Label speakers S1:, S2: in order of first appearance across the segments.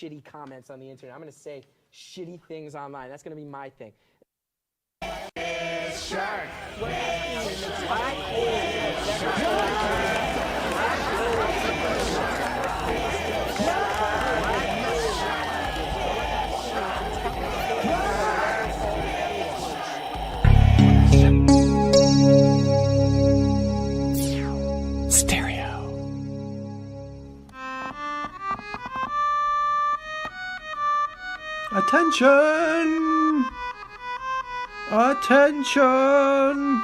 S1: shitty comments on the internet. I'm gonna say shitty things online. That's gonna be my thing.
S2: Shark.
S3: Attention! Attention!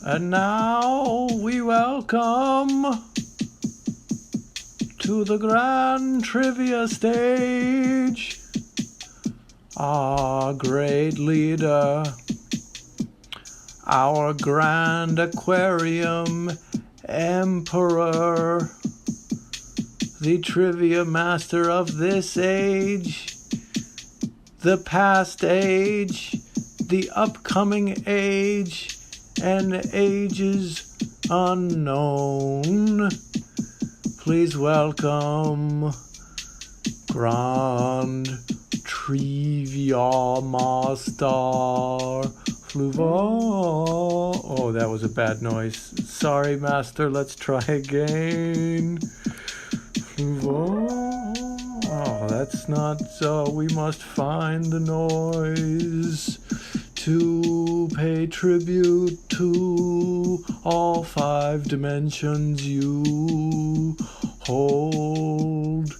S3: And now we welcome to the grand trivia stage our great leader, our grand Aquarium Emperor, the Triviamaster of this age, the past age, the upcoming age, and ages unknown. Please welcome Grand Triviamaster Fluval. Oh, that was a bad noise. Sorry, Master. Let's try again. Fluval. Oh, that's not so. We must find the noise to pay tribute to all 5 dimensions you hold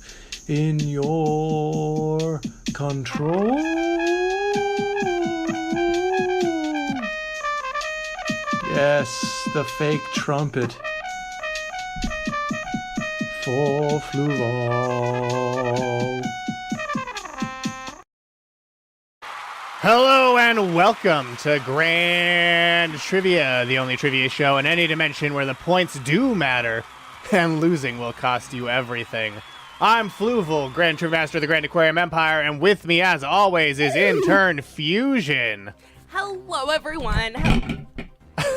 S3: in your control. Yes, the fake trumpet for Fluval.
S2: Hello and welcome to Grand Trivia, the only trivia show in any dimension where the points do matter and losing will cost you everything. I'm Fluval, Grand Triviamaster of the Grand Aquarium Empire, and with me, as always, is Intern Fusion.
S4: Hello, everyone.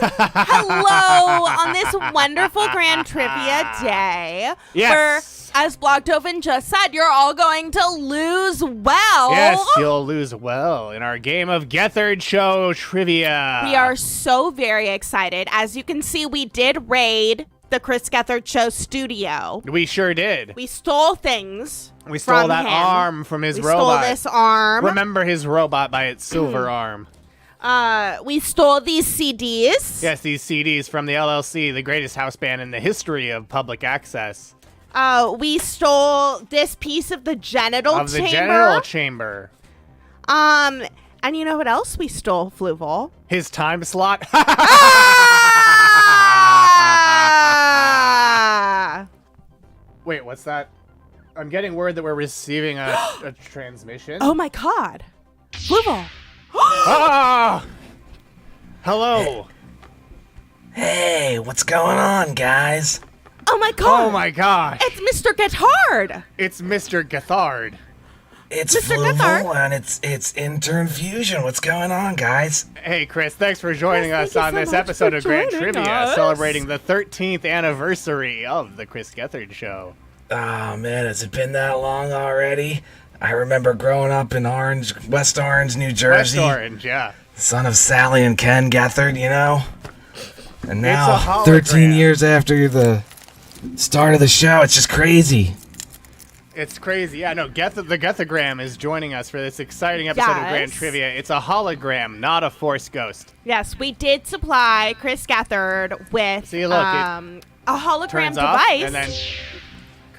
S4: Hello on this wonderful Grand Trivia day.
S2: Yes.
S4: Where, as Blocktoven just said, you're all going to lose well.
S2: Yes, you'll lose well in our game of Gethard Show Trivia.
S4: We are so very excited. As you can see, we did raid the Chris Gethard Show studio.
S2: We sure did.
S4: We stole things.
S2: We stole
S4: from
S2: that
S4: him.
S2: arm from his
S4: we
S2: robot.
S4: Stole this arm.
S2: Remember his robot by its silver arm.
S4: We stole these CDs.
S2: Yes, these CDs from the LLC, the greatest house band in the history of public access.
S4: We stole this piece of the genital chamber.
S2: Of the genital chamber.
S4: And you know what else we stole, Fluval?
S2: His time slot. Wait, what's that? I'm getting word that we're receiving a transmission.
S4: Oh my god. Fluval.
S2: Ah! Hello.
S5: Hey, what's going on, guys?
S4: Oh my god.
S2: Oh my gosh.
S4: It's Mr. Gethard.
S2: It's Mr. Gethard.
S5: It's
S4: Mr.
S5: Fluval
S4: Gethard.
S5: and it's Intern Fusion. What's going on, guys?
S2: Hey, Chris, thanks for joining
S4: Yes,
S2: us
S4: thank
S2: on
S4: you
S2: this
S4: so much
S2: episode
S4: for
S2: of Grand
S4: joining
S2: Trivia,
S4: us.
S2: celebrating the 13th anniversary of the Chris Gethard Show.
S5: Oh, man, has it been that long already? I remember growing up in West Orange, New Jersey.
S2: West Orange, yeah.
S5: Son of Sally and Ken Gethard, you know? And
S2: It's
S5: now,
S2: a hologram.
S5: 13 years after the start of the show, it's just crazy.
S2: It's crazy. Yeah, no, the Gethagram is joining us for this exciting episode of Grand
S4: Yes.
S2: Trivia. It's a hologram, not a Force Ghost.
S4: Yes, we did supply Chris Gethard with
S2: See, look,
S4: a hologram
S2: Turns
S4: device.
S2: off, and then...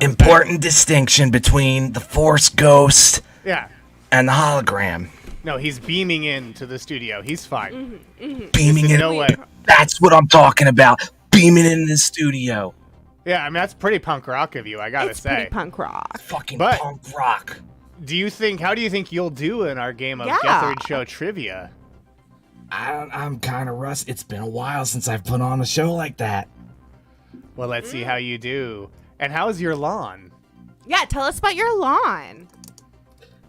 S5: Important distinction between the Force Ghost
S2: Yeah.
S5: and the hologram.
S2: No, he's beaming into the studio. He's fine.
S5: Beaming in.
S2: No way.
S5: That's what I'm talking about. Beaming in the studio.
S2: Yeah, I mean, that's pretty punk rock of you, I gotta
S4: it's
S2: say.
S4: pretty punk rock.
S5: Fucking
S2: But-
S5: punk rock.
S2: How do you think you'll do in our game of
S4: Yeah.
S2: Gethard Show Trivia?
S5: I'm kind of rusty. It's been a while since I've put on a show like that.
S2: Well, let's see how you do. And how's your lawn?
S4: Yeah, tell us about your lawn.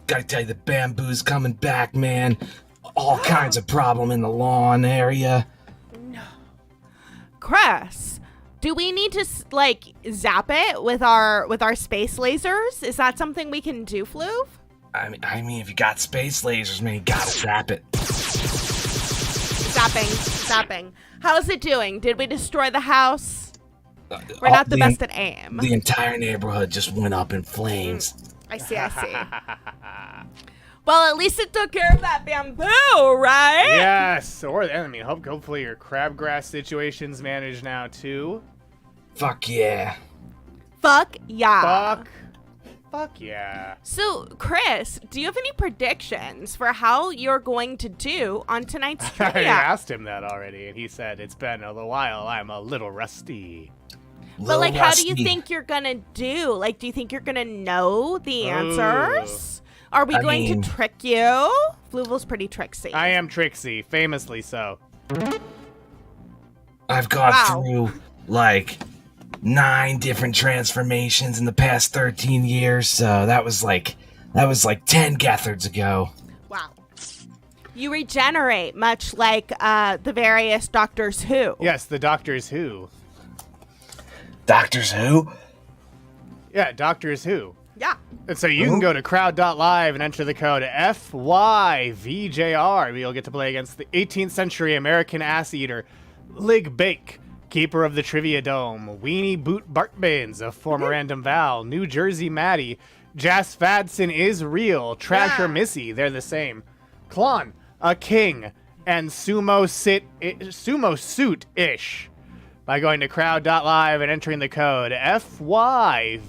S5: Gotta tell you, the bamboo's coming back, man. All kinds of problem in the lawn area.
S4: Chris, Do we need to like zap it with our space lasers? Is that something we can do, Fluv?
S5: I mean, if you got space lasers, man, you gotta zap it.
S4: Zapping. How's it doing? Did we destroy the house? We're not the best at aim.
S5: The entire neighborhood just went up in flames.
S4: I see. Well, at least it took care of that bamboo, right?
S2: Yes. Or, I mean, hopefully your crabgrass situation's managed now, too.
S5: Fuck yeah.
S4: Fuck yeah.
S2: Fuck yeah.
S4: So, Chris, do you have any predictions for how you're going to do on tonight's trivia?
S2: I asked him that already, and he said, it's been a little while. I'm a little rusty.
S4: But, like, how do you think you're going to do? Like, do you think you're going to know the answers? Are we going to trick you? Fluval's pretty tricksy.
S2: I am tricksy, famously so.
S5: I've gone through, like, 9 different transformations in the past 13 years, so that was like 10 Gethards ago.
S4: Wow. You regenerate, much like the various Doctors Who.
S2: Yes, the Doctors Who.
S5: Doctors Who?
S2: Yeah, Doctors Who.
S4: Yeah.
S2: And so you can go to crowd.live and enter the code FYVJR. You'll get to play against the 18th century American ass eater, Lig Bake, keeper of the Trivia Dome, Weenie Boot Bartbins, a former Random Val, New Jersey Maddie, Jas Fadson is real, Trasher Missy, they're the same, Klon, a king, and Sumo Suit-ish. By going to crowd.live and entering the code FYVJR.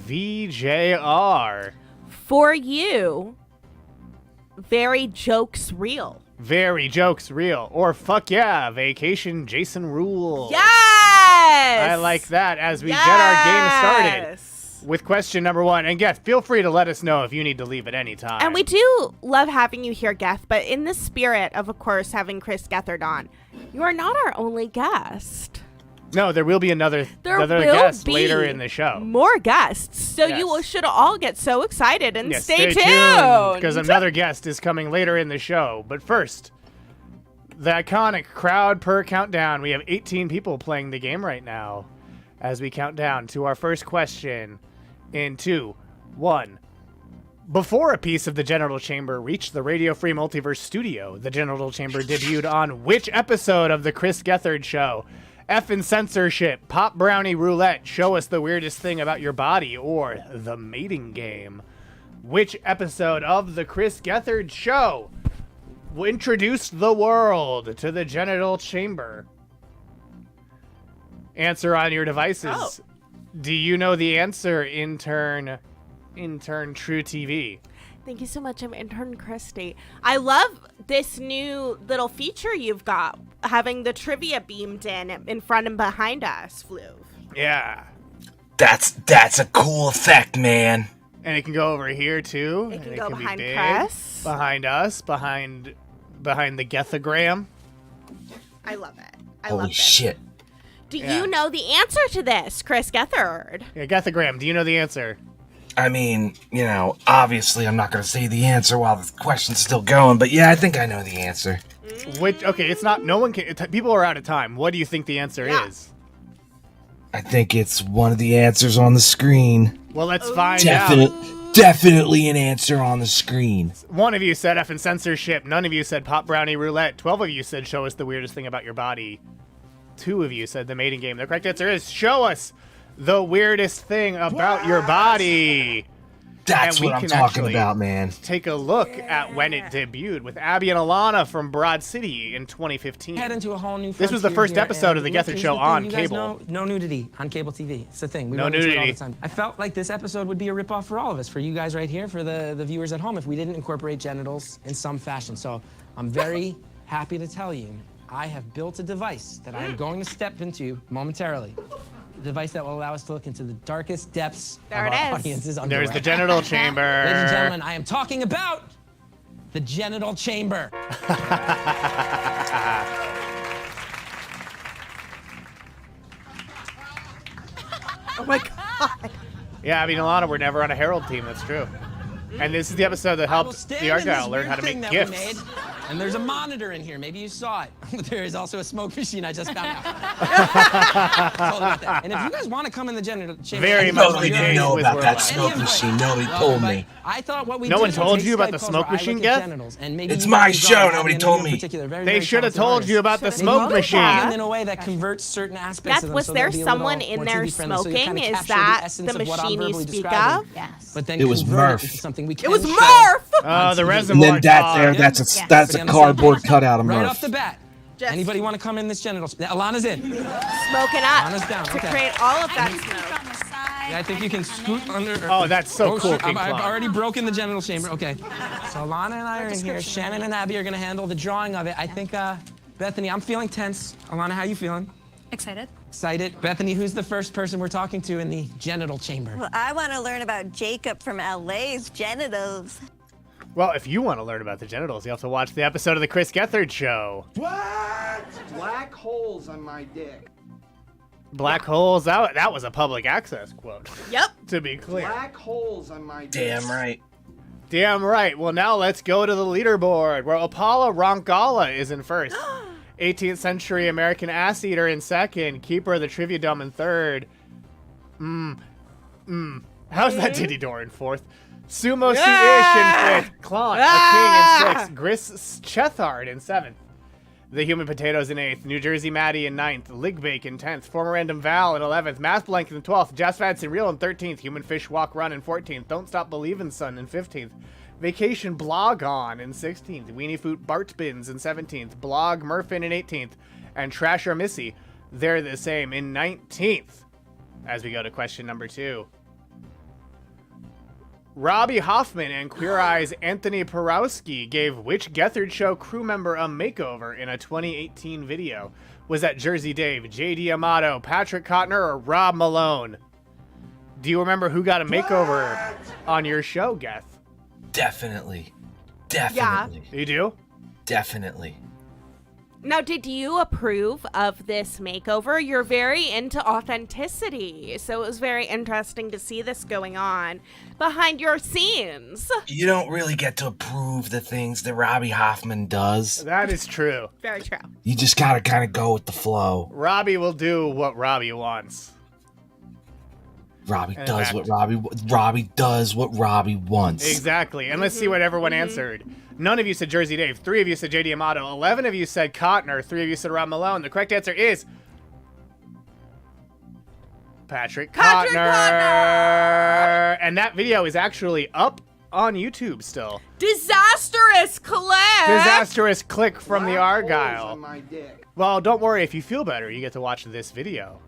S4: For you, very jokes real.
S2: Very jokes real. Or fuck yeah, vacation Jason rules.
S4: Yes!
S2: I like that as we get our game started with question number 1. And Geth, feel free to let us know if you need to leave at any time.
S4: And we do love having you here, Geth, but in the spirit of course, having Chris Gethard on, you are not our only guest.
S2: No, there will be another guest later in the show.
S4: More guests. So you should all get so excited and stay tuned.
S2: Because another guest is coming later in the show. But first, the iconic crowd per countdown. We have 18 people playing the game right now as we count down to our first question in 2, 1. Before a piece of the Genital Chamber reached the Radio Free Multiverse studio, the Genital Chamber debuted on which episode of the Chris Gethard Show? Effin' censorship, pop brownie roulette, show us the weirdest thing about your body, or the mating game. Which episode of the Chris Gethard Show introduced the world to the genital chamber? Answer on your devices. Do you know the answer, intern True TV?
S4: Thank you so much. I'm Intern Kristie. I love this new little feature you've got, having the trivia beamed in front and behind us, Fluv.
S2: Yeah.
S5: That's a cool effect, man.
S2: And it can go over here too.
S4: It can go behind
S2: be big,
S4: Chris.
S2: behind us, behind the Gethagram.
S4: I love it.
S5: Holy shit.
S4: Do you know the answer to this, Chris Gethard?
S2: Yeah, Gethagram, do you know the answer?
S5: I mean, you know, obviously I'm not going to say the answer while the question's still going, but yeah, I think I know the answer.
S2: Okay, it's not, no one can, people are out of time. What do you think the answer is?
S5: I think it's one of the answers on the screen.
S2: Well, let's find out.
S5: Definitely an answer on the screen.
S2: One of you said effing censorship. None of you said pop brownie roulette. 12 of you said show us the weirdest thing about your body. 2 of you said the mating game. The correct answer is show us the weirdest thing about your body.
S5: That's what I'm talking about, man.
S2: Take a look at when it debuted with Abby and Alana from Broad City in 2015.
S1: Head into a whole new
S2: this was the first episode of the Gethard Show on cable.
S1: No nudity on cable TV. It's the thing. We
S2: no
S1: run into it all
S2: nudity.
S1: the time. I felt like this episode would be a ripoff for all of us, for you guys right here, for the viewers at home, if we didn't incorporate genitals in some fashion. So I'm very happy to tell you, I have built a device that I am going to step into momentarily. Device that will allow us to look into the darkest depths of our audience's underwear.
S2: There's the genital chamber.
S1: Ladies and gentlemen, I am talking about the genital chamber.
S4: Oh my god.
S2: Yeah, Abby and Alana were never on a Herald team, that's true. And this is the episode that helped the Argyle learn how to make gifts.
S1: And there's a monitor in here. Maybe you saw it. There is also a smoke machine. I just found out. Told about that. And if you guys want to come in the genital chamber,
S2: Very
S5: I
S2: much
S5: totally didn't know about that smoke machine. Nobody told me.
S1: I thought what we
S2: No
S1: did
S2: one
S1: was
S2: told
S1: take
S2: you about
S1: Skype
S2: the
S1: calls
S2: smoke
S1: where I
S2: machine,
S1: look at
S2: Geth?
S1: genitals, and maybe
S5: It's
S1: you
S5: my
S1: guys
S5: show,
S1: draw
S5: nobody
S1: in
S5: told
S1: in
S5: me.
S1: particular, very,
S2: They
S1: very
S2: should have
S1: talented
S2: told you about the
S1: artists.
S2: smoke
S4: told
S2: machine.
S4: that.
S1: In a way that converts certain aspects
S4: Beth,
S1: of them
S4: was
S1: so
S4: there
S1: they'll be a little
S4: someone in
S1: more
S4: there
S1: TV friendly, so you
S4: smoking?
S1: kinda
S4: Is
S1: capture
S4: that
S1: essence
S4: the
S1: of what I'm
S4: machine you
S1: verbally
S4: speak
S1: describing,
S4: of?
S6: Yes.
S1: But then
S5: It was
S1: convert
S5: Murph.
S1: into something we
S4: It
S1: can
S4: was
S1: show.
S4: Murph!
S2: Oh, the
S5: And
S2: reservoir
S5: then that
S2: dog.
S5: there, that's
S1: Yes.
S5: a cardboard cutout of
S1: Right
S5: Murph.
S1: off the bat.
S4: Just-
S1: Anybody want to come in this genital? Alana's in.
S4: Smoking
S1: Honest
S4: up
S1: down,
S4: to
S1: okay.
S4: create all of that smoke.
S6: From the side.
S1: Yeah, I think you can scoot under.
S2: Oh, that's so cool,
S1: Shoot,
S2: King
S1: I've
S2: Klon.
S1: already broken the genital chamber. Okay. So Alana and I are in here. Shannon and Abby are going to handle the drawing of it. I think, Bethany, I'm feeling tense. Alana, how you feeling?
S6: Excited?
S1: Excited. Bethany, who's the first person we're talking to in the genital chamber?
S7: Well, I want to learn about Jacob from LA's genitals.
S2: Well, if you want to learn about the genitals, you have to watch the episode of the Chris Gethard Show.
S8: What? Black holes on my dick.
S2: Black holes, that was a public access quote,
S4: Yep.
S2: to be clear.
S8: Black holes on my dick.
S5: Damn right.
S2: Damn right. Well, now let's go to the leaderboard, where Opala Ronkala is in first. 18th century American ass eater in second. Keeper of the Trivia Dome in third. How's that Diddy Door in fourth? Sumo Su-ish in fifth. Klon, a king in sixth. Gris Chethard in seventh. The Human Potatoes in 8th, New Jersey Maddie in 9th, Ligbake in 10th, Former Random Val in 11th, Math Blank in 12th, Jazz Fancy Real in 13th, Human Fish Walk Run in 14th, Don't Stop Believin' Son in 15th, Vacation Blog On in 16th, Weenie Foot Bart Bins in 17th, Blog Murphin in 18th, and Trasher Missy, they're the same, in 19th. As we go to question number 2. Robbie Hoffman and Queer Eye's Anthony Porowski gave which Gethard Show crew member a makeover in a 2018 video? Was that Jersey Dave, JD Amato, Patrick Cotner, or Rob Malone? Do you remember who got a makeover on your show, Geth?
S5: Definitely. Definitely.
S2: You do?
S5: Definitely.
S4: Now, did you approve of this makeover? You're very into authenticity, so it was very interesting to see this going on behind your scenes.
S5: You don't really get to approve the things that Robbie Hoffman does.
S2: That is true.
S4: Very true.
S5: You just gotta kind of go with the flow.
S2: Robbie will do what Robbie wants.
S5: Robbie
S2: In
S5: does
S2: fact-
S5: what Robbie does what Robbie wants.
S2: Exactly. And let's see what everyone answered. None of you said Jersey Dave. 3 of you said JD Amato. 11 of you said Cotner. 3 of you said Rob Malone. The correct answer is Patrick Cotner. And that video is actually up on YouTube still.
S4: Disastrous clip!
S2: Disastrous click from the
S8: Black holes
S2: Argyle.
S8: on my dick.
S2: Well, don't worry. If you feel better, you get to watch this video.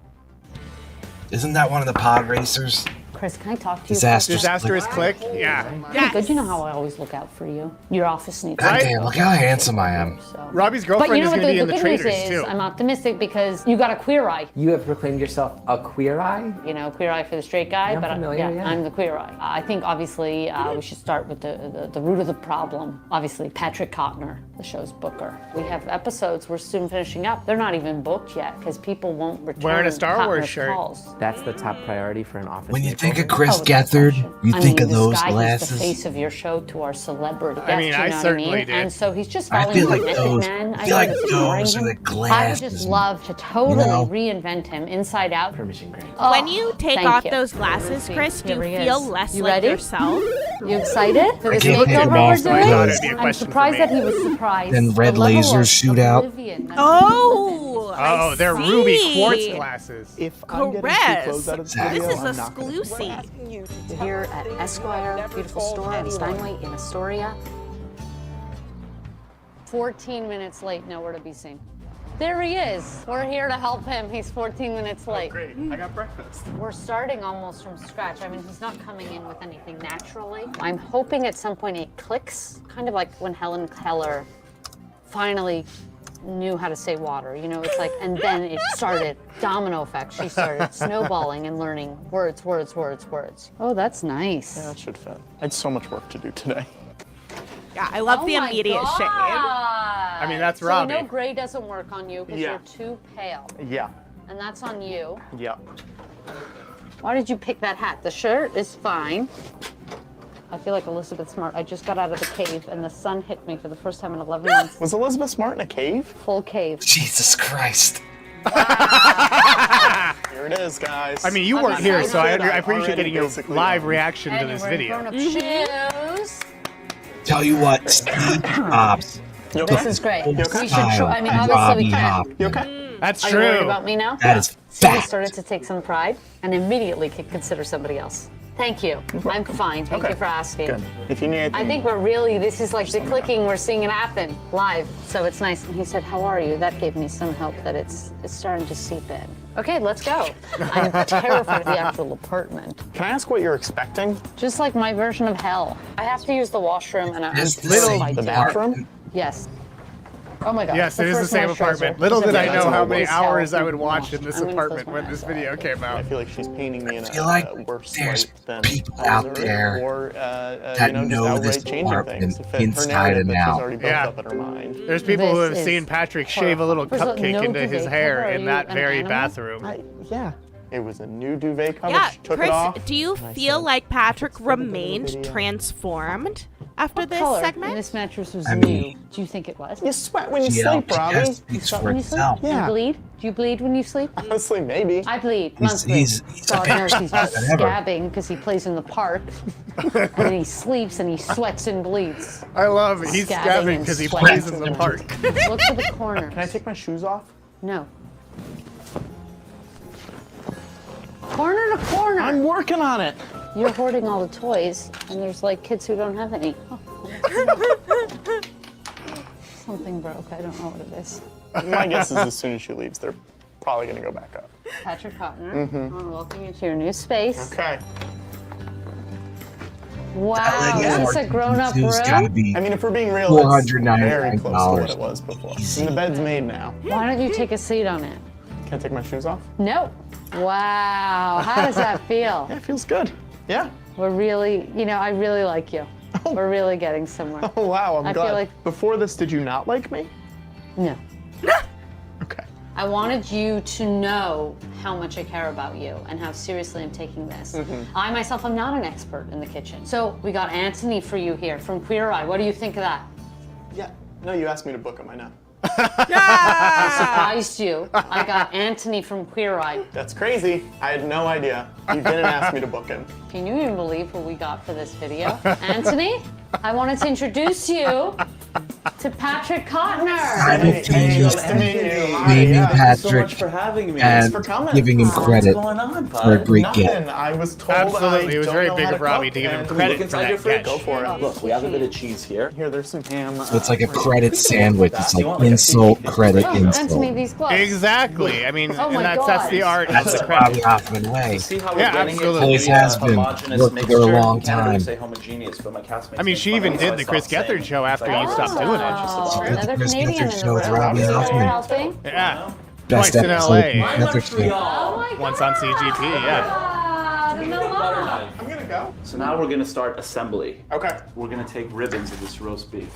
S5: Isn't that one of the pod racers?
S9: Chris, can I talk to you?
S2: Disastrous click? Yeah.
S4: Yes.
S9: Good, you know how I always look out for you. Your office needs
S5: God
S2: Right?
S5: damn, look how handsome I am.
S9: so.
S2: Robbie's
S9: But
S2: girlfriend
S9: you know
S2: is
S9: what
S2: going to be
S9: the
S2: in the
S9: good news
S2: Traders,
S9: is?
S2: too.
S9: I'm optimistic because you got a queer eye.
S10: You have proclaimed yourself a queer eye?
S9: You know, queer eye for the straight guy,
S10: I'm
S9: but
S10: familiar, yeah.
S9: I'm the queer eye. I think obviously we should start with the root of the problem. Obviously, Patrick Cotner, the show's booker. We have episodes we're soon finishing up. They're not even booked yet because people won't return
S2: Wearing a Star Wars
S9: Cotner's
S2: shirt.
S9: calls.
S10: That's the top priority for an office
S5: When you
S10: makeover?
S5: think of Chris
S9: Oh, without
S5: Gethard,
S9: question.
S5: you
S9: I
S5: think
S9: mean,
S5: of those
S9: this guy, He's the
S5: glasses.
S9: face of your show to our celebrity.
S2: I mean,
S9: guest,
S2: I
S9: you know
S2: certainly
S9: what I mean?
S2: did.
S9: And so he's just
S5: I
S9: following
S5: feel
S9: the
S5: like
S9: method
S5: those-
S9: man.
S5: I feel like
S9: think it's
S5: those
S9: ignoring
S5: are
S9: him.
S5: the
S9: I would
S5: glasses,
S9: just love to totally
S5: know?
S9: reinvent him inside out.
S10: Permission granted.
S4: When you take
S9: thank
S4: off
S9: you.
S4: those glasses, Chris, do you
S9: Here he
S4: feel
S9: is.
S4: less
S9: You
S4: like
S9: ready?
S4: yourself?
S9: You excited for
S5: I
S9: this
S5: can't take
S9: makeover
S5: them
S9: we're
S5: off
S9: doing?
S2: I thought it'd be a
S9: I'm
S2: question for
S9: surprised
S2: me.
S9: that he was surprised.
S5: Then red
S9: The level
S5: lasers
S9: of
S5: shoot out.
S9: oblivion that
S4: Oh,
S2: Oh,
S4: I
S2: they're
S4: see.
S2: ruby quartz glasses.
S8: If
S4: Correct.
S8: of
S4: This
S5: video,
S4: is exclusive.
S9: here at Esquire, beautiful store on Steinway in Astoria. 14 minutes late, nowhere to be seen. There he is. We're here to help him. He's 14 minutes late.
S2: Great. I got breakfast.
S9: We're starting almost from scratch. I mean, he's not coming in with anything naturally. I'm hoping at some point it clicks, kind of like when Helen Keller finally knew how to say water. You know, it's like, and then it started, domino effect. She started snowballing and learning words, words, words, words. Oh, that's nice.
S8: That should fit. I had so much work to do today.
S4: Yeah, I love the
S9: Oh my
S4: immediate
S9: God.
S4: shade.
S2: I mean, that's
S9: so
S2: Robbie.
S9: we know gray doesn't work on you because
S8: Yeah.
S9: you're too pale.
S8: Yeah.
S9: And that's on you.
S8: Yeah.
S9: Why did you pick that hat? The shirt is fine. I feel like Elizabeth Smart. I just got out of the cave and the sun hit me for the first time in 11 months.
S6: Was Elizabeth Smart in a cave?
S9: Full cave.
S5: Jesus Christ.
S6: Here it is, guys.
S2: I mean, you weren't here, so I appreciate
S6: Already
S2: getting your
S6: basically
S2: live
S6: done.
S2: reaction to
S9: And
S2: this
S9: you're wearing
S2: video.
S9: grown-up shoes.
S5: Tell you what, Steve Hobbs.
S9: This is great. We should
S5: Kyle
S9: I mean,
S5: and
S9: obviously
S5: Robbie
S9: we can't.
S5: Hoffman.
S6: You okay?
S2: That's
S9: Are you worried
S2: true.
S9: about me now?
S5: That is
S9: See, we
S5: fact.
S9: started to take some pride and immediately could consider somebody else. Thank you. I'm fine. Thank you for asking.
S6: Good. If you need anything,
S9: I think this is like the clicking, we're seeing it happen live, so it's nice. And he said, how are you? That gave me some hope that it's starting to seep in. Okay, let's go. I'm terrified of the actual apartment.
S6: can I ask what you're expecting?
S9: Just like my version of hell. I have to use the washroom and I'm
S5: It's the
S9: little
S5: same
S6: The bathroom?
S9: Yes. Oh my God.
S2: Yes, it is the
S9: first
S2: same
S9: moisturizer.
S2: apartment. Little did I know how many
S9: Always hell.
S2: hours I would watch in this
S9: I'm gonna
S2: apartment
S9: close my
S2: when this
S9: eyes.
S2: video came
S6: I
S2: out.
S6: feel like she's painting me in
S5: feel
S6: a
S5: like
S6: worse
S5: there's
S6: light than
S5: people
S6: I
S5: out
S6: deserve,
S5: there
S6: or
S5: that
S6: just
S5: know
S6: outright
S5: this
S6: changing
S5: apartment
S6: things to fit her
S5: inside
S6: narrative
S5: and
S6: that
S5: out.
S6: she's already built
S2: Yeah.
S6: up in her mind.
S2: There's people who
S9: This
S2: have seen
S9: is
S2: Patrick shave a little
S9: First of all,
S2: cupcake
S9: no
S2: into his
S9: duvet
S2: hair
S9: cover. Are
S2: in
S9: you
S2: that
S9: an
S2: very
S9: animal?
S2: bathroom.
S6: Yeah. It was a new duvet cover.
S4: Yeah,
S6: She took
S4: Chris,
S6: it off.
S4: do you
S6: and I
S4: feel
S6: said,
S4: like Patrick
S6: "Let's look at the
S4: remained
S6: video."
S4: transformed after this
S9: Color.
S4: segment?
S9: This mattress was
S5: I
S9: new.
S5: mean-
S9: Do you think it was?
S6: You sweat when you
S5: Yeah,
S6: sleep, Robbie.
S5: that speaks for
S9: When you sleep?
S5: itself.
S9: Do
S6: Yeah.
S9: you bleed? Do you bleed when you sleep?
S6: Honestly, maybe.
S9: I bleed
S5: He's-
S9: monthly.
S5: he's a
S9: God
S5: big
S9: knows he's just
S5: whatever.
S9: scabbing because he plays in the park, and then he sleeps and he sweats and bleeds.
S2: I love it. He's
S9: Scabbing
S2: scabbing
S9: and
S2: because he
S9: sweating.
S2: plays in the park.
S9: Look to the corner.
S6: Can I take my shoes off?
S9: No. Corner to corner.
S6: I'm working on it.
S9: You're hoarding all the toys, and there's like kids who don't have any. Something broke. I don't know what it is.
S6: My guess is as soon as she leaves, they're probably going to go back up.
S9: Patrick Cotner, I want to welcome you to your new space.
S6: Okay.
S9: Wow, is this a grown-up
S5: It's gotta
S9: room?
S5: be
S6: I mean, if we're being real, it's very
S5: $499.
S6: close to what it was before. I mean, the bed's made now.
S9: Why don't you take a seat on it?
S6: Can I take my shoes off?
S9: No. Wow, how does that feel?
S6: Yeah, it feels good. Yeah.
S9: We're really, I really like you. We're really getting somewhere.
S6: Oh, wow, I'm
S9: I
S6: glad.
S9: feel like-
S6: Before this, did you not like me?
S9: No.
S6: Okay.
S9: I wanted you to know how much I care about you and how seriously I'm taking this.
S6: Mm-hmm.
S9: I myself am not an expert in the kitchen. So we got Anthony for you here from Queer Eye. What do you think of that?
S6: Yeah. No, you asked me to book him, I know.
S9: I surprised you. I got Anthony from Queer Eye.
S6: That's crazy. I had no idea. You didn't ask me to book him.
S9: Can you even believe what we got for this video? Anthony, I wanted to introduce you to Patrick Cotner.
S5: Simultaneously
S6: Hi,
S5: naming
S6: yeah.
S5: Patrick
S8: so much for having me.
S5: and
S6: for coming.
S5: giving him credit
S8: What's going on,
S5: for a
S8: bud?
S5: great
S6: Nothing.
S5: gift.
S6: I was told
S2: Absolutely,
S6: I
S2: it was
S6: don't
S2: very
S6: know
S2: big
S6: how
S2: of Robbie
S6: cook,
S2: to give him
S6: and
S2: credit
S8: Look
S2: for
S8: inside
S2: that
S8: your fridge.
S2: catch.
S6: Go for it.
S8: Look, we have a bit of cheese here.
S6: Here, there's some ham.
S5: So it's like a credit sandwich. It's
S8: You want
S5: like
S8: like a
S5: insult,
S8: secret
S5: credit,
S9: Oh, Anthony,
S5: insult.
S9: these gloves.
S2: Exactly. I mean,
S9: Oh
S2: and
S9: my
S2: that's the
S9: God.
S2: art of
S5: That's
S2: the
S5: the
S2: credit.
S5: Robbie Hoffman way.
S8: See how we're
S2: Yeah,
S8: getting
S2: absolutely.
S8: it to
S5: Always
S8: be
S5: has
S8: a
S5: been.
S8: homogeneous
S5: Worked
S8: mixture.
S5: for a long
S8: You can't really
S5: time.
S8: say homogeneous, but my castmates
S2: I mean,
S8: make
S2: she
S8: fun
S2: even
S8: of me, so
S2: did
S8: I
S2: the Chris
S8: stopped
S2: Gethard
S8: saying
S2: show
S8: it.
S2: after
S8: Like,
S2: you stopped doing it.
S9: Oh,
S5: Good
S9: another
S5: Chris
S9: Canadian in
S5: Gethard
S9: the
S5: show with
S9: room.
S5: Robbie
S9: Is that
S5: Hoffman.
S9: helping?
S2: Yeah.
S5: Best
S2: Twice in
S5: episode
S2: LA.
S5: of Gethard show.
S9: Oh my God.
S2: Once on CGP, yeah.
S9: God, no more.
S6: I'm gonna go.
S8: So now we're gonna start assembly.
S6: Okay.
S8: We're gonna take ribbons of this roast beef.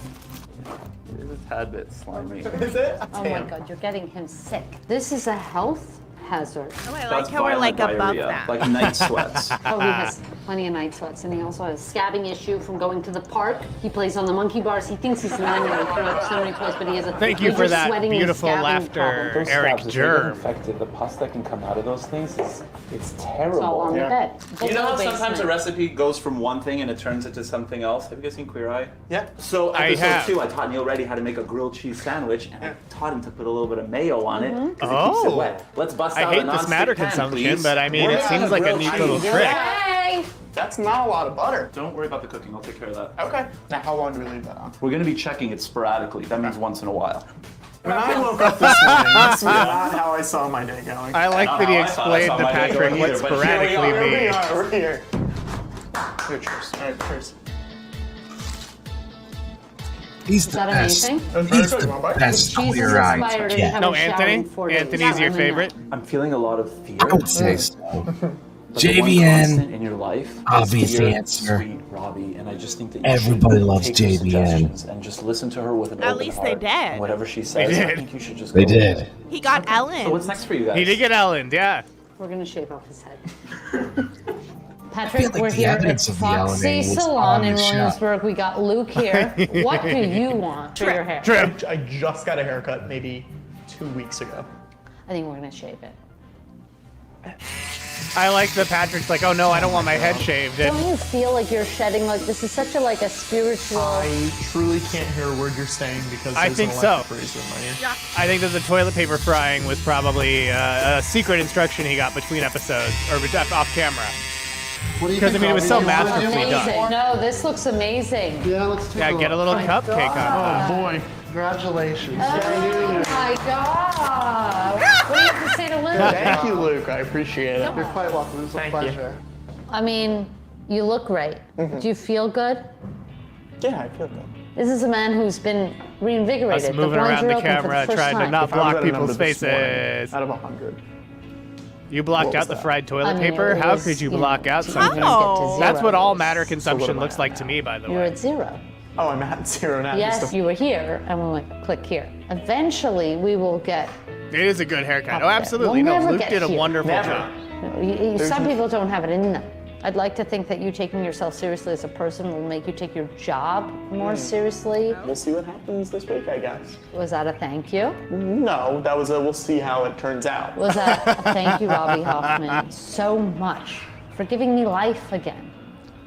S8: It is a tad bit slimy.
S6: Is it?
S9: Oh my God, you're getting him sick. This is a health hazard.
S4: Oh, I like
S8: That's
S4: how we're like
S8: violent
S4: above
S8: diarrhea,
S4: that.
S8: like night sweats.
S9: Oh, he has plenty of night sweats, and he also has a scabbing issue from going to the park. He plays on the monkey bars. He thinks he's an animal. He throws up so many toys, but he has a
S2: Thank you
S9: major
S2: for that
S9: sweating and
S2: beautiful
S9: scabbing
S2: laughter,
S9: problem.
S2: Eric Germ.
S11: Infected, the pus that can come out of those things it's
S9: It's
S11: terrible.
S9: all on the bed.
S8: You know how
S9: Basement.
S8: sometimes a recipe goes from one thing and it turns into something else? Have you guys seen Queer Eye?
S6: Yeah.
S8: So
S2: I
S8: episode
S2: have.
S8: 2, I taught Neil Reddy how to make a grilled cheese sandwich, and I taught him to put a little bit of mayo on it because it keeps it
S2: Oh.
S8: wet. Let's bust
S2: I
S8: out
S2: hate
S8: a
S2: this
S8: nonstick
S2: matter
S8: pan,
S2: consumption,
S8: please.
S2: but I mean,
S8: We're
S2: it
S8: gonna
S2: seems like a
S8: grill
S2: neat
S8: cheese.
S2: little trick.
S9: Hey!
S6: That's not a lot of butter.
S8: Don't worry about the cooking. I'll take care of that.
S6: Okay. Now, how long do we leave that on?
S8: We're going to be checking it sporadically. That means once in a while.
S6: When I woke up this morning, this was not how I saw my day going.
S2: I like
S8: Not
S2: that he
S8: how I thought I
S2: explained
S8: saw
S2: to
S8: my day
S2: Patrick
S8: going
S2: what
S8: either, but
S2: sporadically
S6: Here we
S2: means.
S6: are, we're here. Here, cheers. All right, cheers.
S5: He's
S9: Is
S5: the
S9: that
S5: best.
S9: amazing?
S6: That's very
S5: He's
S6: good.
S5: the
S6: Wanna bite?
S5: best
S9: Jesus
S5: queer eye
S9: inspired,
S5: to
S9: and you
S5: get.
S9: have
S2: No,
S9: a shower in
S2: Anthony?
S9: 4 days.
S2: Anthony's your
S9: Yeah,
S2: favorite?
S8: I'm feeling a lot of fear.
S5: I would say so.
S8: But the one
S5: JVN,
S8: constant in your life is
S5: obvious
S8: dear,
S5: answer.
S8: sweet Robbie, and I just think that you
S5: Everybody
S8: should
S5: loves
S8: take her
S5: JVN.
S8: suggestions and just listen to her with an
S4: At
S8: open
S4: least they
S8: heart.
S4: did.
S8: And whatever she says, I
S2: did.
S8: think you should just
S5: They
S8: go with
S5: did.
S8: it.
S4: He got Ellen.
S8: So what's next for you guys?
S2: He did get Ellen, yeah.
S9: We're gonna shave off his head. Patrick,
S5: like
S9: we're
S5: the
S9: here at
S5: evidence of the
S9: Foxy
S5: yelling was
S9: Salon
S5: on
S9: in
S5: the show.
S9: Williamsburg. We got Luke here. What do you want for your hair?
S12: I just got a haircut maybe 2 weeks ago.
S9: I think we're gonna shave it.
S2: I like that Patrick's like, oh no, I don't want my head shaved.
S9: Don't you feel like you're shedding, like this is such a like a spiritual...
S12: I truly can't hear a word you're saying because
S2: I
S12: there's
S2: think
S12: an
S2: so.
S12: electric razor in my ear.
S4: Yeah.
S2: I think that the toilet paper frying was probably a secret instruction he got between episodes, or off camera. Because, I mean, it was so masterfully done.
S9: Amazing. No, this looks amazing.
S13: Yeah, let's take
S2: Yeah, get a little cupcake on.
S12: Oh boy.
S13: Congratulations.
S9: Oh my God. What do you have to say to Luke?
S12: Thank you, Luke. I appreciate it.
S13: You're quite welcome. It was a pleasure.
S9: I mean, you look great. Do you feel good?
S12: Yeah, I feel good.
S9: This is a man who's been reinvigorated.
S2: Us moving
S9: blinds
S2: around
S9: are
S2: the
S9: open for
S2: camera,
S9: first
S2: trying to
S9: time.
S2: not
S12: If I was
S2: block
S12: at a number
S2: people's
S12: this morning,
S2: faces.
S12: Out of 100.
S2: You blocked
S12: What
S2: out
S12: was
S2: the
S12: that?
S2: fried toilet
S9: I mean,
S2: paper?
S9: it
S2: How
S9: was,
S2: could you
S9: you
S2: block
S9: know,
S2: out
S9: to
S2: something?
S9: get to zero.
S2: That's what all matter
S12: So
S2: consumption
S12: what am I
S2: looks
S12: at
S2: like
S12: now?
S2: to me, by the
S9: You're
S2: way.
S9: at 0.
S12: Oh, I'm at 0 now.
S9: Yes,
S12: Just a-
S9: you were here, and we went click here. Eventually, we will get.
S2: It is a good haircut.
S9: Up
S2: Oh,
S9: there.
S2: absolutely.
S9: We'll
S2: No,
S9: never
S2: Luke
S9: get
S2: did a
S9: here.
S2: wonderful
S12: Never.
S2: job.
S9: Some people don't have it in them. I'd like to think that you taking yourself seriously as a person will make you take your job more seriously.
S12: We'll see what happens this week, I guess.
S9: Was that a thank you?
S12: No, that was a we'll see how it turns out.
S9: Was that a thank you, Robbie Hoffman, so much for giving me life again?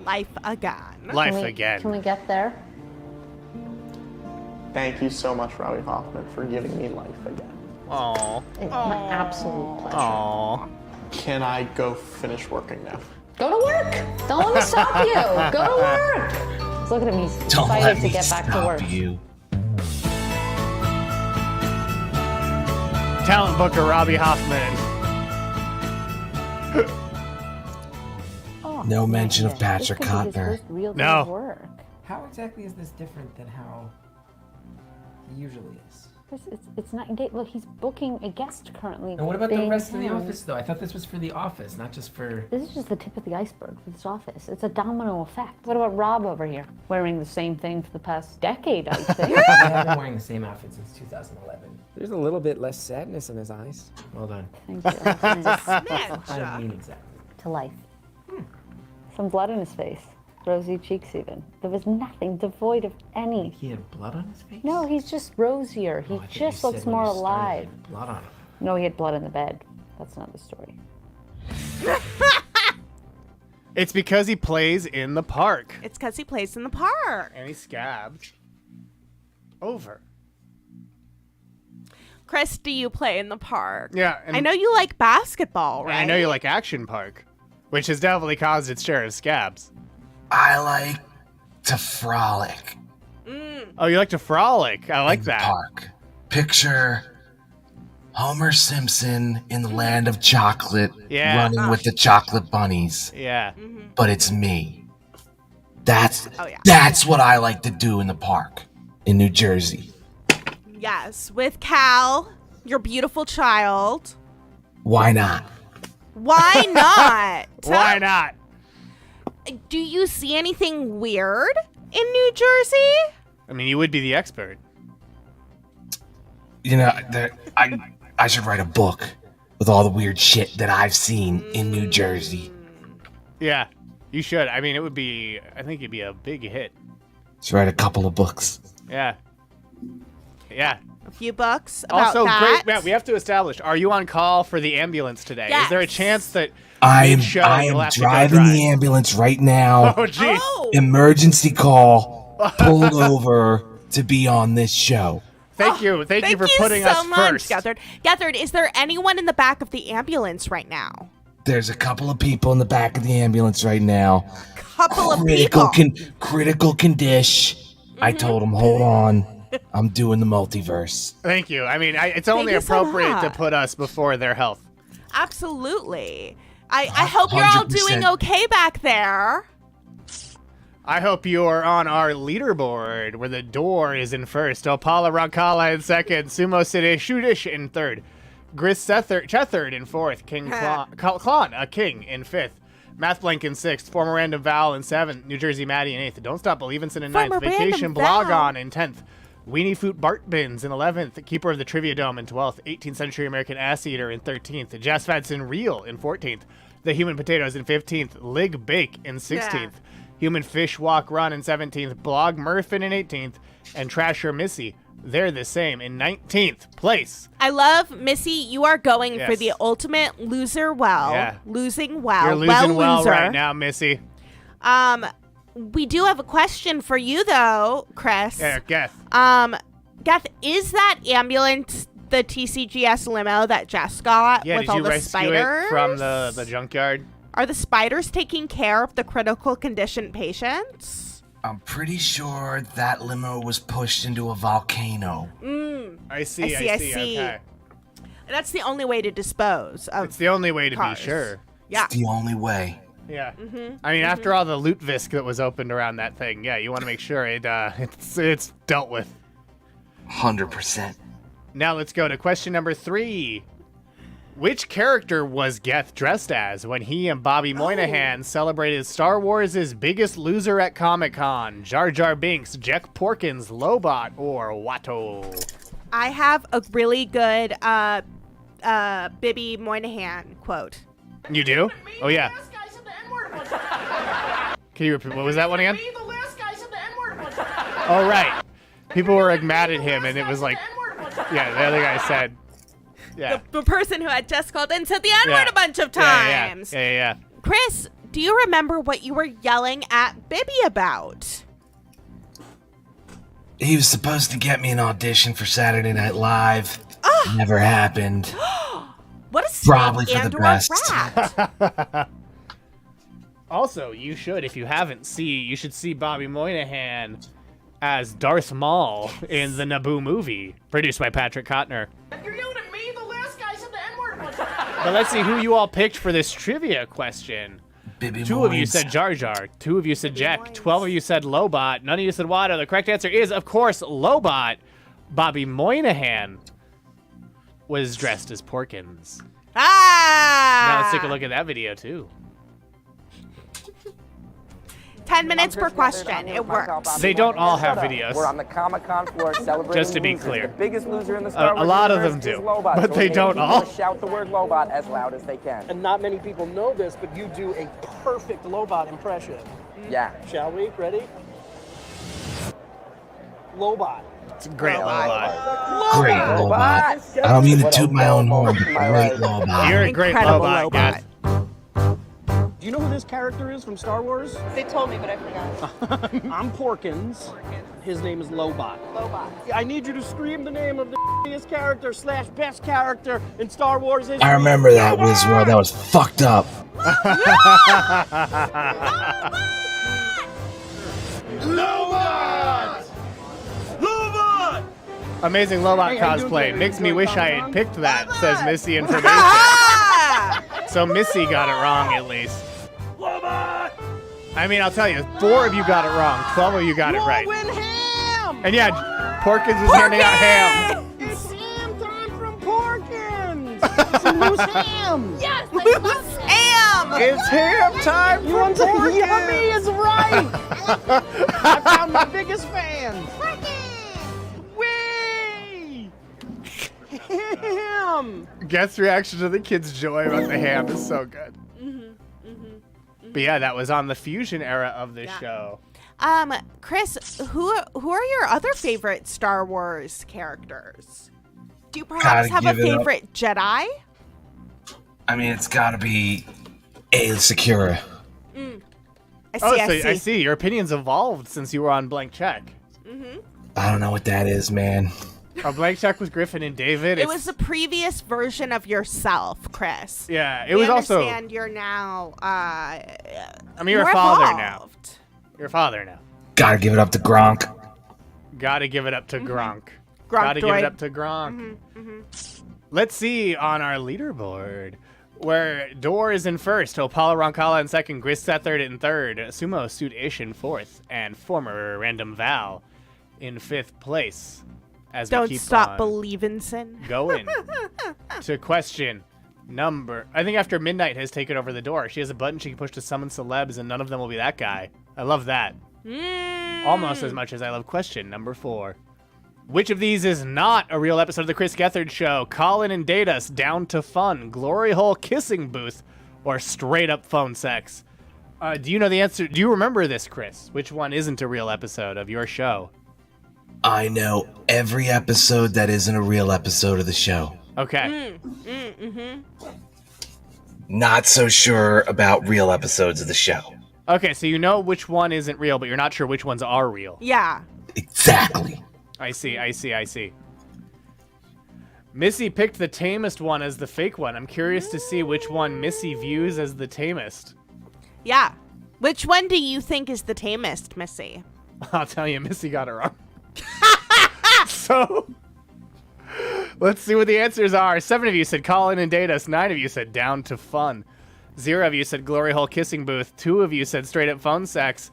S4: Life again.
S2: Life
S9: Can we,
S2: again.
S9: Can we get there?
S12: Thank you so much, Robbie Hoffman, for giving me life again.
S2: Aww.
S9: It's my absolute pleasure.
S2: Aww.
S12: Can I go finish working now?
S9: Go to work. Don't let me stop you. Go to work. Look at him. He's
S5: Don't
S9: excited
S5: let
S9: to
S5: me
S9: get back to
S5: stop
S9: work.
S5: you.
S2: Talent booker Robbie Hoffman.
S5: No mention of Patrick Cotner.
S2: No.
S1: How exactly is this different than how he usually is?
S9: It's not engaged. Look, he's booking a guest currently.
S1: And what about the
S9: being
S1: rest of the
S9: him.
S1: office, though? I thought this was for the office, not just for...
S9: This is just the tip of the iceberg for this office. It's a domino effect. What about Rob over here? Wearing the same thing for the past decade, I think.
S1: I've been wearing the same outfit since 2011. There's a little bit less sadness in his eyes. Well done.
S9: Thank you.
S1: I don't mean exactly.
S9: To life. Some blood in his face. Rosy cheeks even. There was nothing devoid of any.
S1: He had blood on his face?
S9: No, he's just rosier. He
S1: I thought
S9: just
S1: you
S9: looks
S1: said when
S9: more
S1: you started he
S9: alive.
S1: had blood on him.
S9: No, he had blood in the bed. That's not the story.
S2: It's because he plays in the park.
S4: It's because he plays in the park.
S2: And he scabbed. Over.
S4: Chris, do you play in the park?
S2: Yeah. And
S4: I know you like basketball, right?
S2: I know you like Action Park, which has definitely caused its share of scabs.
S5: I like to frolic.
S2: Oh, you like to frolic. I like
S5: in
S2: that.
S5: The park. Picture Homer Simpson in the land of chocolate,
S2: Yeah.
S5: running with the chocolate bunnies.
S2: Yeah.
S5: But it's me. That's
S4: Oh, yeah.
S5: that's what I like to do in the park in New Jersey.
S4: Yes, with Cal, your beautiful child.
S5: Why not?
S4: Why not?
S2: Why not?
S4: Do you see anything weird in New Jersey?
S2: I mean, you would be the expert.
S5: You know, I should write a book with all the weird shit that I've seen in New Jersey.
S2: Yeah, you should. I mean, I think it'd be a big hit.
S5: Should write a couple of books.
S2: Yeah. Yeah.
S4: A few books about
S2: Also,
S4: that.
S2: great, Matt, we have to establish, are you on call for the ambulance today?
S4: Yes.
S2: Is there a chance that
S5: I
S2: mid-show
S5: am
S2: you'll have
S5: driving
S2: to go
S5: the ambulance right now.
S2: Oh, jeez.
S4: Oh,
S5: Emergency call. Pulled over to be on this show.
S2: Thank you for putting
S4: so
S2: us
S4: much,
S2: first.
S4: Gethard. Gethard, is there anyone in the back of the ambulance right now?
S5: There's a couple of people in the back of the ambulance right now.
S4: Couple of people.
S5: Critical condition. I told them, hold on. I'm doing the multiverse.
S2: Thank you. I mean, it's only
S4: you so
S2: appropriate to
S4: much.
S2: put us before their health.
S4: Absolutely. I hope you're all
S5: 100%.
S4: doing okay back there.
S2: I hope you're on our leaderboard, where the door is in first, Opala Rankala in second, Sumo City Shudish in third, Gris Chethard in fourth, King Klon, a king in fifth, Math Blank in sixth, Former Random Val in seventh, New Jersey Maddie in eighth, Don't Stop Believinson in ninth,
S4: Former
S2: Vacation
S4: Random Val.
S2: Blogon in 10th, Weenie Foot Bartbins in 11th, Keeper of the Trivia Dome in 12th, 18th Century American Ass Eater in 13th, Jazz Fadson Real in 14th, The Human Potatoes in 15th. Lig Bake in 16th. Human Fish Walk Run in 17th. Blog Murphin in 18th. And Trasher Missy, they're the same in 19th place.
S4: I love, Missy, you are going for
S2: Yes.
S4: the ultimate loser well.
S2: Yeah.
S4: Losing well.
S2: You're losing well
S4: loser.
S2: right now, Missy.
S4: We do have a question for you, though, Chris.
S2: Yeah, Geth.
S4: Geth, is that ambulance the TCGS limo that Jess got
S2: Yeah,
S4: with
S2: did
S4: all
S2: you
S4: the
S2: rescue
S4: spiders?
S2: it from the junkyard?
S4: Are the spiders taking care of the critical condition patients?
S5: I'm pretty sure that limo was pushed into a volcano.
S2: I see.
S4: I see.
S2: Okay.
S4: That's the only way to dispose of
S2: It's the only way to
S4: cars.
S2: be sure.
S4: Yeah.
S5: It's the only way.
S2: Yeah. I mean, after all the loot visc that was opened around that thing, yeah, you want to make sure it's dealt with.
S5: 100%.
S2: Now let's go to question number 3. Which character was Geth dressed as when he and Bobby Moynihan celebrated Star Wars' biggest loser at Comic-Con? Jar Jar Binks, Jack Porkins, Lobot, or Watto?
S4: I have a really good Bibby Moynihan quote.
S2: You do? Oh, yeah. Can you repeat? What was that one again? Oh, right. People were like mad at him, and it was like, yeah, the other guy said, yeah.
S4: The person who had just called in said the N-word a bunch of times.
S2: Yeah.
S4: Chris, do you remember what you were yelling at Bibby about?
S5: He was supposed to get me an audition for Saturday Night Live. Never happened.
S4: What a
S5: Probably
S4: snake
S5: for
S4: and
S5: the
S4: or
S5: best.
S4: rat.
S2: Also, you should, if you haven't you should see Bobby Moynihan as Darth Maul in the Naboo movie, produced by Patrick Kottner.
S13: You're yelling at me? The last guy said the N-word.
S2: But let's see who you all picked for this trivia question.
S5: Bibby
S2: 2 of you
S5: Moynes.
S2: said Jar Jar. 2 of you said Jack. 12 of you said Lobot. None of you said Watto. The correct answer is, of course, Lobot. Bobby Moynihan was dressed as Porkins. Now let's take a look at that video, too.
S4: 10 minutes per question. It works.
S2: They don't all have videos.
S10: We're on the Comic-Con floor celebrating
S2: Just to be
S10: losers.
S2: clear.
S10: The biggest loser in the Star Wars
S2: A lot of
S10: universe
S2: them
S10: is
S2: do,
S10: Lobot,
S2: but
S10: so
S2: they
S10: we
S2: don't
S10: need
S2: all.
S10: people to shout the word Lobot as loud as they can.
S12: And not many people know this, but you do a perfect Lobot impression.
S10: Yeah.
S12: Shall we? Ready? Lobot.
S2: It's a great Lobot.
S5: Great Lobot. I don't mean to toot my own horn, but great Lobot.
S2: You're a great
S4: Incredible
S2: Lobot,
S4: Lobot.
S12: Do you know who this character is from Star Wars?
S13: They told me, but I forgot.
S12: I'm Porkins. His name is Lobot.
S13: Lobot.
S12: I need you to scream the name of the biggest character / best character in Star Wars history.
S5: I remember that Wizworld. That was fucked up.
S12: Lobot! Lobot!
S2: Amazing Lobot
S12: Hey, how you doing
S2: cosplay.
S12: today?
S2: Makes
S12: You
S2: me
S12: enjoying
S2: wish I had
S12: Comic-Con?
S2: picked that, says Missy Information. So Missy got it wrong, at least.
S12: Lobot!
S2: I mean, I'll tell you, 4 of you got it wrong. 12 of you got it right.
S12: Win ham!
S2: And yeah, Porkins is handing out ham.
S12: It's ham time from Porkins! Some loose ham!
S13: Yes!
S4: Loose ham!
S2: It's ham time
S12: You
S2: for
S12: want to
S2: Porkins.
S12: yummy is right! I found my biggest fan! Whee! Ham!
S2: Geth's reaction to the kids' joy about the ham is so good. But yeah, that was on the Fusion era of this show.
S4: Chris, who are your other favorite Star Wars characters? Do you perhaps
S5: Gotta
S4: have a
S5: give it up.
S4: favorite Jedi?
S5: I mean, it's gotta be Aayla Secura.
S4: I see.
S2: Your opinion's evolved since you were on Blank Check.
S5: I don't know what that is, man.
S2: Our Blank Check was Griffin and David.
S4: It was the previous version of yourself, Chris.
S2: Yeah, it
S4: We
S2: was also.
S4: understand you're now.
S2: I mean, you're a
S4: more
S2: father now.
S4: evolved.
S2: You're a father now.
S5: Gotta give it up to Gronk.
S2: Gotta give it up to Gronk.
S4: Gronk
S2: Gotta give it
S4: droid.
S2: up to Gronk. Let's see on our leaderboard where Door is in first, Opala Roncala in second, Gethard in third, Sumo Suit Ish in fourth, and former Random Val in fifth place. As we
S4: Don't
S2: keep
S4: stop
S2: on
S4: believing, sin.
S2: going to question number. I think after Midnight has taken over the door, she has a button she can push to summon celebs, and none of them will be that guy. I love that. Almost as much as I love question number 4. Which of these is not a real episode of the Chris Gethard Show? Call in and date us. Down to Fun, Glory Hole Kissing Booth, or straight up phone sex. Do you know the answer? Do you remember this, Chris? Which one isn't a real episode of your show?
S5: I know every episode that isn't a real episode of the show.
S2: Okay.
S5: Not so sure about real episodes of the show.
S2: Okay, so you know which one isn't real, but you're not sure which ones are real.
S4: Yeah.
S5: Exactly.
S2: I see. Missy picked the tamest one as the fake one. I'm curious to see which one Missy views as the tamest.
S4: Yeah. Which one do you think is the tamest, Missy?
S2: I'll tell you, Missy got it wrong. So, let's see what the answers are. 7 of you said call in and date us. 9 of you said down to fun. 0 of you said glory hole kissing booth. 2 of you said straight up phone sex.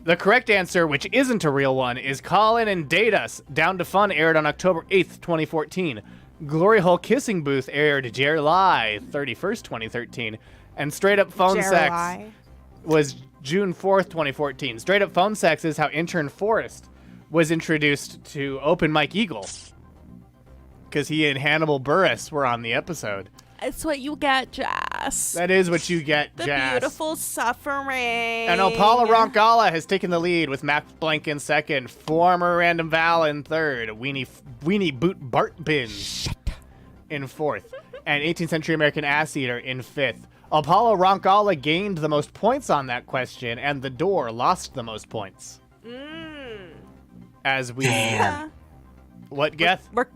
S2: The correct answer, which isn't a real one, is call in and date us. Down to fun aired on October 8th, 2014. Glory hole kissing booth aired July 31st, 2013. And straight up phone sex was June 4th, 2014. Straight up phone sex is how Intern Forrest was introduced to Open Mike Eagle. Because he and Hannibal Buress were on the episode.
S4: It's what you get, Jess.
S2: That is what you get,
S4: The
S2: Jess.
S4: beautiful suffering.
S2: And Opala Roncalla has taken the lead with Max Blank in second, former Random Val in third, Weenie Boot Bartbin in fourth, and 18th Century American Ass Eater in fifth. Apollo Roncalla gained the most points on that question, and The Door lost the most points. As we...
S5: Damn.
S2: What, Geth?
S4: We're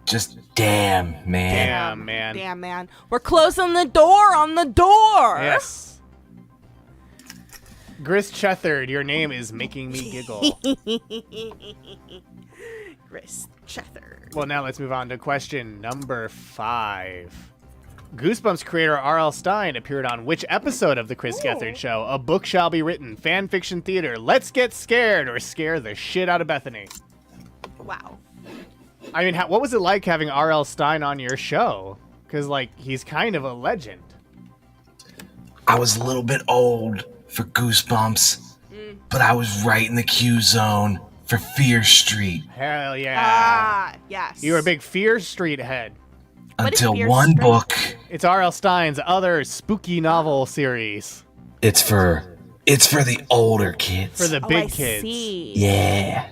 S5: Just damn, man.
S4: Damn, man. We're closing the door on the door.
S2: Yes. Gris Chethard, your name is making me giggle.
S4: Gris Chethard.
S2: Well, now let's move on to question number 5. Goosebumps creator R.L. Stine appeared on which episode of The Chris Gethard Show? A Book Shall Be Written, Fan Fiction Theater, Let's Get Scared, or Scare the Shit Out of Bethany?
S4: Wow.
S2: I mean, what was it like having R.L. Stine on your show? Because, like, he's kind of a legend.
S5: I was a little bit old for Goosebumps, but I was right in the Q zone for Fear Street.
S2: Hell yeah.
S4: Ah, yes.
S2: You were a big Fear Street head.
S5: Until one book.
S2: It's R.L. Stine's other spooky novel series.
S5: It's for the older kids.
S2: For the big kids.
S4: See.
S5: Yeah.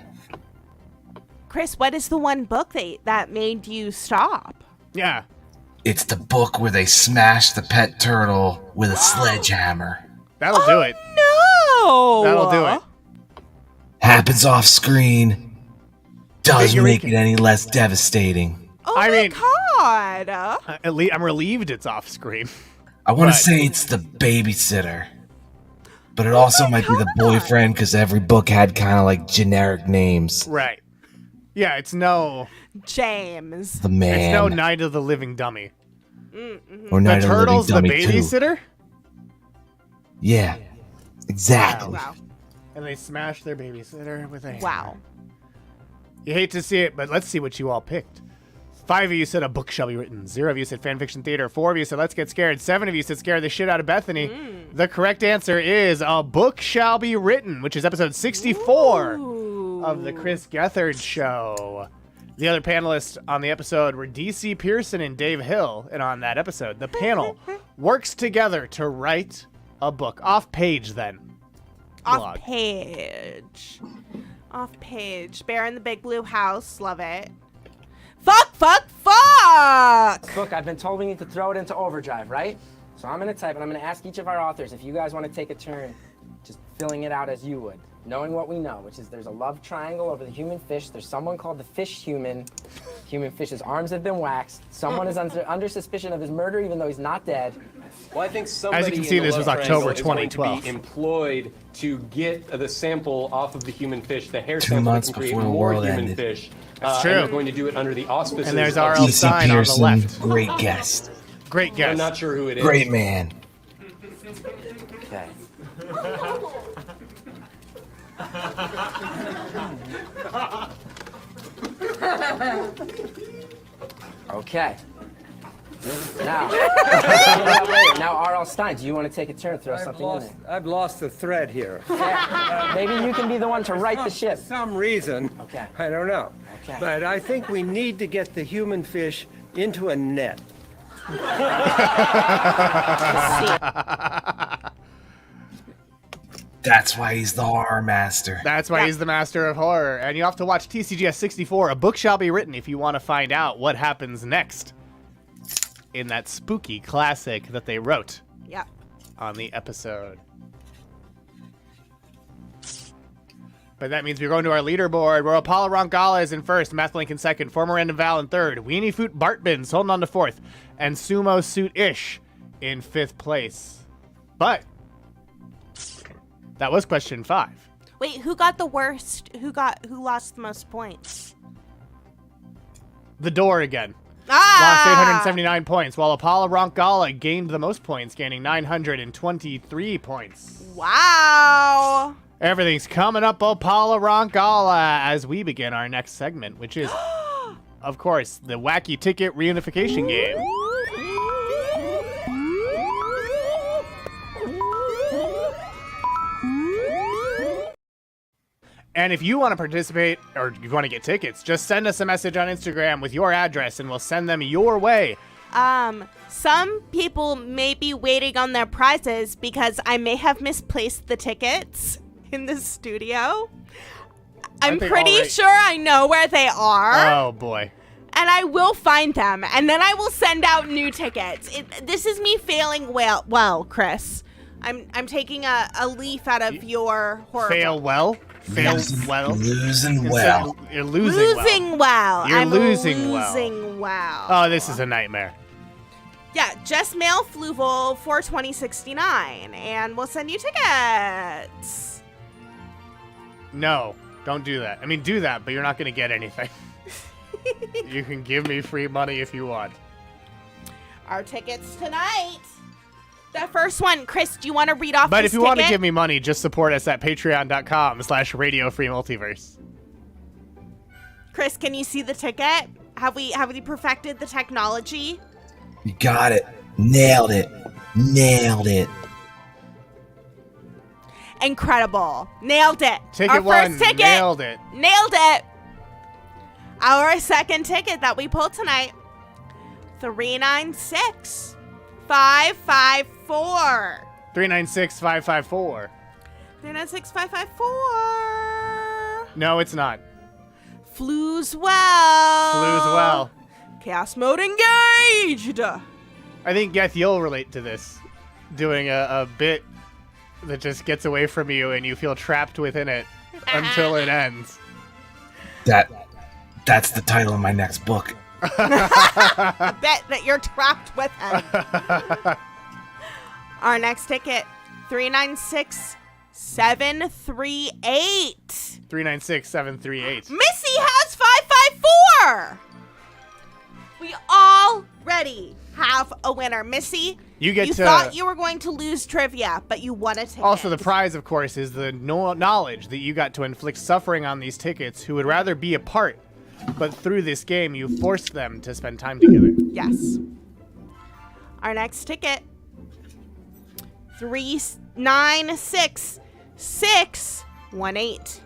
S4: Chris, what is the one book that made you stop?
S2: Yeah.
S5: It's the book where they smash the pet turtle with a sledgehammer.
S2: That'll do it.
S4: No.
S2: That'll do it.
S5: Happens off screen. Doesn't make it any less devastating.
S4: Oh my God.
S2: At least I'm relieved it's off screen.
S5: I want to say it's the babysitter. But it also might be the boyfriend because every book had kind of like generic names.
S2: Right. Yeah, it's no...
S4: James.
S5: The man.
S2: It's no Night of the Living Dummy.
S5: Or Night
S2: the
S5: of the Living
S2: Turtle's the
S5: Dummy
S2: babysitter?
S5: Yeah. Exactly.
S4: Wow.
S2: And they smash their babysitter with a hammer.
S4: Wow.
S2: You hate to see it, but let's see what you all picked. 5 of you said A Book Shall Be Written. 0 of you said Fan Fiction Theater. 4 of you said Let's Get Scared. 7 of you said Scare the Shit Out of Bethany. The correct answer is A Book Shall Be Written, which is episode 64 of The Chris Gethard Show. The other panelists on the episode were DC Pearson and Dave Hill, and on that episode, the panel works together to write a book. Off page, then.
S4: Off page. Off page. Bear in the Big Blue House. Love it. Fuck!
S1: Look, I've been told we need to throw it into overdrive, right? So I'm gonna type and I'm gonna ask each of our authors if you guys want to take a turn just filling it out as you would. Knowing what we know, which is there's a love triangle over the human fish. There's someone called the fish human. Human fish's arms have been waxed. Someone is under suspicion of his murder, even though he's not dead.
S14: Well, I think somebody
S2: As you can see, this was October 2012.
S14: Be employed to get the sample off of the human fish, the hair
S5: 2
S14: sample
S5: months
S14: that can create
S5: before the
S14: more
S5: world
S14: human
S5: ended.
S14: fish.
S2: That's true.
S14: And they're going to do it under the auspices.
S2: And there's
S14: of
S2: R.L.
S5: DC
S2: Stine on the
S5: Pearson,
S2: left.
S5: great guest.
S2: Great guest.
S14: I'm not sure who it is.
S5: Great man.
S1: Okay. Okay. Now, R.L. Stine, do you want to take a turn, throw something in there?
S15: I've lost the thread here.
S1: Maybe you can be the one to right the ship.
S15: For some reason.
S1: Okay.
S15: I don't know.
S1: Okay.
S15: But I think we need to get the human fish into a net.
S5: That's why he's the horror master.
S2: That's why he's the master of horror. And you have to watch TCGS 64. A book shall be written if you want to find out what happens next in that spooky classic that they wrote on the episode. But that means we're going to our leaderboard, where Apollo Roncala is in first, Mathlink in second, Former Random Val in third, Weenie Foot Bartbins holding on to fourth, and Sumo Suit Ish in fifth place. But that was question 5.
S4: Wait, who got the worst? Who lost the most points?
S2: The door again.
S4: Ah!
S2: Lost 879 points, while Apollo Roncala gained the most points, gaining 923 points.
S4: Wow!
S2: Everything's coming up Apollo Roncala as we begin our next segment, which is, of course, the Wacky Ticket Reunification Game. And if you want to participate, or you want to get tickets, just send us a message on Instagram with your address and we'll send them your way.
S4: Some people may be waiting on their prizes because I may have misplaced the tickets in the studio. I'm pretty sure I know where they are.
S2: Oh, boy.
S4: And I will find them, and then I will send out new tickets. This is me failing well, Chris. I'm taking a leaf out of your horror.
S2: Fail well? Fail well?
S5: Losing well.
S2: You're losing well. You're losing
S4: well.
S2: Oh, this is a nightmare.
S4: Yeah, just mail Fluval for $20.69, and we'll send you tickets.
S2: No, don't do that. I mean, do that, but you're not going to get anything. You can give me free money if you want.
S4: Our tickets tonight. The first one, Chris, do you want to read off
S2: But
S4: this
S2: if you want to
S4: ticket?
S2: give me money, just support us at patreon.com/radiofreemultiverse.
S4: Chris, can you see the ticket? Have we perfected the technology?
S5: You got it. Nailed it. Nailed it.
S4: Incredible. Nailed it.
S2: Ticket
S4: Our
S2: one,
S4: first ticket.
S2: nailed it.
S4: Nailed it. Our second ticket that we pulled tonight. 396-554.
S2: 396-554.
S4: 396-554.
S2: No, it's not.
S4: Flues well. Chaos mode engaged.
S2: I think, Geth, you'll relate to this. Doing a bit that just gets away from you and you feel trapped within it until it ends.
S5: That's the title of my next book.
S4: I bet that you're trapped with him. Our next ticket, 396-738.
S2: 396-738.
S4: Missy has 554. We already have a winner. Missy, you thought you were going to lose trivia, but you won a ticket.
S2: Also, the prize, of course, is the knowledge that you got to inflict suffering on these tickets who would rather be apart. But through this game, you forced them to spend time together.
S4: Yes. Our next ticket, 396-618.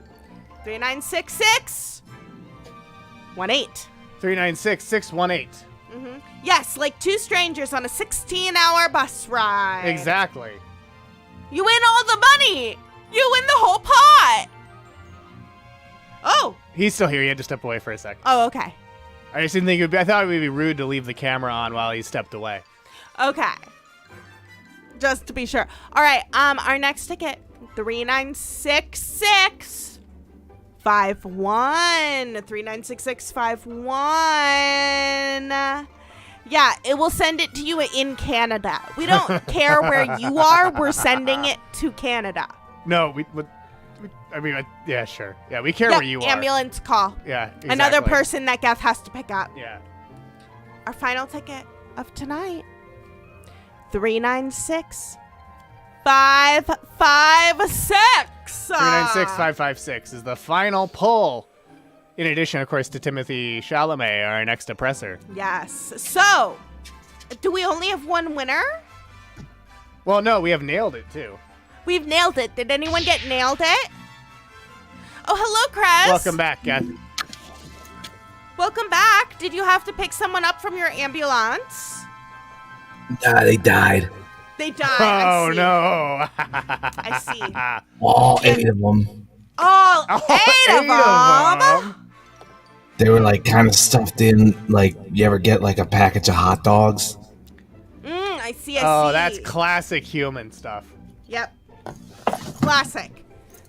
S4: 396-618.
S2: 396-618.
S4: Mm-hmm. Yes, like two strangers on a 16-hour bus ride.
S2: Exactly.
S4: You win all the money. You win the whole pot. Oh.
S2: He's still here. He had to step away for a second.
S4: Oh, okay.
S2: I just didn't think it would be. I thought it would be rude to leave the camera on while he stepped away.
S4: Okay. Just to be sure. All right. Our next ticket, 396-651. 396-651. Yeah, it will send it to you in Canada. We don't care where you are. We're sending it to Canada.
S2: No, yeah, sure. Yeah, we care where you are.
S4: Ambulance call.
S2: Yeah, exactly.
S4: Another person that Geth has to pick up.
S2: Yeah.
S4: Our final ticket of tonight, 396-556.
S2: 396-556 is the final pull. In addition, of course, to Timothy Chalamet, our next oppressor.
S4: Yes. So, do we only have one winner?
S2: Well, no, we have nailed it, too.
S4: We've nailed it. Did anyone get nailed it? Oh, hello, Chris.
S2: Welcome back, Geth.
S4: Welcome back. Did you have to pick someone up from your ambulance?
S5: Nah, they died.
S4: They died.
S2: Oh, no.
S4: I see.
S5: All 8 of them.
S4: All 8 of them?
S5: They were like kind of stuffed in, like, you ever get like a package of hot dogs?
S4: I see.
S2: Oh, that's classic human stuff.
S4: Yep. Classic.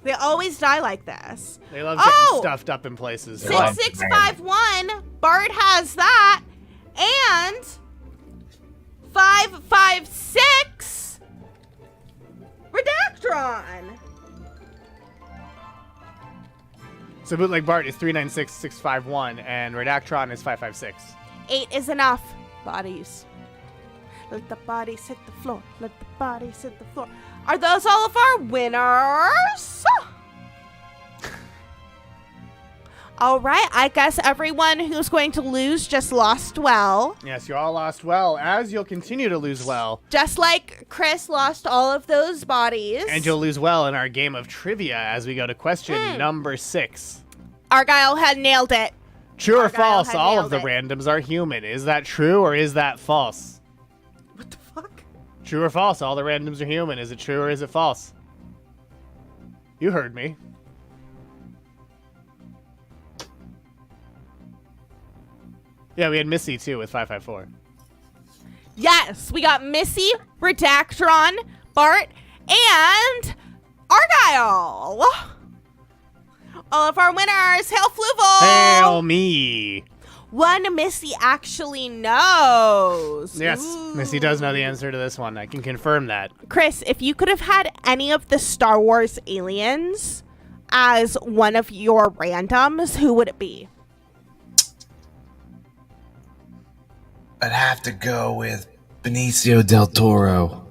S4: They always die like this.
S2: They love getting stuffed up in places.
S4: 6651. Bart has that. And 556. Redactron.
S2: So Bootleg Bart is 396651 and Redactron is 556.
S4: 8 is enough. Bodies. Let the bodies hit the floor. Let the bodies hit the floor. Are those all of our winners? All right. I guess everyone who's going to lose just lost well.
S2: Yes, you all lost well, as you'll continue to lose well.
S4: Just like Chris lost all of those bodies.
S2: And you'll lose well in our game of trivia as we go to question number 6.
S4: Argyle had nailed it.
S2: True or
S4: Argyle
S2: false,
S4: had
S2: all
S4: nailed
S2: of the
S4: it.
S2: randoms are human. Is that true or is that false?
S4: What the fuck?
S2: True or false, all the randoms are human. Is it true or is it false? You heard me. Yeah, we had Missy too with 554.
S4: Yes, we got Missy, Redactron, Bart, and Argyle. All of our winners. Hail Fluval.
S2: Hail me.
S4: One Missy actually knows.
S2: Yes,
S4: Ooh.
S2: Missy does know the answer to this one. I can confirm that.
S4: Chris, if you could have had any of the Star Wars aliens as one of your randoms, who would it be?
S5: I'd have to go with Benicio del Toro.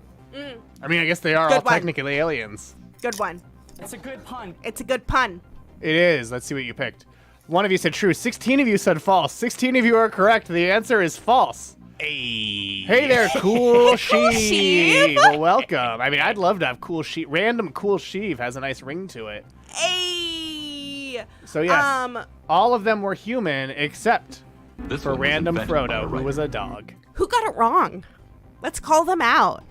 S2: I mean, I guess they are all technically aliens.
S4: Good one.
S13: It's a good pun.
S4: It's a good pun.
S2: It is. Let's see what you picked. One of you said true. 16 of you said false. 16 of you are correct. The answer is false. Hey there, Cool Sheev. Well, welcome. I mean, I'd love to have Cool Sheev. Random Cool Sheev has a nice ring to it.
S4: Hey.
S2: So yes, all of them were human except for random Frodo, who was a dog.
S4: Who got it wrong? Let's call them out.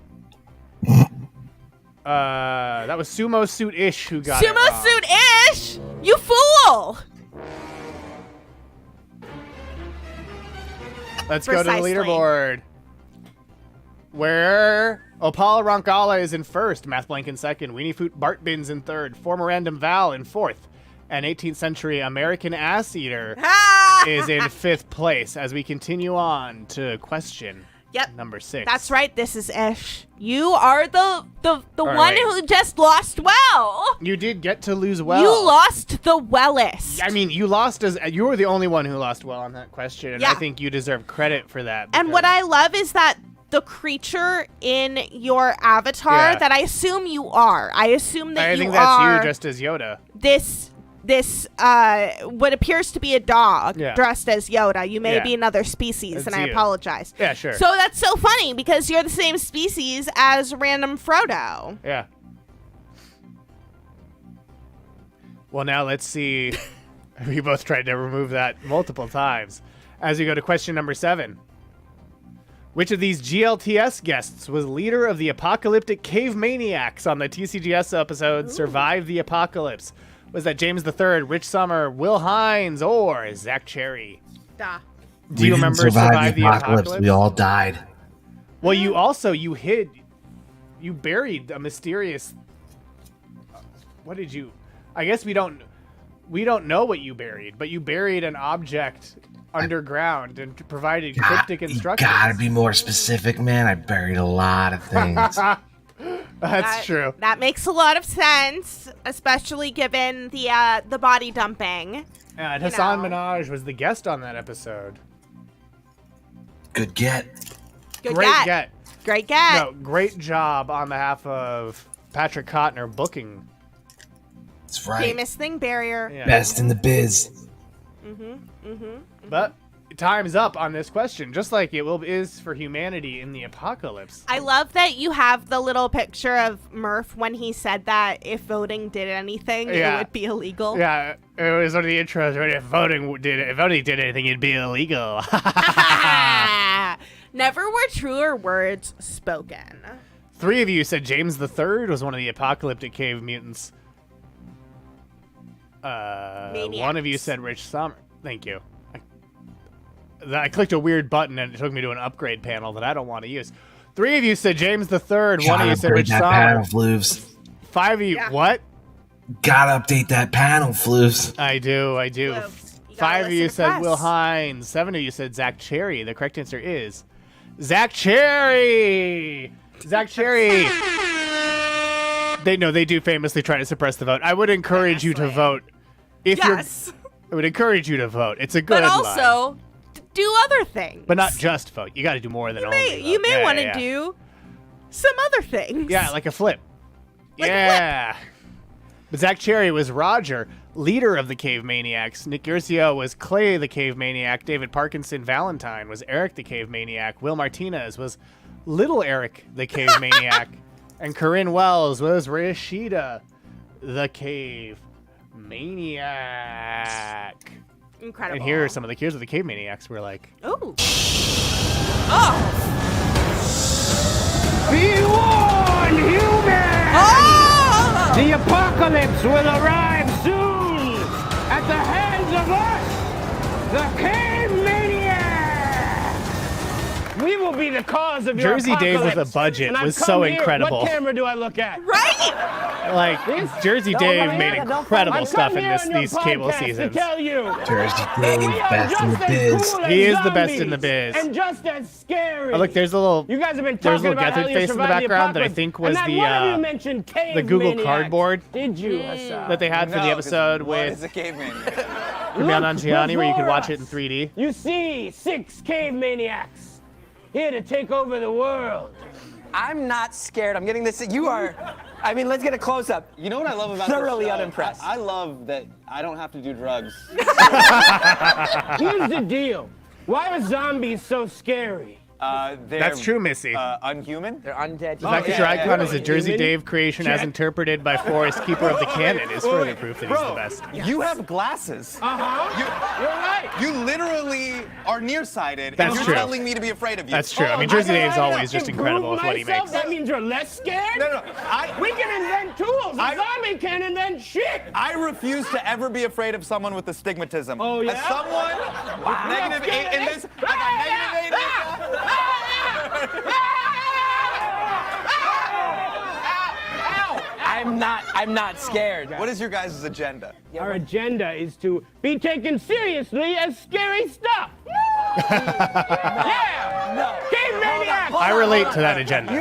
S2: That was Sumo Suit Ish who got it wrong.
S4: Sumo Suit Ish! You fool!
S2: Let's go to the leaderboard. Where Opala Ronkala is in first, Math Blank in second, Weenie Foot Bartbins in third, former random Val in fourth, and 18th century American Ass Eater is in fifth place as we continue on to question number 6.
S4: That's right, this is Ish. You are the one
S2: right.
S4: who just lost well.
S2: You did get to lose well.
S4: You lost the wellest.
S2: I mean, you lost as you were the only one who lost well on that question, and I think you deserve credit for that.
S4: And what I love is that the creature in your avatar that I assume you are. I assume that
S2: I think that's you just as Yoda.
S4: This what appears to be a dog dressed as Yoda. You may be another species,
S2: That's
S4: and I
S2: you.
S4: apologize.
S2: Yeah, sure.
S4: So that's so funny because you're the same species as random Frodo.
S2: Yeah. Well, now let's see. We both tried to remove that multiple times. As we go to question number 7. Which of these GLTS guests was leader of the apocalyptic cave maniacs on the TCGS episode Survive the Apocalypse? Was that James III, Rich Summer, Will Hines, or Zach Cherry?
S4: Duh.
S2: Do you remember Survive the Apocalypse?
S5: We all died.
S2: Well, you buried a mysterious. What did you? I guess we don't know what you buried, but you buried an object underground and provided cryptic instructions.
S5: You gotta be more specific, man. I buried a lot of things.
S2: That's true.
S4: That makes a lot of sense, especially given the body dumping.
S2: Yeah, and Hassan Minaj was the guest on that episode.
S5: Good get.
S2: Great get.
S4: Great get.
S2: No, great job on behalf of Patrick Kottner booking.
S5: That's right.
S4: Famous thing barrier.
S2: Yeah.
S5: Best in the biz.
S2: But time's up on this question, just like it is for humanity in the apocalypse.
S4: I love that you have the little picture of Murph when he said that if voting did anything, it would be illegal.
S2: Yeah, it was one of the intros, right? If voting did anything, it'd be illegal.
S4: Never were truer words spoken.
S2: 3 of you said James the Third was one of the apocalyptic cave mutants. 1 of you said Rich Summer. Thank you. I clicked a weird button and it took me to an upgrade panel that I don't want to use. 3 of you said James the Third. 1 of you said Rich Summer.
S5: Panel, Floofs.
S2: 5 of you, what?
S5: Gotta update that panel, Floofs.
S2: I do. 5 of you said Will Hines. 7 of you said Zach Cherry. The correct answer is Zach Cherry. Zach Cherry. They do famously try to suppress the vote. I would encourage you to vote. I would encourage you to vote. It's a good
S4: But also, do other things.
S2: But not just vote. You got to do more than only vote.
S4: You may want to do some other things.
S2: Yeah, like a flip. Flip. But Zach Cherry was Roger, leader of the Cave Maniacs. Nick Urcio was Clay the Cave Maniac. David Parkinson Valentine was Eric the Cave Maniac. Will Martinez was Little Eric the Cave Maniac. And Corinne Wells was Rashida the Cave Maniac.
S4: Incredible.
S2: And here are some of the Cave Maniacs. We're like,
S4: ooh.
S12: Be warned, humans!
S4: Oh!
S12: The apocalypse will arrive soon at the hands of us, the Cave Maniacs! We will be the cause of
S2: Jersey
S12: your apocalypse.
S2: Dave with a budget
S12: And I've
S2: was
S12: come
S2: so
S12: here.
S2: incredible.
S12: What camera do I look at?
S4: Right?
S2: Like, Jersey Dave made incredible stuff in these cable seasons.
S12: Tell you,
S5: Jersey Dave, best in the biz.
S2: He is the best in the biz.
S12: And just as scary.
S2: Oh, look, there's a little Gethard face in the background that I think was the Google Cardboard that they had for the episode with Kumail Nanjiani, where you could watch it in 3D.
S12: You see 6 cave maniacs here to take over the world.
S10: I'm not scared. I'm getting this. You are. I mean, let's get a close up.
S16: You know what I love about
S10: thoroughly
S16: this show?
S10: unimpressed.
S16: I love that I don't have to do drugs.
S12: Here's the deal. Why are zombies so scary?
S2: That's true, Missy.
S16: Unhuman?
S10: They're undead.
S2: The fact that your icon is a Jersey Dave creation as interpreted by Forrest, keeper of the canon, is further proof that he's the best.
S16: You have glasses.
S12: Uh-huh. You're right.
S16: You literally are nearsighted,
S2: That's
S16: and you're
S2: true.
S16: telling me to be afraid of you.
S2: That's true. I mean, Jersey Dave's always just incredible with what he makes.
S12: That means you're less scared?
S16: No.
S12: We can invent tools. A zombie can't invent shit.
S16: I refuse to ever be afraid of someone with astigmatism.
S12: Oh, yeah?
S16: As someone with negative 8 in this, I got negative 8 in this.
S10: I'm not scared.
S16: What is your guys' agenda?
S12: Our agenda is to be taken seriously as scary stuff. Yeah. Cave maniacs.
S2: I relate to that agenda.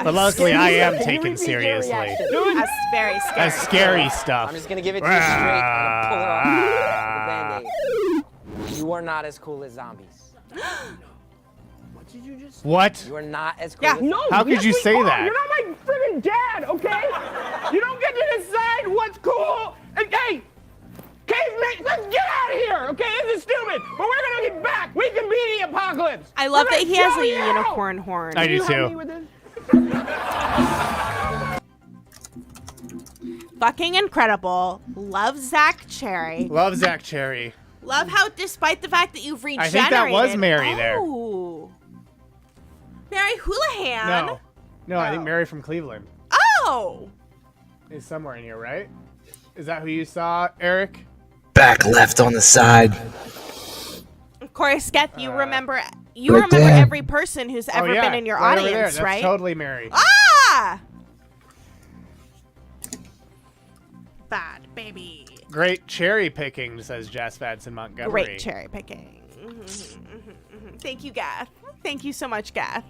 S2: But luckily, I am taken seriously.
S4: That's very scary.
S2: As scary stuff.
S10: I'm just gonna give it to you straight. I'm gonna pull it off the Band-Aid. You are not as cool as zombies.
S12: What did you just say?
S2: What?
S10: You are not as cool as
S12: No,
S2: How could
S12: yes,
S2: you
S12: we
S2: say
S12: are.
S2: that?
S12: You're not my friggin' dad, okay? You don't get to decide what's cool. Hey, caveman, let's get out of here, okay? This is stupid, but we're gonna get back. We can be the apocalypse.
S4: I love that he has
S12: show
S4: a
S12: you.
S4: unicorn horn.
S2: I do
S12: You help me
S2: too.
S12: with this?
S4: Fucking incredible. Love Zach Cherry.
S2: Love Zach Cherry.
S4: Love how, despite the fact that you've
S2: I
S4: regenerated.
S2: think that was Mary there.
S4: Oh. Mary Houlihan.
S2: No, I think Mary from Cleveland
S4: Oh.
S2: is somewhere in here, right? Is that who you saw, Eric?
S5: Back left on the side.
S4: Of course, Geth, you remember
S5: right there.
S4: every person who's ever been in your
S2: right over there.
S4: audience,
S2: That's
S4: right?
S2: totally Mary.
S4: Ah! Bad baby.
S2: Great cherry picking, says Jess Vadson Montgomery.
S4: Great cherry picking. Thank you, Geth. Thank you so much, Geth.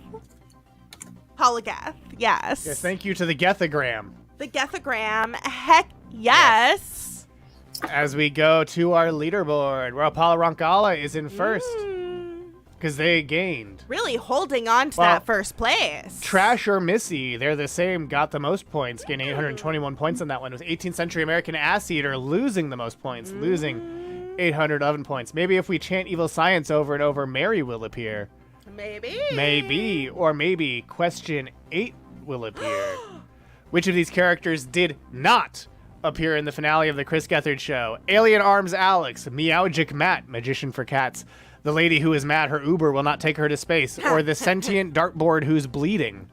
S4: Hologath, yes.
S2: Yes, thank you to the Gethagram.
S4: The Gethagram, heck yes.
S2: As we go to our leaderboard, where Apollo Roncalla is in first. Because they gained.
S4: Really holding on to that first place.
S2: Trash or Missy, they're the same, got the most points, getting 821 points on that one. It was 18th Century American Ass Eater losing the most points, losing 811 points. Maybe if we chant Evil Science over and over, Mary will appear.
S4: Maybe.
S2: Maybe. Or maybe question 8 will appear. Which of these characters did not appear in the finale of the Chris Gethard Show? Alien Arms Alex, Meowgic Matt, Magician for Cats, The lady who is mad her Uber will not take her to space, or the sentient dartboard who's bleeding.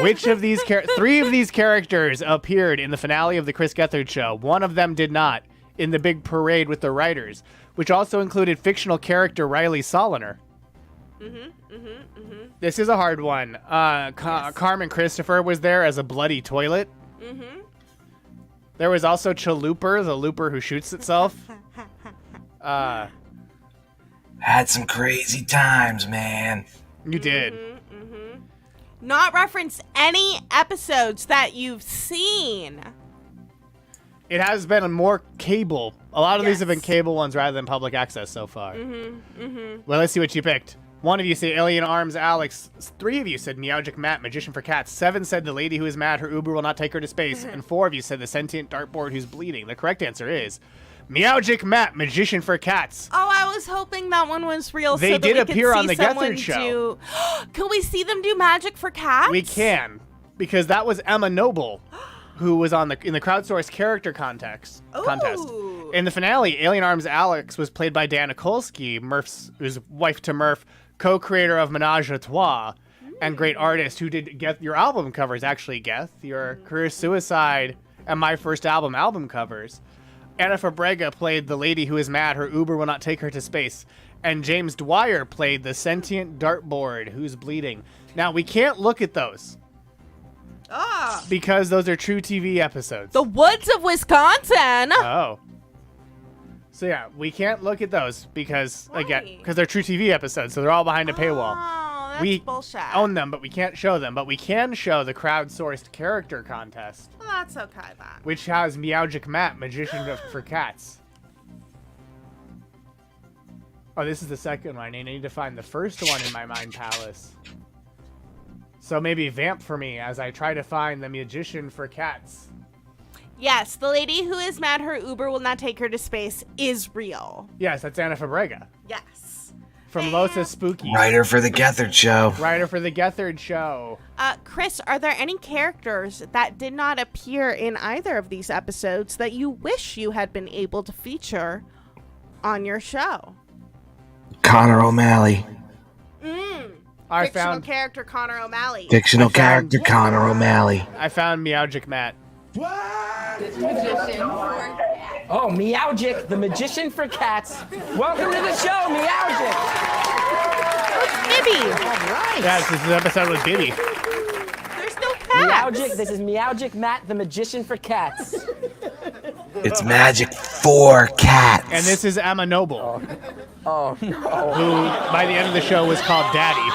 S2: Which of these 3 of these characters appeared in the finale of the Chris Gethard show? One of them did not, in the big parade with the writers, which also included fictional character Riley Soliner. This is a hard one. Carmen Christopher was there as a bloody toilet. There was also Chaluper, the looper who shoots itself.
S5: Had some crazy times, man.
S2: You did.
S4: Not reference any episodes that you've seen.
S2: It has been more cable. A lot of these have been cable ones rather than public access so far. Well, let's see what you picked. 1 of you say Alien Arms Alex. 3 of you said Meowgic Matt, Magician for Cats. 7 said the lady who is mad, her Uber will not take her to space. And 4 of you said the sentient dartboard who's bleeding. The correct answer is Meowgic Matt, Magician for Cats.
S4: Oh, I was hoping that one was real.
S2: They
S4: so that
S2: did
S4: we could
S2: appear
S4: see
S2: on the
S4: someone
S2: Gethard show.
S4: Can we see them do magic for cats?
S2: We can, because that was Emma Noble, who was in the crowdsourced character contest. In the finale, Alien Arms Alex was played by Dan Nikolsky, who's wife to Murph, co-creator of Menage a Trois, and great artist who did your album covers, actually, Geth, your Career Suicide and My First album covers. Anna Fabrega played the lady who is mad, her Uber will not take her to space. And James Dwyer played the sentient dartboard who's bleeding. Now, we can't look at those. Because those are true TV episodes.
S4: The Woods of Wisconsin.
S2: Oh. So yeah, we can't look at those because, again, because they're true TV episodes, so they're all behind a paywall.
S4: Oh, that's
S2: we
S4: bullshit.
S2: own them, but we can't show them. But we can show the crowdsourced character contest,
S4: Well, that's okay then.
S2: which has Meowgic Matt, Magician for Cats. Oh, this is the second one. I need to find the first one in my mind palace. So maybe vamp for me as I try to find the Magician for Cats.
S4: Yes, the lady who is mad her Uber will not take her to space is real.
S2: Yes, that's Anna Fabrega.
S4: Yes.
S2: From Lotus Spooky.
S5: Writer for the Gethard show.
S2: Writer for the Gethard show.
S4: Chris, are there any characters that did not appear in either of these episodes that you wish you had been able to feature on your show?
S5: Connor O'Malley.
S4: Fictional character Connor O'Malley.
S5: Fictional character Connor O'Malley.
S2: I found Meowgic Matt.
S1: Oh, Meowgic, the Magician for Cats. Welcome to the show, Meowgic.
S4: Bibby.
S1: All right.
S2: Yes, this is an episode with Bibby.
S4: There's no cats.
S1: Meowgic, this is Meowgic Matt, the Magician for Cats.
S5: It's magic for cats.
S2: And this is Emma Noble.
S1: Oh, no.
S2: Who, by the end of the show, was called Daddy.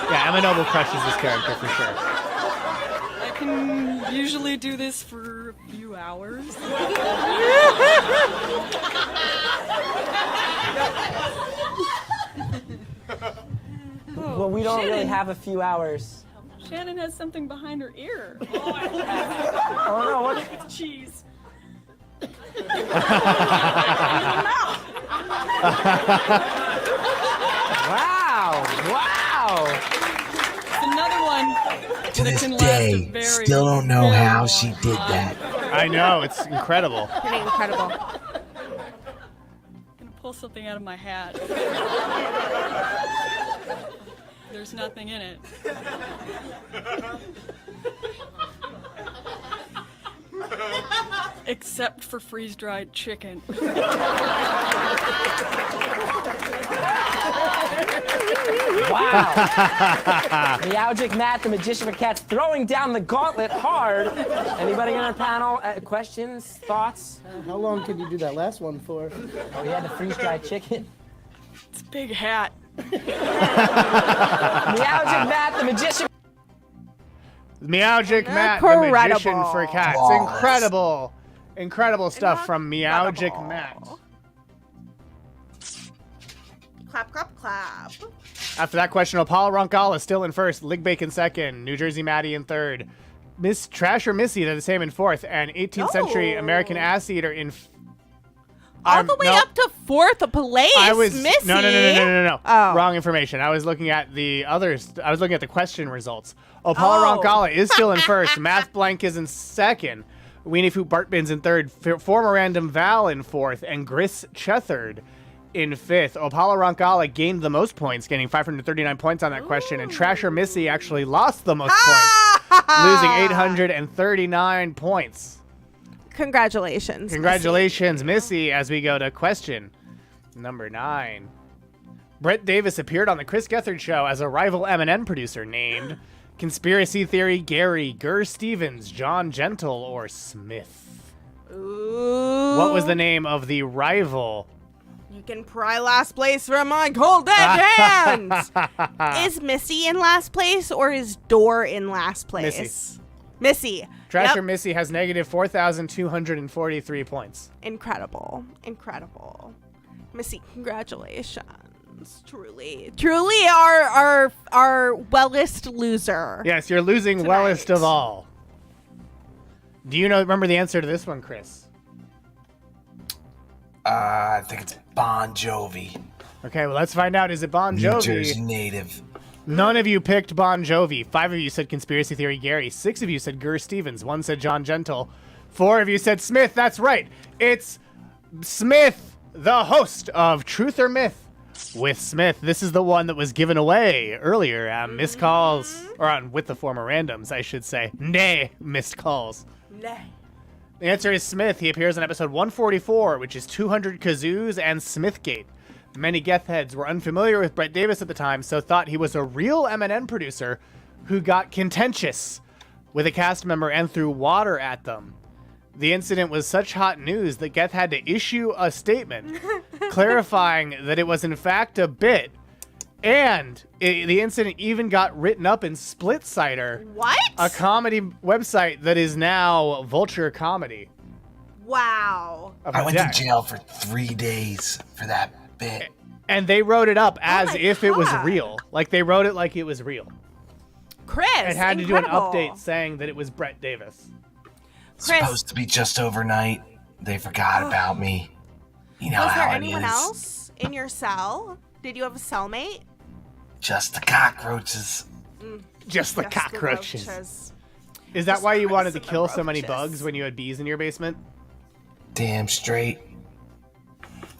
S2: Yeah, Emma Noble crushes this character for sure.
S13: I can usually do this for a few hours.
S1: Well, we don't really have a few hours.
S13: Shannon has something behind her ear.
S1: Oh, no, what?
S13: It's cheese.
S1: Wow! Wow!
S13: It's another one.
S5: To this day, still don't know how she did that.
S2: I know, it's incredible.
S4: Pretty incredible.
S13: I'm gonna pull something out of my hat. There's nothing in it. Except for freeze-dried chicken.
S1: Wow! Meowgic Matt, the Magician for Cats, throwing down the gauntlet hard. Anybody on our panel? Questions? Thoughts?
S17: How long could you do that last one for?
S1: Oh, he had the freeze-dried chicken.
S13: It's a big hat.
S1: Meowgic Matt, the Magician.
S2: Meowgic Matt, the Magician for Cats.
S5: Flawless.
S2: Incredible. Incredible stuff from Meowgic Matt.
S4: Clap, clap, clap.
S2: After that question, Paul Roncalli still in first, Ligbake in second, New Jersey Maddie in third, Miss Trash or Missy, they're the same in fourth, and 18th century American Ass Eater in
S4: all the way up to fourth place.
S2: I was
S4: Missy.
S2: No.
S4: Oh.
S2: Wrong information. I was looking at the others. I was looking at the question results. Paula Roncalli is still in first. Math Blank is in second. Weenie Foop Bartbins in third, former random Val in fourth, and Gris Chethard in fifth. Opala Ronkala gained the most points, getting 539 points on that question, and Trasher Missy actually lost the most points, losing 839 points.
S4: Congratulations.
S2: Congratulations, Missy, as we go to question number 9. Brett Davis appeared on the Chris Gethard Show as a rival M&M producer named Conspiracy Theory Gary, Gur Stevens, John Gentle, or Smith.
S4: Ooh.
S2: What was the name of the rival?
S4: You can pry last place from my cold dead hands. Is Missy in last place or is Door in last place? Missy.
S2: Trasher
S4: Yep.
S2: Missy has negative 4,243 points.
S4: Incredible. Missy, congratulations. Truly our wellest loser.
S2: Yes, you're losing
S4: tonight.
S2: wellest of all. Do you remember the answer to this one, Chris?
S5: I think it's Bon Jovi.
S2: Okay, well, let's find out. Is it Bon Jovi?
S5: New Jersey native.
S2: None of you picked Bon Jovi. 5 of you said Conspiracy Theory Gary. 6 of you said Gur Stevens. 1 said John Gentle. 4 of you said Smith. That's right. It's Smith, the host of Truth or Myth with Smith. This is the one that was given away earlier at Missed Calls, or on With the Former Randoms, I should say. Nay, Missed Calls.
S4: Nay.
S2: The answer is Smith. He appears in episode 144, which is 200 Kazoos and Smithgate. Many Geth heads were unfamiliar with Brett Davis at the time, so thought he was a real M&M producer who got contentious with a cast member and threw water at them. The incident was such hot news that Geth had to issue a statement clarifying that it was in fact a bit, and the incident even got written up in Splitsider,
S4: What?
S2: a comedy website that is now Vulture Comedy.
S4: Wow.
S5: I went to jail for 3 days for that bit.
S2: And they wrote it up as
S4: my
S2: if it was
S4: God.
S2: real. Like, they wrote it like it was real.
S4: Chris,
S2: And had to
S4: incredible.
S2: do an update saying that it was Brett Davis.
S4: Chris.
S5: Supposed to be just overnight. They forgot about me. You know
S4: Was there
S5: how it
S4: anyone
S5: is.
S4: else in your cell? Did you have a cellmate?
S5: Just the cockroaches.
S2: Just the
S4: Just
S2: cockroaches.
S4: roaches.
S2: Is that why you wanted to
S4: the
S2: kill so many
S4: roaches.
S2: bugs when you had bees in your basement?
S5: Damn straight.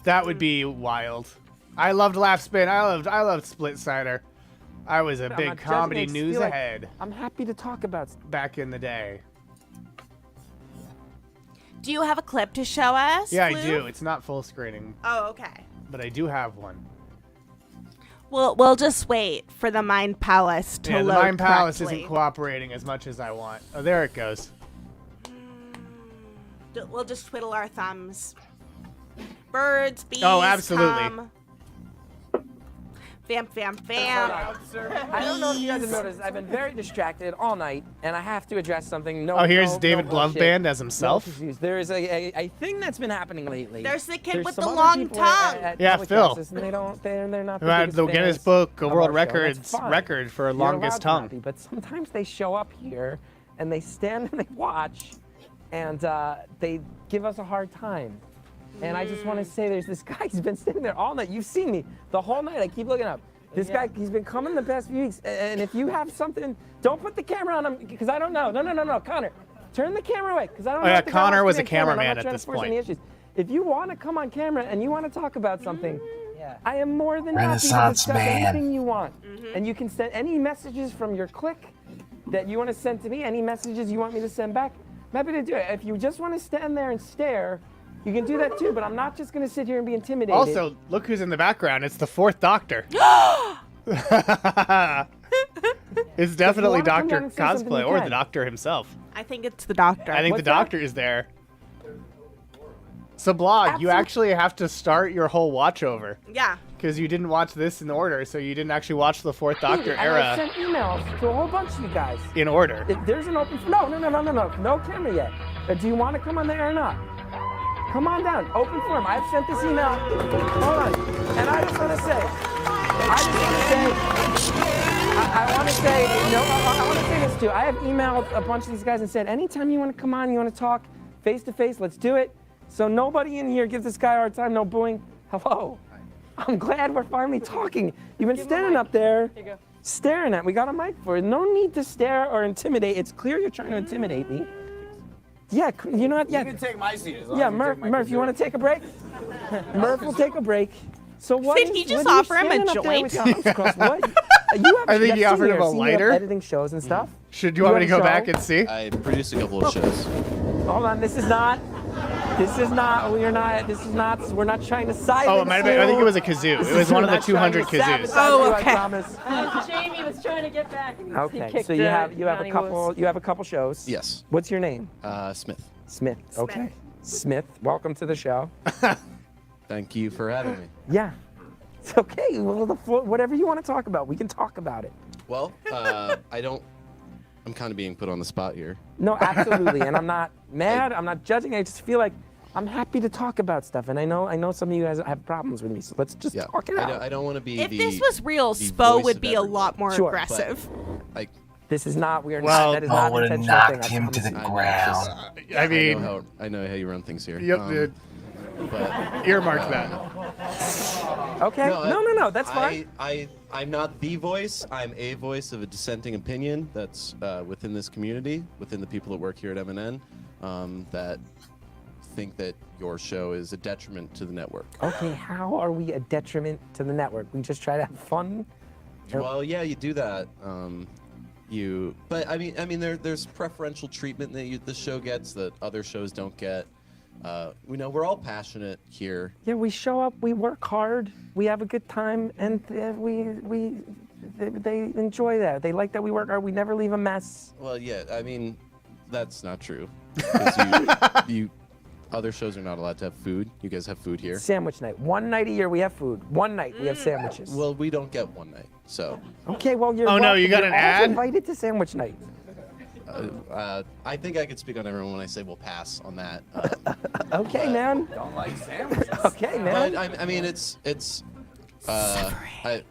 S2: That would be wild. I loved Laugh Spin. I loved Split Cider. I was a
S10: I'm
S2: big
S10: not judging,
S2: comedy
S10: I just
S2: news
S10: feel like
S2: head
S10: I'm happy to talk about.
S2: back in the day.
S4: Do you have a clip to show us?
S2: Yeah,
S4: Lou?
S2: I do. It's not full screening,
S4: Oh, okay.
S2: but I do have one.
S4: We'll just wait for the Mind Palace to
S2: Yeah, the
S4: load
S2: Mind Palace
S4: correctly.
S2: isn't cooperating as much as I want. Oh, there it goes.
S4: We'll just twiddle our thumbs. Birds, bees,
S2: Oh, absolutely.
S4: come. Vamp, vamp, vamp.
S10: I don't know if you guys have noticed. I've been very distracted all night, and I have to address something. No.
S2: Oh, here's
S10: no,
S2: David
S10: no
S2: Gloveband
S10: bullshit.
S2: as himself.
S10: No confused. There is a thing that's been happening lately.
S4: There's the kid
S10: There's
S4: with
S10: some
S4: the
S10: other
S4: long
S10: people
S4: tongue.
S10: at
S2: Yeah, Phil.
S10: Telecasts, and they're not
S2: Who
S10: the
S2: had
S10: biggest
S2: the Guinness
S10: fans
S2: Book of
S10: our
S2: World
S10: show, and that's
S2: Records
S10: fine.
S2: record for
S10: You're
S2: longest
S10: allowed to
S2: tongue.
S10: not be, but sometimes they show up here and they stand and they watch, and they give us a hard time. And I just want to say, there's this guy. He's been sitting there all night. You've seen me the whole night. I keep looking up. This guy, he's been coming the past few weeks. And if you have something, don't put the camera on him because I don't know. No, Connor, turn the camera away because I don't know.
S2: Oh, yeah,
S10: if the guy
S2: Connor
S10: wants
S2: was
S10: to
S2: a
S10: be on camera, and I'm
S2: cameraman
S10: not
S2: at
S10: trying to
S2: this
S10: force
S2: point.
S10: any issues. If you want to come on camera and you want to talk about something, I am more than happy to
S5: Renaissance
S10: discuss
S5: man.
S10: anything you want. And you can send any messages from your click that you want to send to me, any messages you want me to send back. I'm happy to do it. If you just want to stand there and stare, you can do that too, but I'm not just going to sit here and be intimidated.
S2: Also, look who's in the background. It's the fourth Doctor. It's definitely
S10: wanna come
S2: Doctor
S10: down and say something,
S2: Cosplay,
S10: you
S2: or
S10: can.
S2: the Doctor himself.
S4: I think it's the doctor.
S2: I think
S10: What's
S2: the Doctor is there. So, Blog, you actually have to start your whole watch over.
S4: Yeah.
S2: Because you didn't watch this in order, so you didn't actually watch the fourth Doctor
S10: And I
S2: era
S10: sent emails to a whole bunch of you guys.
S2: in order.
S10: If there's an open... No camera yet. Do you want to come on the air or not? Come on down. Open forum. I've sent this email. Hold on. And I just want to say... I want to say this too. I have emailed a bunch of these guys and said, anytime you want to come on, you want to talk face to face, let's do it. So nobody in here gives this guy a hard time, no booing. Hello. I'm glad we're finally talking. You've been standing up there staring at me. We got a mic for it. No need to stare or intimidate. It's clear you're trying to intimidate me. Yeah, you know what? Yeah.
S16: You can take my seat as long
S10: Yeah,
S16: as you
S10: Murph,
S16: take my
S10: Murph, you want to take a break? Murph will take a break. So what?
S4: Did he just offer him a joint?
S2: I think he offered him a lighter.
S10: Editing shows and stuff.
S2: Should you want me to go back and see?
S18: I produced a couple of shows.
S10: Hold on, we're not trying to silence
S2: Oh, it might have been, I think it was a kazoo. It was one of the 200 kazoos.
S10: Oh, okay. I promise.
S13: Jamie was trying to get back. And he
S10: Okay,
S13: kicked
S10: so you have a
S13: Johnny
S10: couple shows.
S18: Yes.
S10: What's your name?
S18: Smith.
S10: Smith. Okay. Smith, welcome to the show.
S18: Thank you for having me.
S10: Yeah. It's okay. Well, whatever you want to talk about, we can talk about it.
S18: Well, I'm kind of being put on the spot here.
S10: No, absolutely. And I'm not mad. I'm not judging. I just feel like I'm happy to talk about stuff. And I know some of you guys have problems with me, so let's just talk it out.
S18: I don't want to be
S4: If this was real, Spo would be a lot more aggressive.
S10: This is not. We are
S2: well,
S10: not. That is not an intentional thing.
S5: him to the ground.
S2: I mean,
S18: I know how you run things here.
S2: Yep, dude.
S18: But
S2: earmark that.
S10: Okay. No. That's fine.
S18: I'm not the voice. I'm a voice of a dissenting opinion that's within this community, within the people that work here at MNN, that think that your show is a detriment to the network.
S10: Okay, how are we a detriment to the network? We just try to have fun.
S18: Well, yeah, you do that. But I mean, there's preferential treatment that this show gets that other shows don't get. We're all passionate here.
S10: Yeah, we show up, we work hard, we have a good time, and they enjoy that. They like that we work hard. We never leave a mess.
S18: Well, yeah, I mean, that's not true. You other shows are not allowed to have food. You guys have food here.
S10: Sandwich night. One night a year we have food. One night we have sandwiches.
S18: Well, we don't get one night, so.
S10: Okay, well you're.
S2: Oh no, you got an ad?
S10: Invited to sandwich night.
S18: I think I could speak on everyone when I say we'll pass on that.
S10: Okay, man.
S16: Don't like sandwiches.
S10: Okay, man.
S18: But I mean, it's. I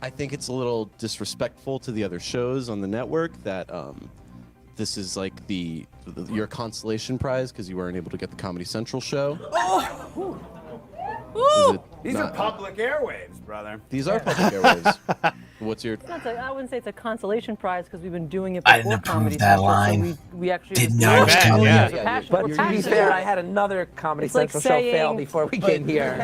S18: think it's a little disrespectful to the other shows on the network that this is like your consolation prize because you weren't able to get the Comedy Central show.
S16: These are public airwaves, brother.
S18: These are public airwaves. What's your?
S13: I wouldn't say it's a consolation prize because we've been doing it
S5: I
S13: before
S5: didn't approve
S13: Comedy
S5: that
S13: Central, so
S5: line.
S13: we actually
S5: Didn't know it was coming.
S10: Yeah. But to be fair, I had another Comedy Central show fail before we came here.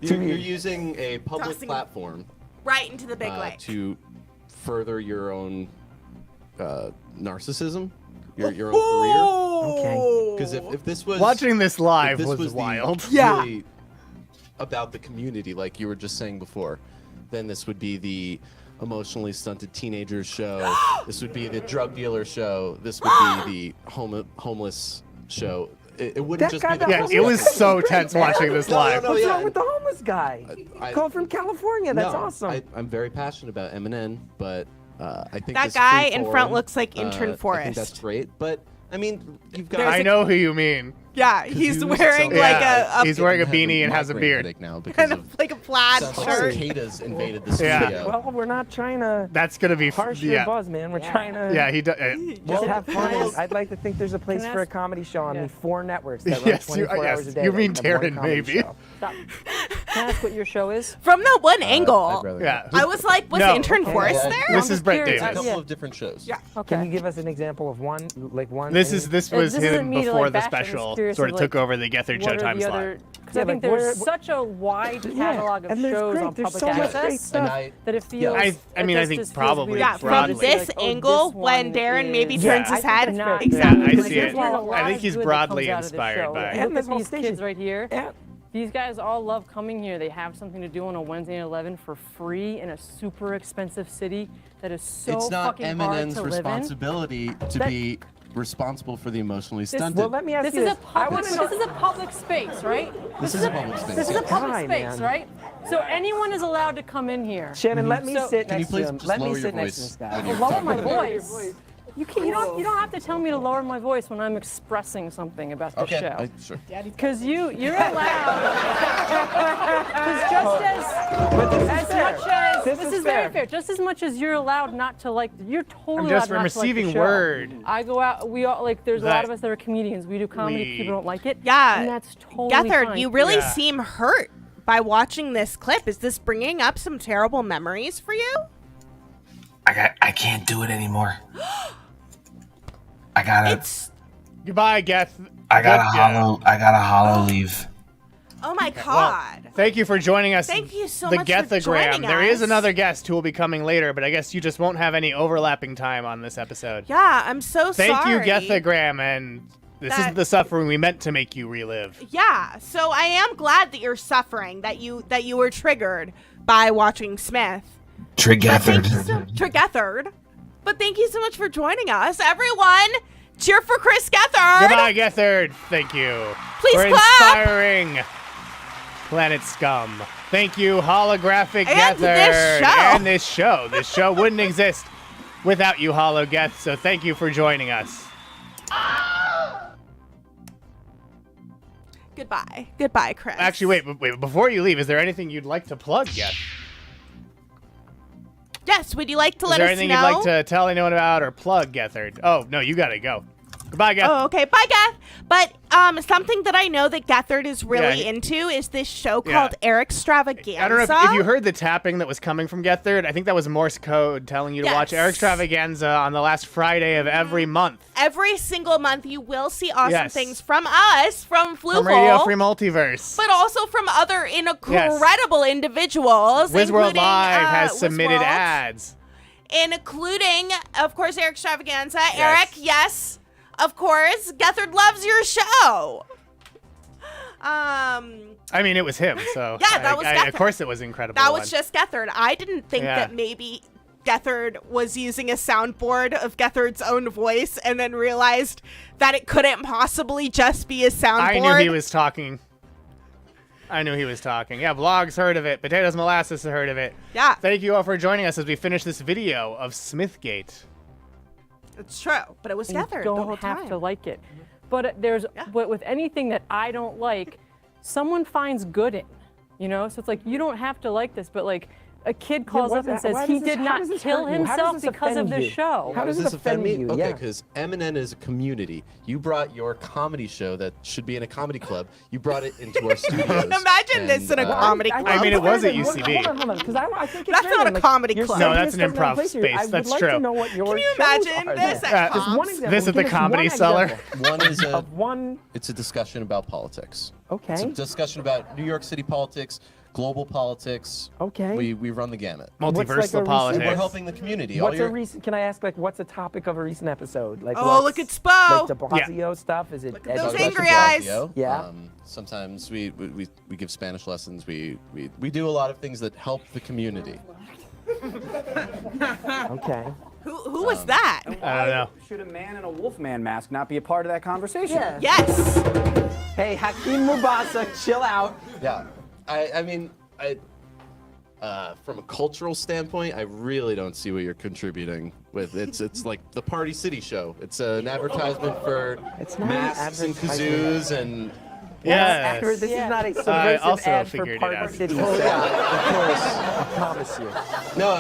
S18: You're using a public platform
S4: right into the big lake
S18: to further your own narcissism, your own career.
S10: Okay.
S18: Because if this was
S2: Watching this live
S18: if this
S2: was wild.
S18: Really about the community, like you were just saying before, then this would be the emotionally stunted teenagers show. This would be the drug dealer show. This would be the homeless show. It wouldn't just be the
S2: Yeah, it was so tense watching this live.
S10: What's wrong with the homeless guy? Called from California. That's awesome.
S18: I'm very passionate about MNN, but I think
S4: that
S18: this
S4: guy
S18: free
S4: in
S18: forum,
S4: front looks like Intern
S18: I
S4: Forrest.
S18: think that's great, but I mean, you've got.
S2: I know who you mean.
S4: Yeah, he's wearing like a.
S2: He's wearing a beanie and has a beard.
S18: Now because of
S4: like a plaid shirt.
S18: Cicadas invaded the
S2: Yeah.
S18: studio.
S10: Well, we're not trying to.
S2: That's gonna be
S10: harsh your buzz, man. We're trying to.
S2: Yeah, he does.
S10: Just have fun. I'd like to think there's a place for a comedy show on the 4 networks that run
S2: Yes,
S10: 24 hours a day.
S2: you mean
S10: that have one
S2: Darren,
S10: comedy
S2: maybe.
S10: show.
S13: Stop. Can I ask what your show is?
S4: From that one angle,
S2: Yeah.
S4: I was like, was
S2: No.
S4: Intern Forrest there?
S2: This is Brett
S18: A
S2: Davis.
S18: couple of different shows.
S4: Yeah.
S13: Okay.
S10: Can you give us an example of one, like one?
S2: This was
S13: This
S2: him
S13: isn't me to,
S2: before
S13: like,
S2: the
S13: bash it. I'm
S2: special
S13: curious
S2: sort
S13: of,
S2: of
S13: like,
S2: took over the Gethard
S13: What are
S2: Showtime
S13: the
S2: slot.
S13: other? Because
S10: Yeah,
S13: I think
S10: like,
S13: there's such a wide catalog of
S10: and there's
S13: shows
S10: great.
S13: on
S10: There's
S13: public
S10: so much
S13: access
S10: great stuff.
S13: that it feels.
S2: I mean, I think
S13: just feels
S2: probably
S13: weird
S4: Yeah,
S13: for
S2: broadly.
S4: from
S13: me to say,
S4: this
S13: like, oh,
S4: angle,
S13: this
S4: when
S13: one
S4: Darren maybe
S13: is-
S4: turns
S10: Yeah,
S4: his
S10: I
S4: head.
S10: think that's fair.
S4: Exactly.
S2: Yeah, I
S13: Like,
S2: see
S13: there's
S2: it.
S13: a lot
S2: I think
S13: of
S2: he's
S13: good that
S2: broadly
S13: comes out of this
S2: inspired
S13: show.
S2: by
S13: Like,
S2: it.
S10: And
S13: look
S10: this
S13: at
S10: whole
S13: these
S10: station.
S13: kids right here.
S10: Yeah.
S13: These guys all love coming here. They have something to do on a Wednesday at 11 for free in a super expensive city that is so
S18: It's not
S13: fucking hard
S18: MNN's
S13: to live in.
S18: responsibility to be responsible for the emotionally stunted.
S10: Well, let me ask
S13: This
S10: you
S13: is
S10: this.
S13: a public. This is a public space, right?
S18: This is a public space.
S13: This is a public
S10: Guy,
S13: space,
S10: man.
S13: right? So anyone is allowed to come in here.
S10: Shannon, let me
S13: So-
S10: sit
S18: Can you
S10: next to
S18: please
S10: him.
S18: just
S10: Let me
S18: lower your
S10: sit next to
S18: voice
S10: this guy.
S18: when you're
S13: Lower my
S18: talking?
S13: voice. You don't have to tell me to lower my voice when I'm expressing something about the
S18: Okay,
S13: show.
S18: sure.
S13: Because you're allowed. Because just as much as this is very fair. Just as much as you're allowed not to like, you're totally
S2: I'm just
S13: allowed not to like the
S2: receiving
S13: show.
S2: word.
S13: I go out. We all like. There's a lot
S2: That
S13: of us that are comedians. We do comedy.
S2: we-
S13: People don't like it.
S4: Yeah.
S13: and that's totally
S4: Gethard,
S13: fine.
S4: you really
S2: Yeah.
S4: seem hurt by watching this clip. Is this bringing up some terrible memories for you?
S5: I can't do it anymore. I gotta.
S2: Goodbye, Geth.
S5: I got a hollow leave.
S4: Oh my God.
S2: Well, thank you for joining us.
S4: Thank you so
S2: the
S4: much for
S2: Gethagram.
S4: joining
S2: There is
S4: us.
S2: another guest who will be coming later, but I guess you just won't have any overlapping time on this episode.
S4: Yeah, I'm so sorry.
S2: Thank you, Gethagram, and this isn't the suffering we meant to make you relive.
S4: Yeah, so I am glad that you're suffering, that you were triggered by watching Smith. Gethard. But thank you so much for joining us. Everyone, cheer for Chris Gethard.
S2: Goodbye, Gethard. Thank you.
S4: Please
S2: for
S4: clap.
S2: inspiring Planet Scum. Thank you, Holographic
S4: And
S2: Gethard.
S4: this show.
S2: And this show. This show wouldn't exist without you, Holo Geth, so thank you for joining us.
S4: Goodbye. Goodbye, Chris.
S2: Actually, wait. Before you leave, is there anything you'd like to plug, Geth?
S4: Yes, would you like to
S2: Is
S4: let
S2: there
S4: us
S2: anything
S4: know?
S2: you'd like to tell anyone about or plug, Gethard? Oh, no, you gotta go. Goodbye, Geth.
S4: Oh, okay. Bye, Geth. But something that I know that Gethard is really
S2: Yeah.
S4: into is this show
S2: Yeah.
S4: called Eric Extravaganza.
S2: I don't know if you heard the tapping that was coming from Gethard. I think that was Morse code telling you to watch Eric Extravaganza on the last Friday of every month.
S4: Every single month, you will see awesome
S2: Yes.
S4: things from us, from Fluval,
S2: From Radio Free Multiverse.
S4: but also from other incredible individuals.
S2: Wizworld
S4: including,
S2: Live has submitted
S4: Wizworld,
S2: ads.
S4: including, of course, Eric Extravaganza.
S2: Yes.
S4: Eric, yes, of course. Gethard loves your show.
S2: I mean, it was him, so.
S4: Yeah, that was Gethard.
S2: Of course it was incredible.
S4: That was just Gethard. I didn't think
S2: Yeah.
S4: that maybe Gethard was using a soundboard of Gethard's own voice and then realized that it couldn't possibly just be a soundboard.
S2: I knew he was talking. Yeah, Vlogs heard of it. Potatoes Molasses heard of it.
S4: Yeah.
S2: Thank you all for joining us as we finish this video of Smithgate.
S4: It's true, but it was
S13: You
S4: Gethard the
S13: don't
S4: whole
S13: have
S4: time.
S13: to like it. But but with anything that I don't like, someone finds good in, So it's like, you don't have to like this, but like a kid calls up and says he did not kill himself because of the show.
S18: How does this offend me? Okay, because M&N is a community. You brought your comedy show that should be in a comedy club. You brought it into our studios.
S4: Imagine this in a comedy club.
S2: I mean, it was at UCB.
S17: Hold on, because I think it's
S4: That's not a comedy
S17: you're
S4: club.
S17: saying
S2: No, that's
S17: this
S2: an
S17: doesn't have a
S2: improv
S17: place here.
S2: space.
S17: I would
S2: That's
S17: like
S2: true.
S17: to know what your
S4: Can you
S17: shows
S4: imagine
S17: are
S4: this
S17: then.
S4: at
S17: Just one
S4: comps?
S17: example.
S2: This is the
S17: Give us
S2: Comedy
S17: one
S2: Cellar.
S17: example.
S18: One is
S17: Of one.
S18: it's a discussion about politics.
S17: Okay.
S18: It's a discussion about New York City politics, global politics.
S17: Okay.
S18: We run the gamut.
S2: Multiversal politics.
S18: We're helping the community.
S17: What's a recent? Can I ask, what's a topic of a recent episode? Like,
S4: Oh,
S17: what's-
S4: look at Spo.
S17: Like De Blasio stuff? Is it?
S4: at those
S17: education?
S4: angry eyes.
S17: Yeah.
S18: Sometimes we give Spanish lessons. We do a lot of things that help the community.
S17: Okay.
S4: Who was that?
S2: I don't know.
S19: Should a man in a Wolfman mask not be a part of that conversation?
S17: Yeah.
S4: Yes.
S17: Hey, Hakeem Mubasa, chill out.
S18: Yeah, I mean, from a cultural standpoint, I really don't see what you're contributing with. It's like the Party City show. It's an advertisement for
S17: It's not an
S18: masks and
S17: advertisement.
S18: kazoos and.
S2: Yes.
S17: This is not a
S2: I
S17: subversive
S2: also
S17: ad for
S2: figured it
S17: Party
S2: out.
S17: City.
S18: Oh, yeah, of course.
S17: I promise you.
S18: No,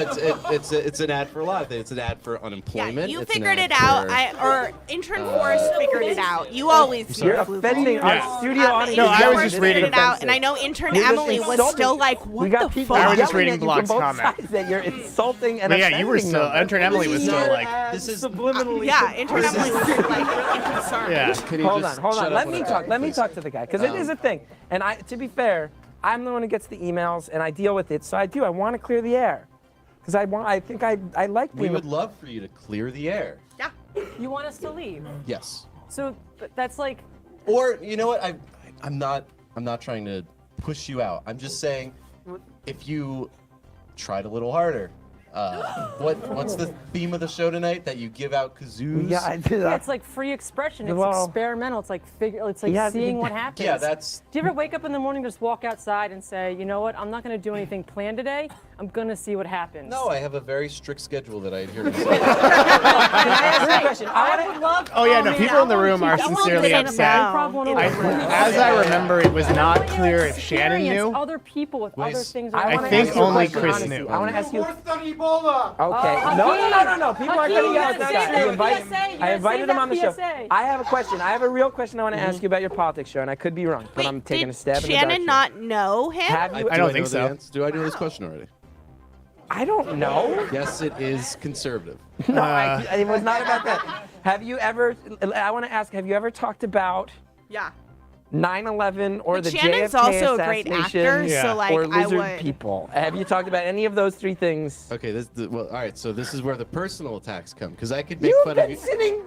S18: it's an ad for a lot of things. It's an ad for
S4: Yeah,
S18: unemployment.
S4: you
S18: It's an
S4: figured
S18: ad
S4: it out.
S18: for-
S4: Or Intern Forrest figured it out. You always
S17: You're
S4: do.
S17: offending
S2: Yeah.
S17: our studio audience.
S2: No, I was
S4: Forrest
S2: just
S4: figured
S2: reading.
S4: it out, and I know Intern
S17: You're just
S4: Emily was
S17: insulting.
S4: still like,
S17: We
S4: "What
S17: got
S4: the
S17: people
S2: I
S4: fuck?"
S2: was just
S17: yelling
S2: reading
S17: at you
S2: Block's
S17: from both
S2: comment.
S17: sides that you're insulting and
S2: But yeah,
S17: offending
S2: you were still.
S17: them.
S2: Intern Emily was still like.
S18: This is
S17: subliminally.
S4: Yeah, Intern Emily was like really concerned.
S2: Yeah.
S18: Can you
S17: Hold
S18: just
S17: on.
S18: shut up
S17: Let
S18: when
S17: me
S18: I
S17: talk. Let me
S18: please?
S17: talk to the guy because it is a thing. And to be fair, I'm the one who gets the emails and I deal with it. So I want to clear the air because I think I like.
S18: We would love for you to clear the air.
S4: Yeah.
S13: You want us to leave?
S18: Yes.
S13: So that's like.
S18: Or you know what? I'm not trying to push you out. I'm just saying, if you tried a little harder. What's the theme of the show tonight? That you give out kazoos?
S17: Yeah, I did.
S13: Yeah, it's like free expression. It's
S17: Well,
S13: experimental. It's like
S17: Yeah,
S13: seeing what happens.
S18: Yeah, that's.
S13: Do you ever wake up in the morning, just walk outside and say, you know what? I'm not going to do anything planned today. I'm going to see what happens.
S18: No, I have a very strict schedule that I adhere to.
S17: Can I ask you a question?
S13: I would love.
S2: Oh yeah, no. People in the room are
S4: People
S2: sincerely
S4: didn't
S2: upset.
S4: know.
S2: As I remember, it was not clear if Shannon knew.
S13: Other people with other things.
S2: I
S17: wanna
S2: think
S17: ask you a
S2: only
S17: question,
S2: Chris
S17: honestly.
S2: knew.
S17: I want to ask you.
S19: Ebola.
S17: Okay. No. People aren't going to yell at that guy. I invited him on the show.
S13: PSA.
S17: I have a question. I have a real question I want to ask you about your politics show, and I could be wrong, but I'm taking a stab in the dark.
S4: Shannon
S17: here.
S4: not know him?
S17: Have you?
S2: I don't think so.
S18: Do I know this question already?
S17: I don't know.
S18: Yes, it is conservative.
S17: No, it was not about that. Have you ever? I want to ask. Have you ever talked about?
S4: Yeah.
S17: 9/11 or the
S4: Shannon's
S17: JFK
S4: also a great actor,
S17: assassination
S4: so like
S17: or
S4: I
S17: lizard
S4: would.
S17: people? Have you talked about any of those three things?
S18: Okay, well, all right. So this is where the personal attacks come, because I could make fun of you.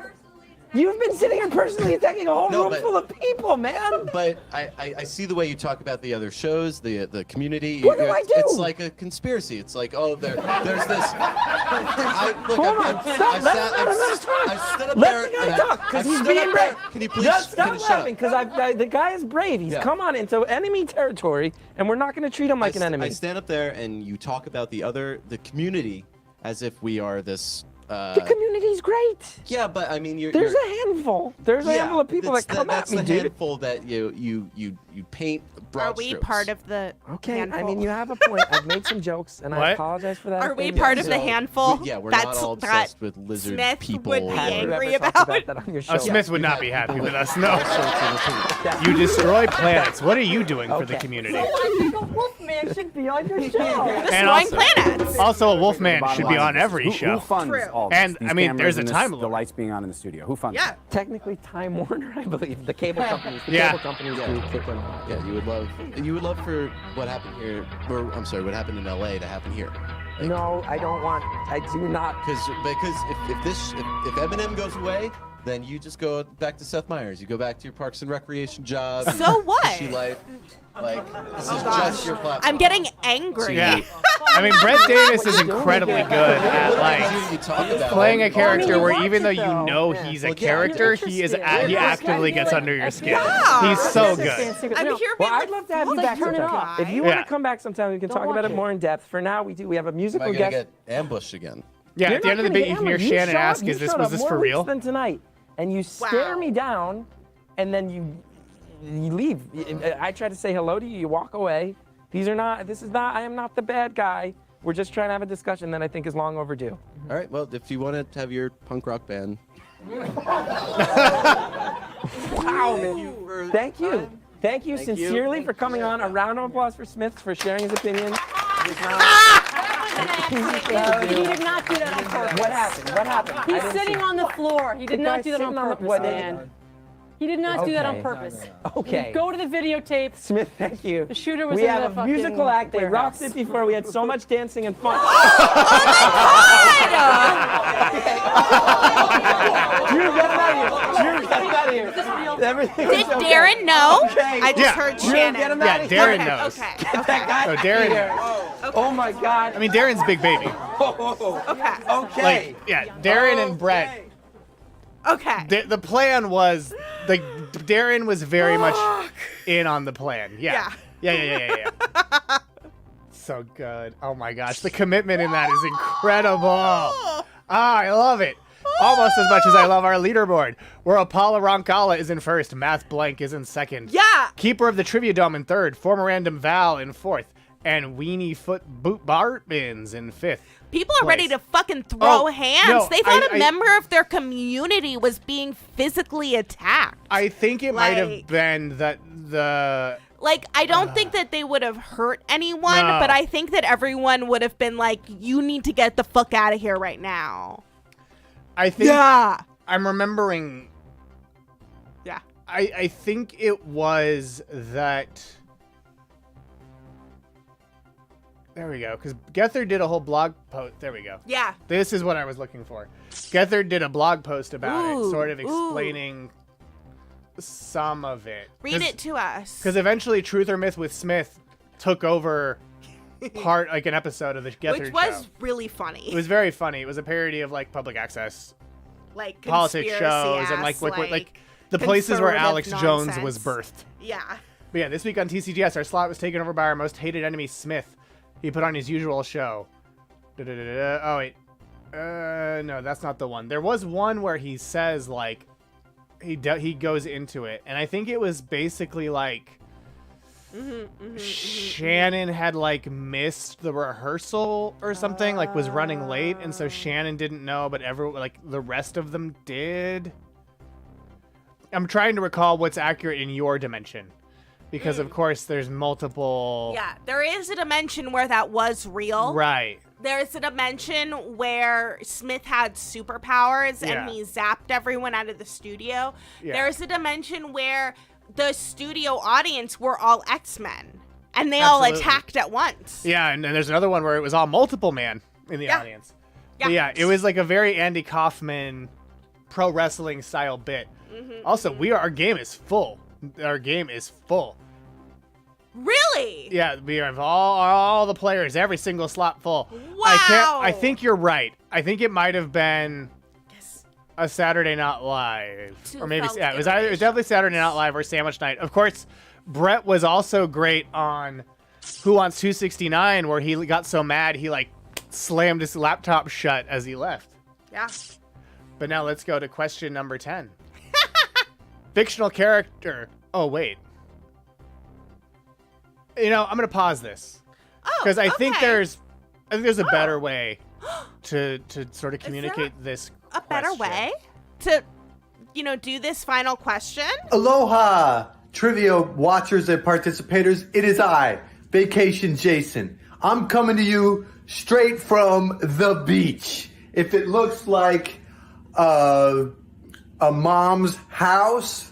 S17: You've been sitting here personally attacking a whole room full of people, man.
S18: But I see the way you talk about the other shows, the community.
S17: What do I do?
S18: It's like a conspiracy. It's like, oh, there's this. I stood up
S17: Let
S18: there.
S17: the guy
S18: and
S17: talk, because he's
S18: stood
S17: being
S18: up
S17: brave.
S18: there. Can you please
S17: Just stop
S18: finish up?
S17: laughing, because the guy is brave. He's come on into enemy territory, and we're not going to treat him like an enemy.
S18: I stand up there and you talk about the community as if we are this.
S17: The community's great.
S18: Yeah, but I mean,
S17: There's a handful. There's a handful of people that come at me,
S18: That's the
S17: dude.
S18: handful that you paint broad
S4: Are we
S18: strokes.
S4: part of the handful?
S17: I mean, you have a point. I've made some jokes, and I apologize for that.
S4: Are we part of the handful?
S18: Yeah, we're
S4: That's
S18: not all obsessed with lizard
S4: Smith
S18: people.
S4: would be angry about.
S17: that on your show?
S2: Smith would not be happy with us. No. You destroy planets. What are you doing for the community?
S7: The Wolfman should be on your show.
S2: And also a Wolfman should be on every show.
S19: Who funds all this?
S2: And
S19: These
S2: I mean,
S19: cameras
S2: there's a
S19: and
S2: time
S19: the
S2: limit.
S19: lights being on in the studio. Who funds?
S4: Yeah.
S17: Technically, Time Warner, I believe, the cable companies. The
S2: Yeah.
S17: cable companies do kick in.
S18: Yeah, you would love for what happened here, or I'm sorry, what happened in LA to happen here.
S17: No, I don't want. I do not.
S18: Because if Eminem goes away, then you just go back to Seth Meyers. You go back to your Parks and Recreation job.
S4: So what?
S18: Fishy life. Like, this is just your platform.
S4: I'm getting angry.
S2: Yeah. I mean, Brett Davis is incredibly good at like playing a character where even though you know he's a character, he actively gets under your skin. He's so good.
S4: I'm here.
S17: Well, I'd love to have you back
S13: turn it
S17: sometime.
S13: off.
S17: If you want to come back sometime, we can talk about it more in depth. For now, we have a
S18: Am
S17: musical
S18: I gonna
S17: guest.
S18: get ambushed again?
S2: Yeah,
S17: You're
S2: at the end
S17: not
S2: of the
S17: gonna
S2: bit, you
S17: get
S2: can hear
S17: hammered.
S2: Shannon
S17: showed up-
S2: ask,
S17: you
S2: "Is this
S17: showed
S2: was
S17: up
S2: this
S17: more
S2: for
S17: weeks
S2: real?"
S17: than tonight, and you stare me down, and then you leave. I try to say hello to you. You walk away. This is not. I am not the bad guy. We're just trying to have a discussion that I think is long overdue.
S18: All right. Well, if you want to have your punk rock band.
S17: Wow, man. Thank you. Thank you sincerely for coming on. A round of applause for Smith for sharing his opinion.
S13: He did not do that on purpose.
S17: What happened? What happened? I
S13: He's
S17: didn't
S13: sitting
S17: see.
S13: on the floor. He did
S17: The
S13: not
S17: guy's
S13: do that on
S17: sitting on the-
S13: purpose,
S17: what-
S13: man. He did not do that on
S17: Okay.
S13: purpose.
S17: Okay.
S13: Go to the videotape.
S17: Smith, thank you.
S13: The shooter was
S17: We
S13: in
S17: have
S13: the
S17: a
S13: fucking
S17: musical act. They rocked
S13: warehouse.
S17: it before. We had so much dancing and fun. Drew, get him out of here. Drew, get him out of here. Everything
S4: Did
S17: is okay.
S4: Darren know?
S17: Okay.
S4: I just heard
S17: Drew,
S4: Shannon.
S17: get him
S2: Yeah,
S17: out of here.
S2: Darren knows.
S4: Okay.
S17: Get that guy
S2: So
S17: out of
S2: Darren
S17: here.
S2: knows.
S17: Oh my God.
S2: I mean, Darren's big baby.
S17: Okay.
S2: Like, yeah, Darren and Brett.
S4: Okay.
S2: The plan was, like, Darren was very much in on the plan. Yeah. Yeah. So good. Oh my gosh, the commitment in that is incredible. I love it. Almost as much as I love our leaderboard, where Apollo Roncalla is in first, Math Blank is in second.
S4: Yeah.
S2: Keeper of the Trivia Dome in third, former Random Val in fourth, and Weenie Foot Boot Bartmans in fifth.
S4: People are ready
S2: place.
S4: to fucking throw
S2: Oh,
S4: hands.
S2: no,
S4: They thought a
S2: I-
S4: member of their community was being physically attacked.
S2: I think it might have
S4: Like-
S2: been that the
S4: Like, I don't think that they would have hurt anyone,
S2: No.
S4: but I think that everyone would have been like, you need to get the fuck out of here right now.
S2: I think
S4: Yeah.
S2: I'm remembering.
S4: Yeah.
S2: I think it was that. There we go. Because Gethard did a whole blog post. There we go.
S4: Yeah.
S2: This is what I was looking for. Gethard did a blog post about it, sort of explaining some of it.
S4: Read it to us.
S2: Because eventually, Truth or Myth with Smith took over like an episode of the Gethard
S4: Which was
S2: show.
S4: really funny.
S2: It was very funny. It was a parody of like public access,
S4: like
S2: politics shows, and like the places where Alex Jones was birthed.
S4: Yeah.
S2: But yeah, this week on TCGS, our slot was taken over by our most hated enemy, Smith. He put on his usual show. Oh wait, no, that's not the one. There was one where he says like he goes into it, and I think it was basically like. Shannon had like missed the rehearsal or something, like was running late, and so Shannon didn't know, but the rest of them did. I'm trying to recall what's accurate in your dimension, because of course there's multiple.
S4: Yeah, there is a dimension where that was real.
S2: Right.
S4: There's a dimension where Smith had superpowers and he zapped everyone out of the studio.
S2: Yeah.
S4: There's a dimension where the studio audience were all X-Men and they all attacked at once.
S2: Yeah, and then there's another one where it was all multiple man in the audience.
S4: Yeah.
S2: But yeah, it was like a very Andy Kaufman pro wrestling style bit. Also, our game is full. Our game is full.
S4: Really?
S2: Yeah, we have all the players, every single slot full.
S4: Wow.
S2: I think you're right. I think it might have been a Saturday Night Live, or maybe it was definitely Saturday Night Live or Sandwich Night. Of course, Brett was also great on Who Wants 269, where he got so mad he like slammed his laptop shut as he left.
S4: Yeah.
S2: But now let's go to question number 10. Fictional character. Oh wait. You know, I'm gonna pause this because I think there's a better way to sort of communicate this.
S4: A better way to, do this final question?
S20: Aloha, trivia watchers and participators. It is I, Vacation Jason. I'm coming to you straight from the beach. If it looks like a mom's house,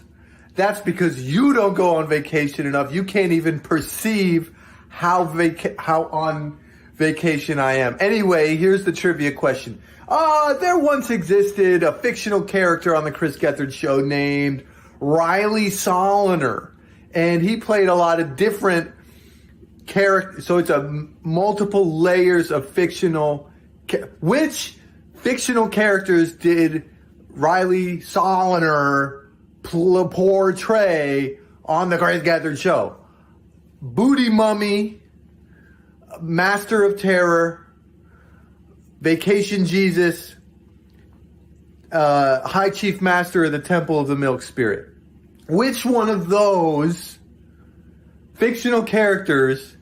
S20: that's because you don't go on vacation enough. You can't even perceive how on vacation I am. Anyway, here's the trivia question. There once existed a fictional character on the Chris Gethard show named Riley Soliner, and he played a lot of different characters. So it's multiple layers of fictional. Which fictional characters did Riley Soliner portray on the Chris Gethard show? Booty Mummy, Master of Terror, Vacation Jesus, High Chief Master of the Temple of the Milk Spirit. Which one of those fictional characters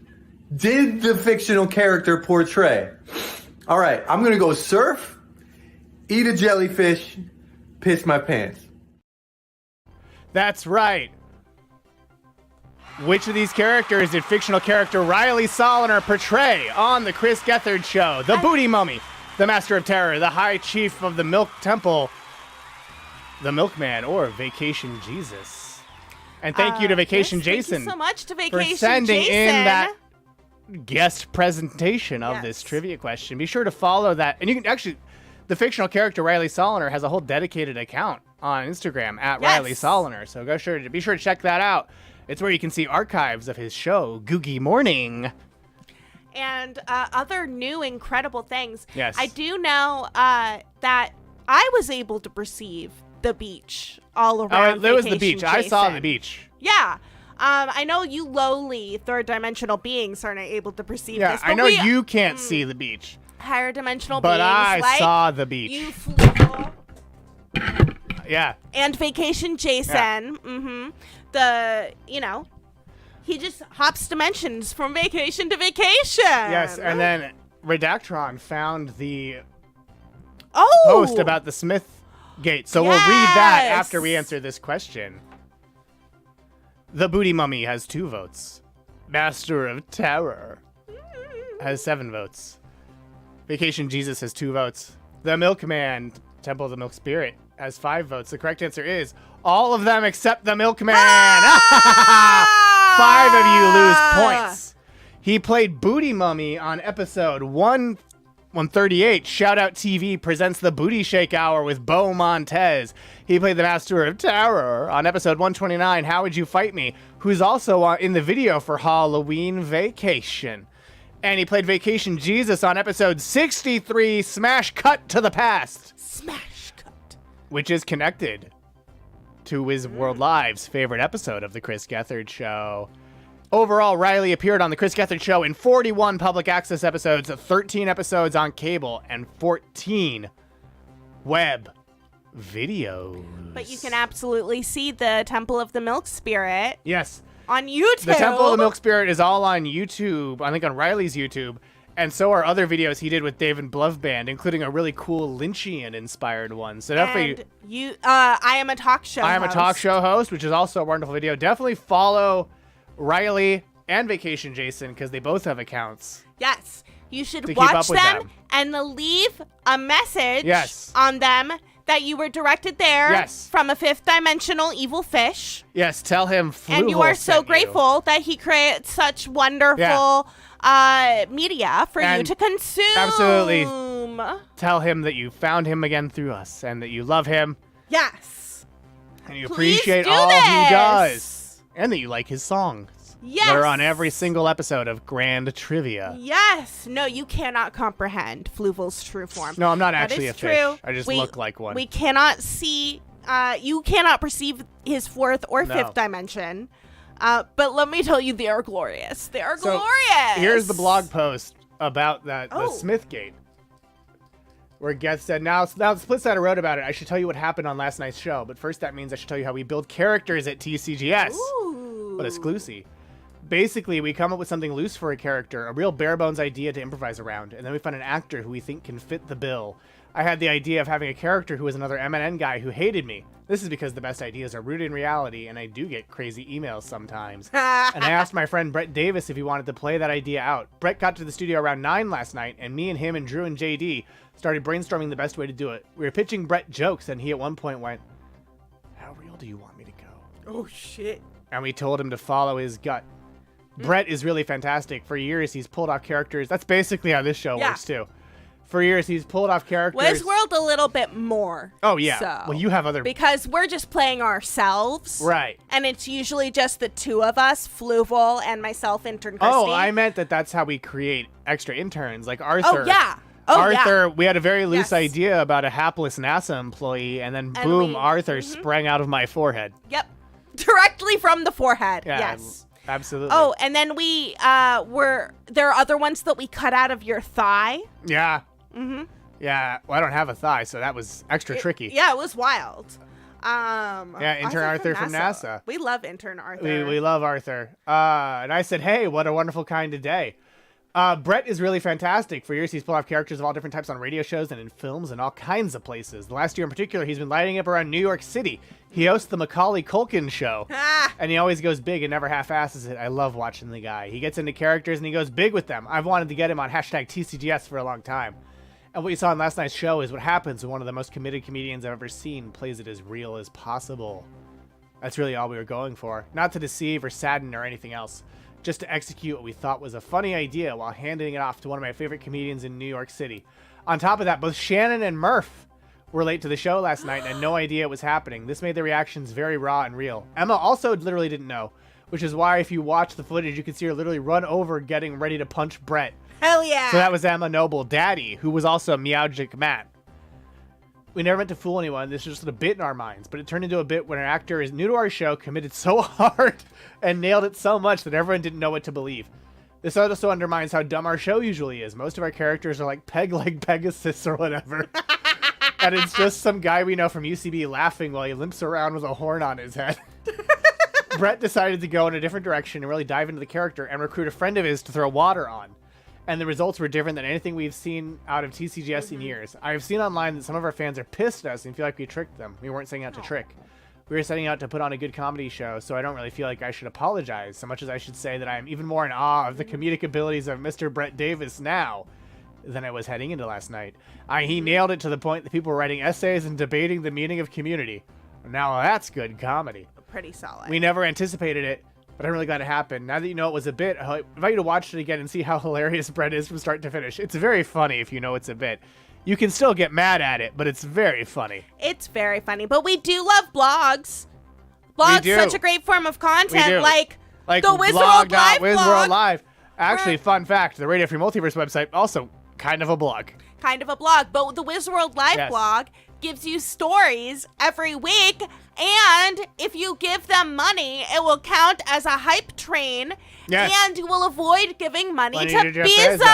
S20: did the fictional character portray? All right, I'm going to go surf, eat a jellyfish, piss my pants.
S2: That's right. Which of these characters did fictional character Riley Soliner portray on the Chris Gethard show? The Booty Mummy, the Master of Terror, the High Chief of the Milk Temple, the Milkman, or Vacation Jesus. And thank you to Vacation Jason.
S4: Thank you so much to Vacation
S2: for sending
S4: Jason.
S2: in that guest presentation of this trivia question. Be sure to follow that. And you can actually, the fictional character Riley Soliner has a whole dedicated account on Instagram at Riley Soliner. So be sure to check that out. It's where you can see archives of his show, Googie Morning.
S4: And other new incredible things.
S2: Yes.
S4: I do know that I was able to perceive the beach all around.
S2: There was the beach.
S4: Jason.
S2: I saw the beach.
S4: Yeah. I know you lowly third-dimensional beings aren't able to perceive this.
S2: I know you can't see the beach.
S4: Higher dimensional
S2: but
S4: beings.
S2: But I saw the beach.
S4: You Fluval.
S2: Yeah.
S4: And Vacation Jason. Yeah. He just hops dimensions from vacation to vacation.
S2: Yes, and then Redactron found the post about the Smith Gate. So we'll read that after we answer this question. The Booty Mummy has 2 votes. Master of Terror has 7 votes. Vacation Jesus has 2 votes. The Milkman, Temple of the Milk Spirit, has 5 votes. The correct answer is all of them except the Milkman. 5 of you lose points. He played Booty Mummy on episode 138. Shout Out TV presents the Booty Shake Hour with Bo Montez. He played the Master of Terror on episode 129. How Would You Fight Me? Who's also in the video for Halloween Vacation. And he played Vacation Jesus on episode 63. Smash Cut to the Past.
S4: Smash Cut.
S2: Which is connected to Wiz World Live's favorite episode of The Chris Gethard Show. Overall, Riley appeared on The Chris Gethard Show in 41 public access episodes, 13 episodes on cable, and 14 web videos.
S4: But you can absolutely see the Temple of the Milk Spirit.
S2: Yes.
S4: On YouTube.
S2: The Temple of the Milk Spirit is all on YouTube, I think on Riley's YouTube. And so are other videos he did with David Blovband, including a really cool Lynchian-inspired one. So definitely,
S4: and I Am a Talk Show
S2: I Am a Talk Show host, which is also a wonderful video. Definitely follow Riley and Vacation Jason because they both have accounts.
S4: Yes. You should
S2: To keep
S4: watch
S2: up with them.
S4: and leave a message
S2: Yes.
S4: on them that you were directed there
S2: Yes.
S4: from a fifth dimensional evil fish.
S2: Yes, tell him Fluval
S4: And you are so
S2: sent you.
S4: grateful that he creates such wonderful media for you
S2: And
S4: to consume.
S2: Absolutely. Tell him that you found him again through us and that you love him
S4: Yes.
S2: and you
S4: Please
S2: appreciate
S4: do
S2: all he
S4: this.
S2: does and that you like his songs.
S4: Yes.
S2: That are on every single episode of Grand Trivia.
S4: Yes. No, you cannot comprehend Fluval's true form.
S2: No, I'm not
S4: That
S2: actually
S4: is
S2: a fish.
S4: true.
S2: I just look like one.
S4: We cannot see, you cannot perceive his fourth or
S2: No.
S4: fifth dimension. But let me tell you, they are glorious. They are
S2: So,
S4: glorious.
S2: Here's the blog post about that,
S4: Oh.
S2: the Smithgate. Where Geth said, now Splitsider wrote about it. I should tell you what happened on last night's show. But first, that means I should tell you how we build characters at TCGS.
S4: Ooh.
S2: But exclusive. Basically, we come up with something loose for a character, a real bare-bones idea to improvise around, and then we find an actor who we think can fit the bill. I had the idea of having a character who was another MNN guy who hated me. This is because the best ideas are rooted in reality, and I do get crazy emails sometimes. And I asked my friend Brett Davis if he wanted to play that idea out. Brett got to the studio around 9 last night, and me and him and Drew and JD started brainstorming the best way to do it. We were pitching Brett jokes, and he at one point went, "How real do you want me to go?"
S4: Oh, shit.
S2: And we told him to follow his gut. Brett is really fantastic. For years, he's pulled off characters. That's basically how this show works, too. For years, he's pulled off characters.
S4: Westworld a little bit more.
S2: Oh, yeah.
S4: So.
S2: Well, you have other...
S4: Because we're just playing ourselves.
S2: Right.
S4: And it's usually just the two of us, Fluval and myself, Intern Kristie.
S2: Oh, I meant that's how we create extra interns, like Arthur.
S4: Oh, yeah. Oh,
S2: Arthur,
S4: yeah.
S2: we had a very loose idea about a hapless NASA employee, and then boom, Arthur sprang out of my forehead.
S4: Yep. Directly from the forehead.
S2: Yeah,
S4: Yes.
S2: Absolutely.
S4: Oh, and then there are other ones that we cut out of your thigh.
S2: Yeah.
S4: Mm-hmm.
S2: Yeah. Well, I don't have a thigh, so that was extra tricky.
S4: Yeah, it was wild.
S2: Yeah, Intern Arthur from NASA.
S4: We love Intern Arthur.
S2: We love Arthur. And I said, hey, what a wonderful kind of day. Brett is really fantastic. For years, he's pulled off characters of all different types on radio shows and in films and all kinds of places. The last year in particular, he's been lighting up around New York City. He hosts the Macaulay Culkin show, and he always goes big and never half-asses it. I love watching the guy. He gets into characters, and he goes big with them. I've wanted to get him on hashtag TCGS for a long time. And what you saw in last night's show is what happens when one of the most committed comedians I've ever seen plays it as real as possible. That's really all we were going for. Not to deceive or sadden or anything else. Just to execute what we thought was a funny idea while handing it off to one of my favorite comedians in New York City. On top of that, both Shannon and Murph were late to the show last night and had no idea it was happening. This made the reactions very raw and real. Emma also literally didn't know, which is why if you watch the footage, you can see her literally run over getting ready to punch Brett.
S4: Hell yeah!
S2: So that was Emma Noble Daddy, who was also Meowgic Matt. We never meant to fool anyone. This was just a bit in our minds, but it turned into a bit when an actor is new to our show, committed so hard, and nailed it so much that everyone didn't know what to believe. This also undermines how dumb our show usually is. Most of our characters are like Peg-Leg Pegasus or whatever. And it's just some guy we know from UCB laughing while he limps around with a horn on his head. Brett decided to go in a different direction and really dive into the character and recruit a friend of his to throw water on. And the results were different than anything we've seen out of TCGS in years. I've seen online that some of our fans are pissed at us and feel like we tricked them. We weren't setting out to trick. We were setting out to put on a good comedy show, so I don't really feel like I should apologize, so much as I should say that I am even more in awe of the comedic abilities of Mr. Brett Davis now than I was heading into last night. He nailed it to the point that people were writing essays and debating the meaning of community. Now that's good comedy.
S4: Pretty solid.
S2: We never anticipated it, but I'm really glad it happened. Now that you know it was a bit, I invite you to watch it again and see how hilarious Brett is from start to finish. It's very funny if you know it's a bit. You can still get mad at it, but it's very funny.
S4: It's very funny, but we do love blogs. Blogs, such a great form of content, like the Wizworld Live blog.
S2: Live. Actually, fun fact, the Radio Free Multiverse website, also kind of a blog.
S4: Kind of a blog, but the Wizworld Live blog gives you stories every week, and if you give them money, it will count as a hype train, and you will avoid giving money to Bezos.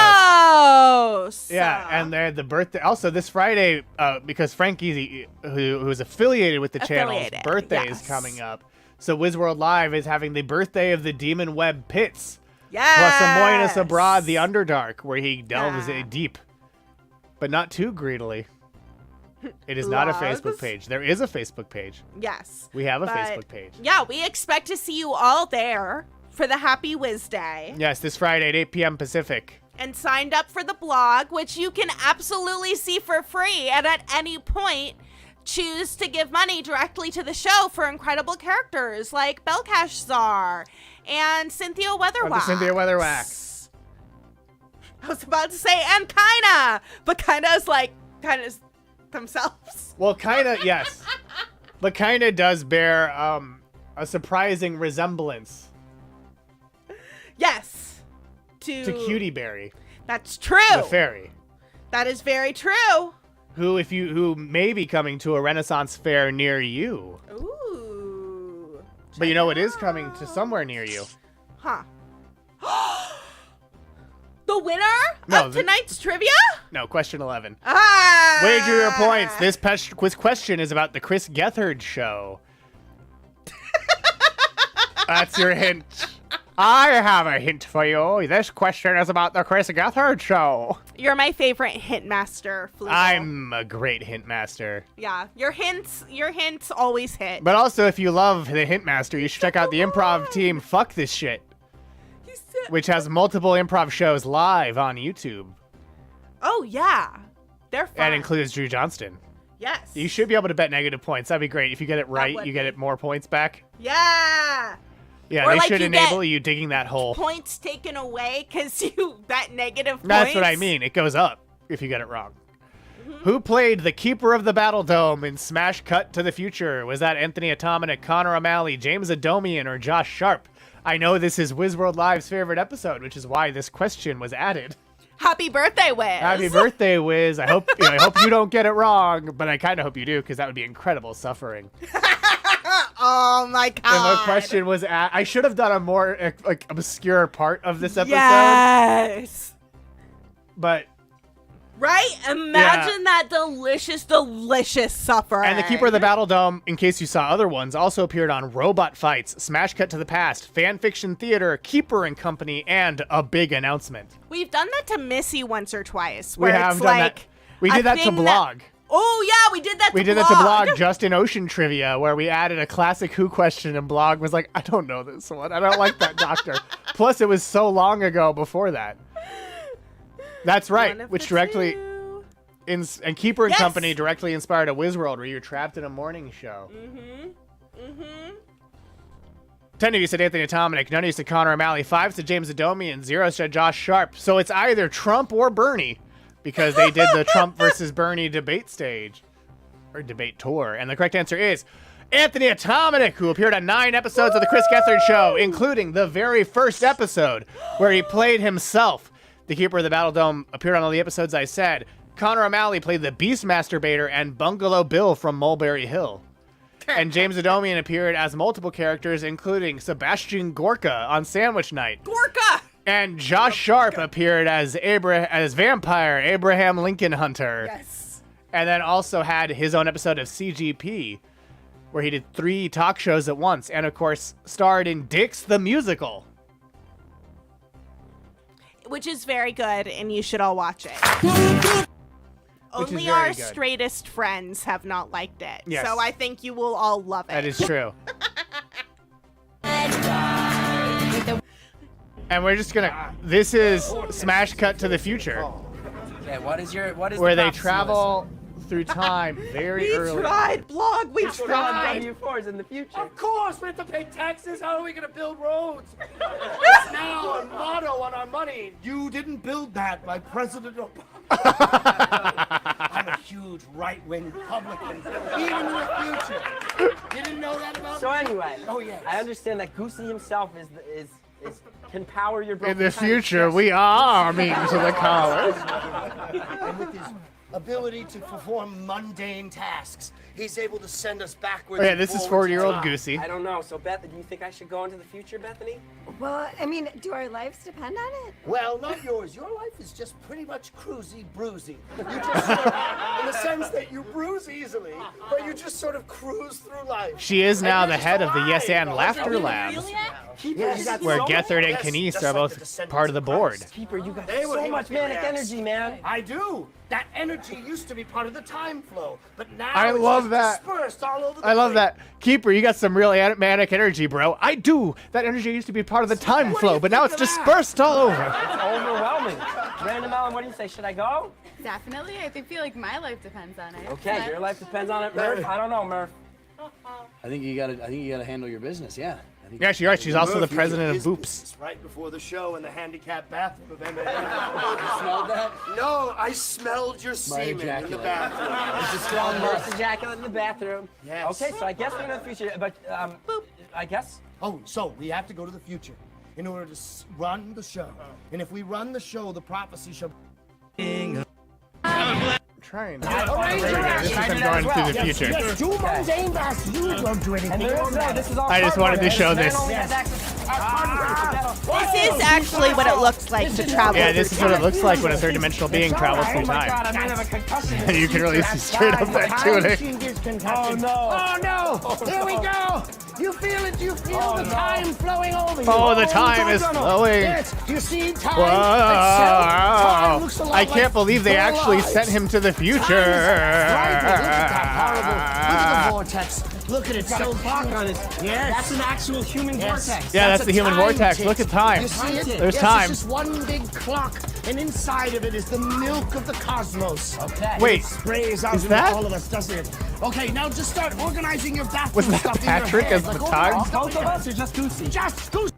S2: Yeah, and they had the birthday. Also, this Friday, because Frankie, who is affiliated with the channel's birthday is coming up, so Wizworld Live is having the birthday of the Demon Web Pits. Plus Amoyinus Abroad, the Underdark, where he delves deep, but not too greedily. It is not a Facebook page. There is a Facebook page.
S4: Yes.
S2: We have a Facebook page.
S4: Yeah, we expect to see you all there for the Happy Wiz Day.
S2: Yes, this Friday at 8 p.m. Pacific.
S4: and signed up for the blog, which you can absolutely see for free, and at any point choose to give money directly to the show for incredible characters like Belkashzar and Cynthia Weatherwax.
S2: Cynthia Weatherwax.
S4: I was about to say, and Kinda, but Kinda's like, Kinda's themselves.
S2: Well, Kinda, yes. But Kinda does bear a surprising resemblance.
S4: Yes.
S2: To Cutie Berry.
S4: That's true.
S2: The fairy.
S4: That is very true.
S2: Who may be coming to a Renaissance fair near you.
S4: Ooh.
S2: But you know it is coming to somewhere near you.
S4: Huh. The winner of tonight's trivia?
S2: No, question 11.
S4: Ah!
S2: Wager your points. This quiz question is about the Chris Gethard show. That's your hint. I have a hint for you. This question is about the Chris Gethard show.
S4: You're my favorite hint master, Fluval.
S2: I'm a great hint master.
S4: Yeah, your hints always hit.
S2: But also, if you love the hint master, you should check out the improv team Fuck This Shit, which has multiple improv shows live on YouTube.
S4: Oh, yeah. They're fun.
S2: That includes Drew Johnston.
S4: Yes.
S2: You should be able to bet negative points. That'd be great. If you get it right, you get more points back.
S4: Yeah.
S2: Yeah,
S4: or
S2: they
S4: like
S2: should
S4: you
S2: enable you digging that hole.
S4: Points taken away because you bet negative points.
S2: That's what I mean. It goes up if you get it wrong. Who played the Keeper of the Battle Dome in Smash Cut to the Future? Was that Anthony Atomic, Connor O'Malley, James Adomian, or Josh Sharp? I know this is WizWorld Live's favorite episode, which is why this question was added.
S4: Happy birthday, Wiz.
S2: Happy birthday, Wiz. I hope you don't get it wrong, but I kind of hope you do, because that would be incredible suffering.
S4: Oh my god.
S2: And the question was I should have done a more obscure part of this episode.
S4: Yes.
S2: But
S4: right? Imagine that delicious, delicious suffering.
S2: And the Keeper of the Battle Dome, in case you saw other ones, also appeared on Robot Fights, Smash Cut to the Past, Fan Fiction Theater, Keeper and Company, and A Big Announcement.
S4: We've done that to Missy once or twice.
S2: We
S4: Where
S2: have
S4: it's
S2: done
S4: like
S2: that. We did that to Blog.
S4: Oh yeah, we did that to Blog.
S2: We did that to Blog, Justin Ocean Trivia, where we added a classic Who question, and Blog was like, I don't know this one. I don't like that doctor. Plus, it was so long ago before that. That's right, which directly... and Keeper and Company directly inspired a WizWorld where you're trapped in a morning show. 10 of you said Anthony Atomic, none of you said Connor O'Malley, 5 said James Adomian, 0 said Josh Sharp. So it's either Trump or Bernie, because they did the Trump versus Bernie debate stage, or debate tour. And the correct answer is Anthony Atomic, who appeared on 9 episodes of the Chris Gethard show, including the very first episode where he played himself. The Keeper of the Battle Dome appeared on all the episodes I said. Connor O'Malley played the Beast Masturbator and Bungalow Bill from Mulberry Hill. And James Adomian appeared as multiple characters, including Sebastian Gorka on Sandwich Night.
S4: Gorka!
S2: And Josh Sharp appeared as vampire Abraham Lincoln Hunter.
S4: Yes.
S2: And then also had his own episode of CGP, where he did 3 talk shows at once, and of course starred in Dix the Musical.
S4: Which is very good, and you should all watch it. Only our straightest friends have not liked it.
S2: Yes.
S4: So I think you will all love it.
S2: That is true. And we're just gonna... This is Smash Cut to the Future.
S10: Okay, what is
S2: where they travel through time very early.
S4: We tried, Blog. We tried.
S10: W4s in the future.
S12: Of course, we have to pay taxes. How are we going to build roads? It's now a motto on our money. You didn't build that, my President Obama. I'm a huge right-wing Republican, even in the future. You didn't know that about me?
S10: So anyway,
S12: yes.
S10: I understand that Goosey himself is can power your broken
S2: In the
S10: time.
S2: future, we are meeting to the college.
S12: And with his ability to perform mundane tasks, he's able to send us backwards.
S2: Oh, yeah, this is 40-year-old Goosey.
S10: I don't know. So, Beth, do you think I should go into the future, Bethany?
S7: Well, I mean, do our lives depend on it?
S12: Well, not yours. Your life is just pretty much cruisy, bruisey. You just sort of, in the sense that you bruise easily, but you just sort of cruise through life.
S2: She is now the head of the Yes and Laughter Labs,
S12: Yes.
S2: where Gethard and Kanice are both part of the board.
S10: Keeper, you got so much manic energy, man.
S12: I do. That energy used to be part of the time flow, but now
S2: I
S12: it's
S2: love
S12: just
S2: that.
S12: dispersed all over the
S2: I love
S12: place.
S2: that. Keeper, you got some real manic energy, bro. I do. That energy used to be part of the time flow, but now it's dispersed all over.
S10: It's overwhelming. Random Ellen, what do you say? Should I go?
S21: Definitely. I feel like my life depends on it.
S10: Okay, your life depends on it, Murph. I don't know, Murph.
S22: I think you gotta handle your business. Yeah.
S2: Yeah, she's right. She's also the president of Boops.
S23: Right before the show in the handicapped bathroom of MMA. You smelled that? No, I smelled your semen in the bathroom.
S10: It's a strong Murph's ejaculate in the bathroom.
S23: Yes.
S10: Okay, so I guess we know the future, but I guess.
S23: Oh, so we have to go to the future in order to run the show. And if we run the show, the prophecy shall.
S2: Trying.
S23: This
S2: is I'm going to the future.
S23: Yes, 2 months aimed us. You won't do anything.
S2: I just wanted to show this.
S4: This is actually what it looks like to travel.
S2: Yeah, this is what it looks like when a third-dimensional being travels through time.
S10: I'm gonna have a concussion.
S2: And you can really see straight up that tuning.
S23: Oh no! Oh no! Here we go! You feel it? You feel the time flowing over you?
S2: Oh, the time is flowing.
S23: Yes, you see time.
S2: Whoa.
S23: Time looks a lot
S2: I can't believe they actually sent him to the future.
S23: Look at the vortex. Look at it.
S10: Got a clock on it.
S23: Yes.
S10: That's an actual human vortex.
S2: Yeah, that's the human vortex. Look at time.
S23: You see it?
S2: There's
S23: yes,
S2: time.
S23: It's just one big clock, and inside of it is the milk of the cosmos.
S10: Okay.
S2: Wait,
S23: it sprays out
S2: is
S23: into
S2: that?
S23: all of us, doesn't it? Okay, now just start organizing your bathroom
S2: Was that
S23: stuff
S2: Patrick
S23: in your
S2: as
S23: head.
S2: the
S23: Like,
S2: time?
S10: Both of us or just Goosey?
S23: Just Goosey.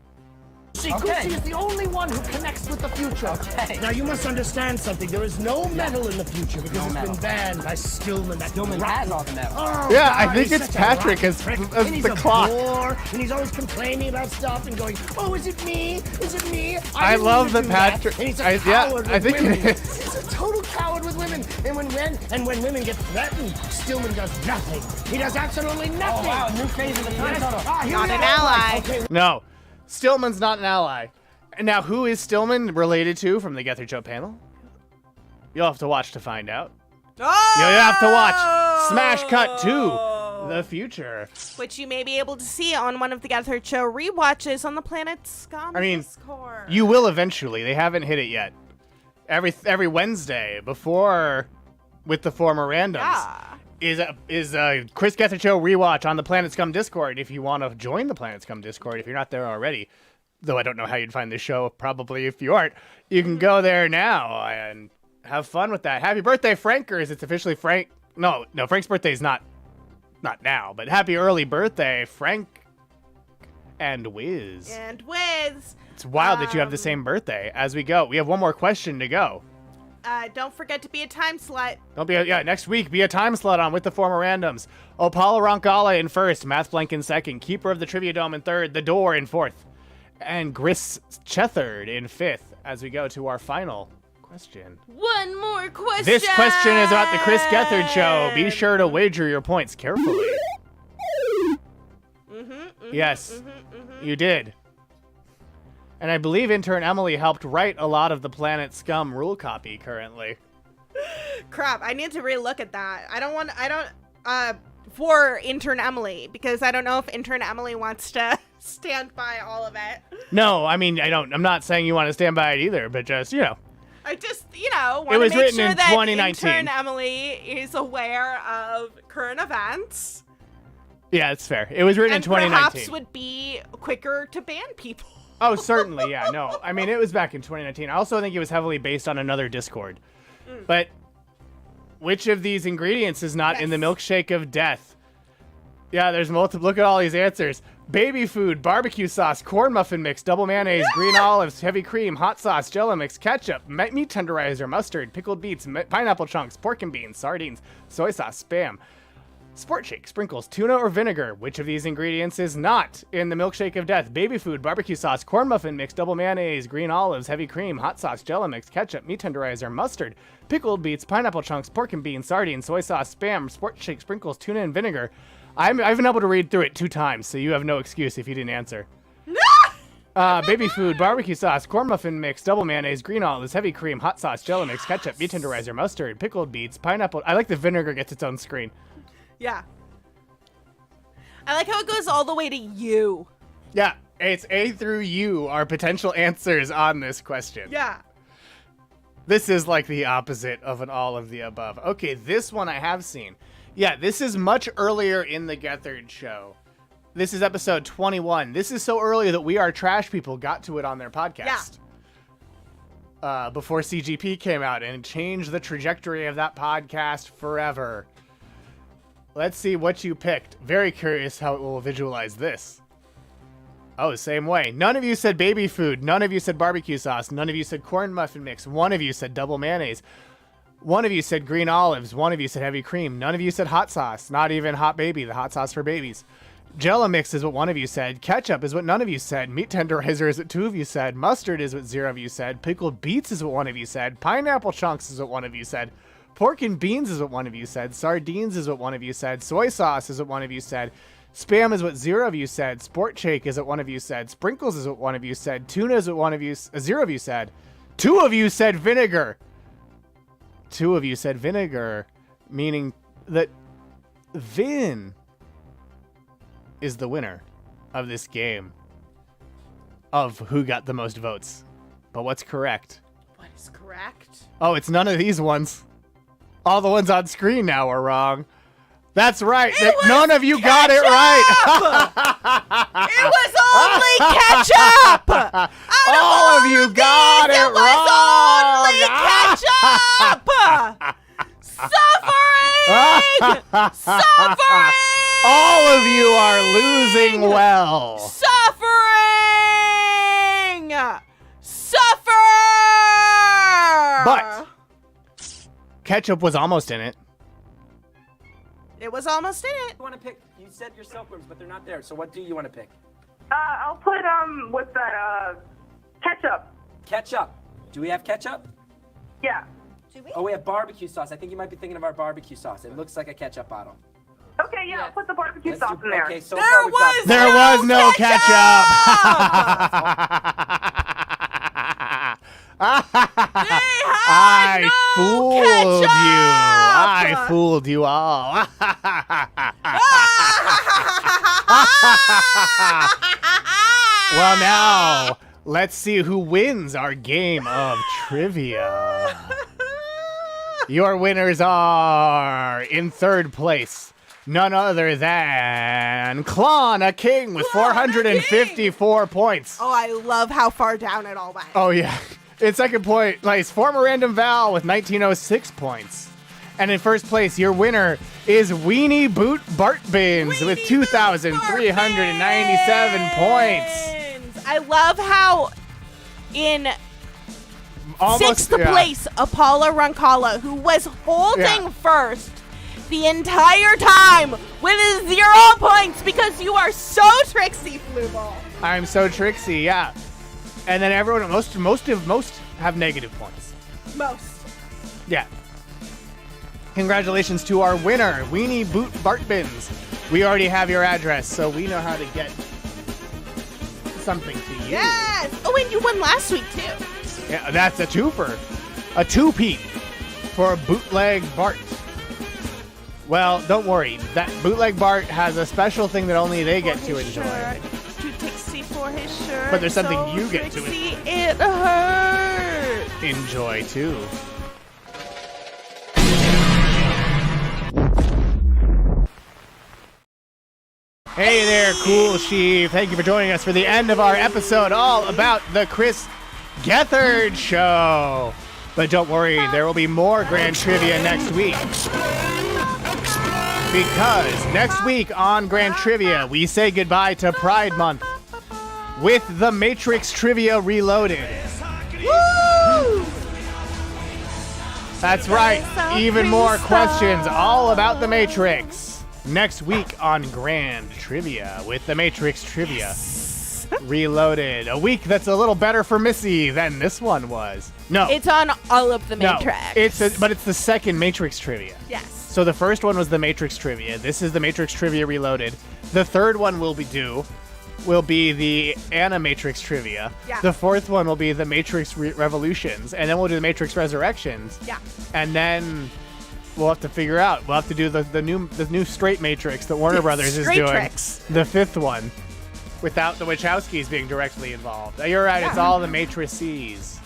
S23: Goosey is the only one who connects with the future.
S10: Okay.
S23: Now you must understand something. There is no metal in the future because it's been banned by Stillman. That
S10: Stillman has all the metal.
S23: Oh,
S2: Yeah,
S23: God,
S2: I think
S23: he's
S2: it's
S23: such a
S2: Patrick
S23: rotten
S2: as
S23: prick.
S2: the
S23: And he's a
S2: clock.
S23: bore, and he's always complaining about stuff and going, "Oh, is it me? Is it me?"
S2: I
S23: didn't
S2: love
S23: mean to
S2: that
S23: do
S2: Patrick-
S23: And he's a
S2: yeah,
S23: coward
S2: I
S23: with
S2: think it
S23: women.
S2: is.
S23: He's a total coward with women. And when women get threatened, Stillman does nothing. He does absolutely nothing.
S10: Oh, wow, new phase of the time tunnel.
S23: Not
S4: an ally.
S23: Okay.
S2: No, Stillman's not an ally. And now, who is Stillman related to from the Gethard Show panel? You'll have to watch to find out.
S4: Oh!
S2: You'll have to watch Smash Cut to the future.
S4: Which you may be able to see on one of the Gethard Show rewatches on the Planet Scum
S2: I mean,
S4: Discord.
S2: you will eventually. They haven't hit it yet. Every Wednesday before with the former randoms is a Chris Gethard Show rewatch on the Planet Scum Discord. If you want to join the Planet Scum Discord, if you're not there already, though I don't know how you'd find this show. Probably if you aren't, you can go there now and have fun with that. Happy birthday, Frankers! It's officially Frank. No, Frank's birthday is not now, but happy early birthday, Frank and Wiz.
S4: And Wiz.
S2: It's wild that you have the same birthday. As we go, we have one more question to go.
S4: Don't forget to be a time slut.
S2: Don't be next week. Be a time slot on with the former randoms. Opala Roncala in first, Math Blank in second, Keeper of the Trivia Dome in third, The Door in fourth, and Gris Chethard in fifth. As we go to our final question.
S4: One more question.
S2: This question is about the Chris Gethard Show. Be sure to wager your points carefully. Yes, you did. And I believe intern Emily helped write a lot of the Planet Scum rule copy currently.
S4: Crap, I need to relook at that. For intern Emily, because I don't know if intern Emily wants to stand by all of it.
S2: No, I mean, I'm not saying you want to stand by it either, but just,
S4: I just, want
S2: It was
S4: to make
S2: written
S4: sure
S2: in
S4: that
S2: 2019.
S4: intern Emily is aware of current events.
S2: Yeah, it's fair. It was written in
S4: And
S2: 2019.
S4: perhaps would be quicker to ban people.
S2: Oh, certainly, yeah, no. I mean, it was back in 2019. I also think it was heavily based on another Discord. But which of these ingredients is not in the milkshake of death? Yeah, there's multiple. Look at all these answers. Baby food, barbecue sauce, corn muffin mix, double mayonnaise, green olives, heavy cream, hot sauce, jello mix, ketchup, meat tenderizer, mustard, pickled beets, pineapple chunks, pork and beans, sardines, soy sauce, Spam, sport shake, sprinkles, tuna or vinegar. Which of these ingredients is not in the milkshake of death? Baby food, barbecue sauce, corn muffin mix, double mayonnaise, green olives, heavy cream, hot sauce, jello mix, ketchup, meat tenderizer, mustard, pickled beets, pineapple chunks, pork and beans, sardines, soy sauce, Spam, sport shake, sprinkles, tuna and vinegar. I've been able to read through it 2 times, so you have no excuse if you didn't answer. Baby food, barbecue sauce, corn muffin mix, double mayonnaise, green olives, heavy cream, hot sauce, jello mix, ketchup, meat tenderizer, mustard, pickled beets, pineapple. I like the vinegar gets its own screen.
S4: Yeah. I like how it goes all the way to you.
S2: Yeah, it's A through U are potential answers on this question.
S4: Yeah.
S2: This is like the opposite of an all of the above. Okay, this one I have seen. Yeah, this is much earlier in the Gethard Show. This is episode 21. This is so early that We Are Trash People got to it on their podcast. before CGP came out and changed the trajectory of that podcast forever. Let's see what you picked. Very curious how it will visualize this. Oh, same way. None of you said baby food. None of you said barbecue sauce. None of you said corn muffin mix. One of you said double mayonnaise. One of you said green olives. One of you said heavy cream. None of you said hot sauce. Not even hot baby, the hot sauce for babies. Jello mix is what one of you said. Ketchup is what none of you said. Meat tenderizer is what two of you said. Mustard is what 0 of you said. Pickled beets is what one of you said. Pineapple chunks is what one of you said. Pork and beans is what one of you said. Sardines is what one of you said. Soy sauce is what one of you said. Spam is what 0 of you said. Sport shake is what one of you said. Sprinkles is what one of you said. Tuna is what one of you, 0 of you said. 2 of you said vinegar. 2 of you said vinegar, meaning that Vin is the winner of this game of who got the most votes. But what's correct?
S4: What is correct?
S2: Oh, it's none of these ones. All the ones on screen now are wrong. That's right. None of you got it right.
S4: It was only ketchup.
S2: All of you got it wrong.
S4: Only ketchup. Suffering. Suffering.
S2: All of you are losing well.
S4: Suffering. Suffer.
S2: But ketchup was almost in it.
S4: It was almost in it.
S10: You want to pick? You said your silkworms, but they're not there. So what do you want to pick?
S3: I'll put what's that? Ketchup.
S10: Ketchup. Do we have ketchup?
S3: Yeah.
S10: Oh, we have barbecue sauce. I think you might be thinking of our barbecue sauce. It looks like a ketchup bottle.
S3: Okay, yeah, I'll put the barbecue sauce in there.
S10: Okay, so
S3: there
S2: was no ketchup. I fooled you. I fooled you all. Well, now let's see who wins our game of trivia. Your winners are in third place, none other than Klana King with 454 points.
S4: Oh, I love how far down it all went.
S2: Oh, yeah. In second place, former Random Val with 1906 points. And in first place, your winner is Weenie Boot Bartbins with 2,397 points.
S4: I love how in sixth place, Apollo Roncallo, who was holding first the entire time with 0 points because you are so tricksy, Fluval.
S2: I'm so tricksy, yeah. And then everyone, most have negative points.
S4: Most.
S2: Yeah. Congratulations to our winner, Weenie Boot Bartbins. We already have your address, so we know how to get something to you.
S4: Yes! Oh, and you won last week, too.
S2: Yeah, that's a twofer. A two-peat for a Bootleg Bart. Well, don't worry. That Bootleg Bart has a special thing that only they get to enjoy.
S4: Too tricksy for his shirt.
S2: But there's something
S4: so
S2: you get to
S4: enjoy. It hurts.
S2: Enjoy, too. Hey there, Cool Sheep. Thank you for joining us for the end of our episode all about the Chris Gethard Show. But don't worry, there will be more Grand Trivia next week. Because next week on Grand Trivia, we say goodbye to Pride Month with The Matrix Trivia Reloaded.
S4: Woo!
S2: That's right, even more questions all about The Matrix. Next week on Grand Trivia with The Matrix Trivia Reloaded. A week that's a little better for Missy than this one was. No.
S4: It's on all of the Matrix.
S2: No, but it's the second Matrix Trivia.
S4: Yes.
S2: So the first one was The Matrix Trivia. This is The Matrix Trivia Reloaded. The third one will be the Animatrix Trivia.
S4: Yeah.
S2: The fourth one will be The Matrix Revolutions. And then we'll do The Matrix Resurrections.
S4: Yeah.
S2: And then we'll have to figure out. We'll have to do the new straight Matrix that Warner Brothers is doing.
S4: Straight-trix.
S2: The fifth one, without the Wachowskis being directly involved. You're right.
S4: Yeah.
S2: It's all the Matrices.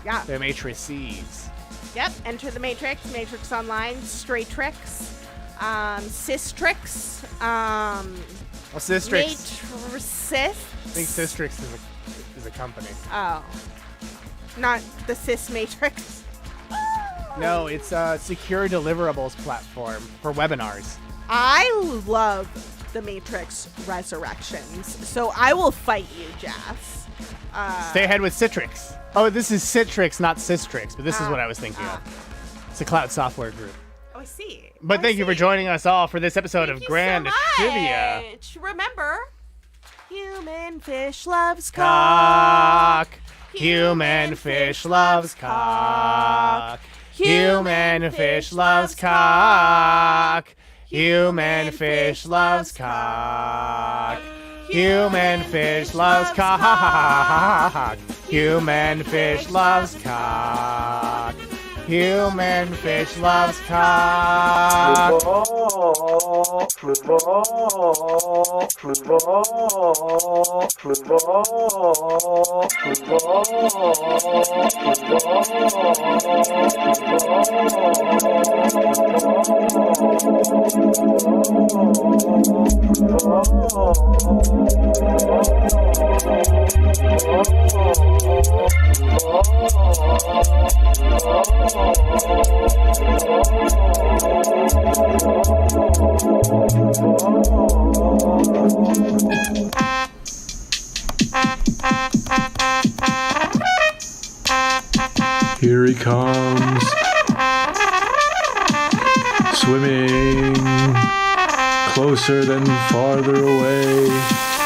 S4: Yeah.
S2: The Matrices.
S4: Yep. Enter the Matrix. Matrix Online. Straight tricks. Systrix.
S2: Well, Systrix.
S4: Matrix.
S2: I think Systrix is a company.
S4: Oh. not the cis matrix.
S2: No, it's a secure deliverables platform for webinars.
S4: I love the Matrix Resurrections, so I will fight you, Jess.
S2: Stay ahead with Citrix. Oh, this is Citrix, not Systrix, but this is what I was thinking of. It's a cloud software group.
S4: Oh, I see.
S2: But thank you for joining us all for this episode of Grand Trivia.
S4: Remember, human fish loves
S2: Cock. Human fish loves cock. Human fish loves cock. Human fish loves cock. Human fish loves cock. Human fish loves cock. Human fish loves cock.
S6: Here he comes, swimming closer than farther away.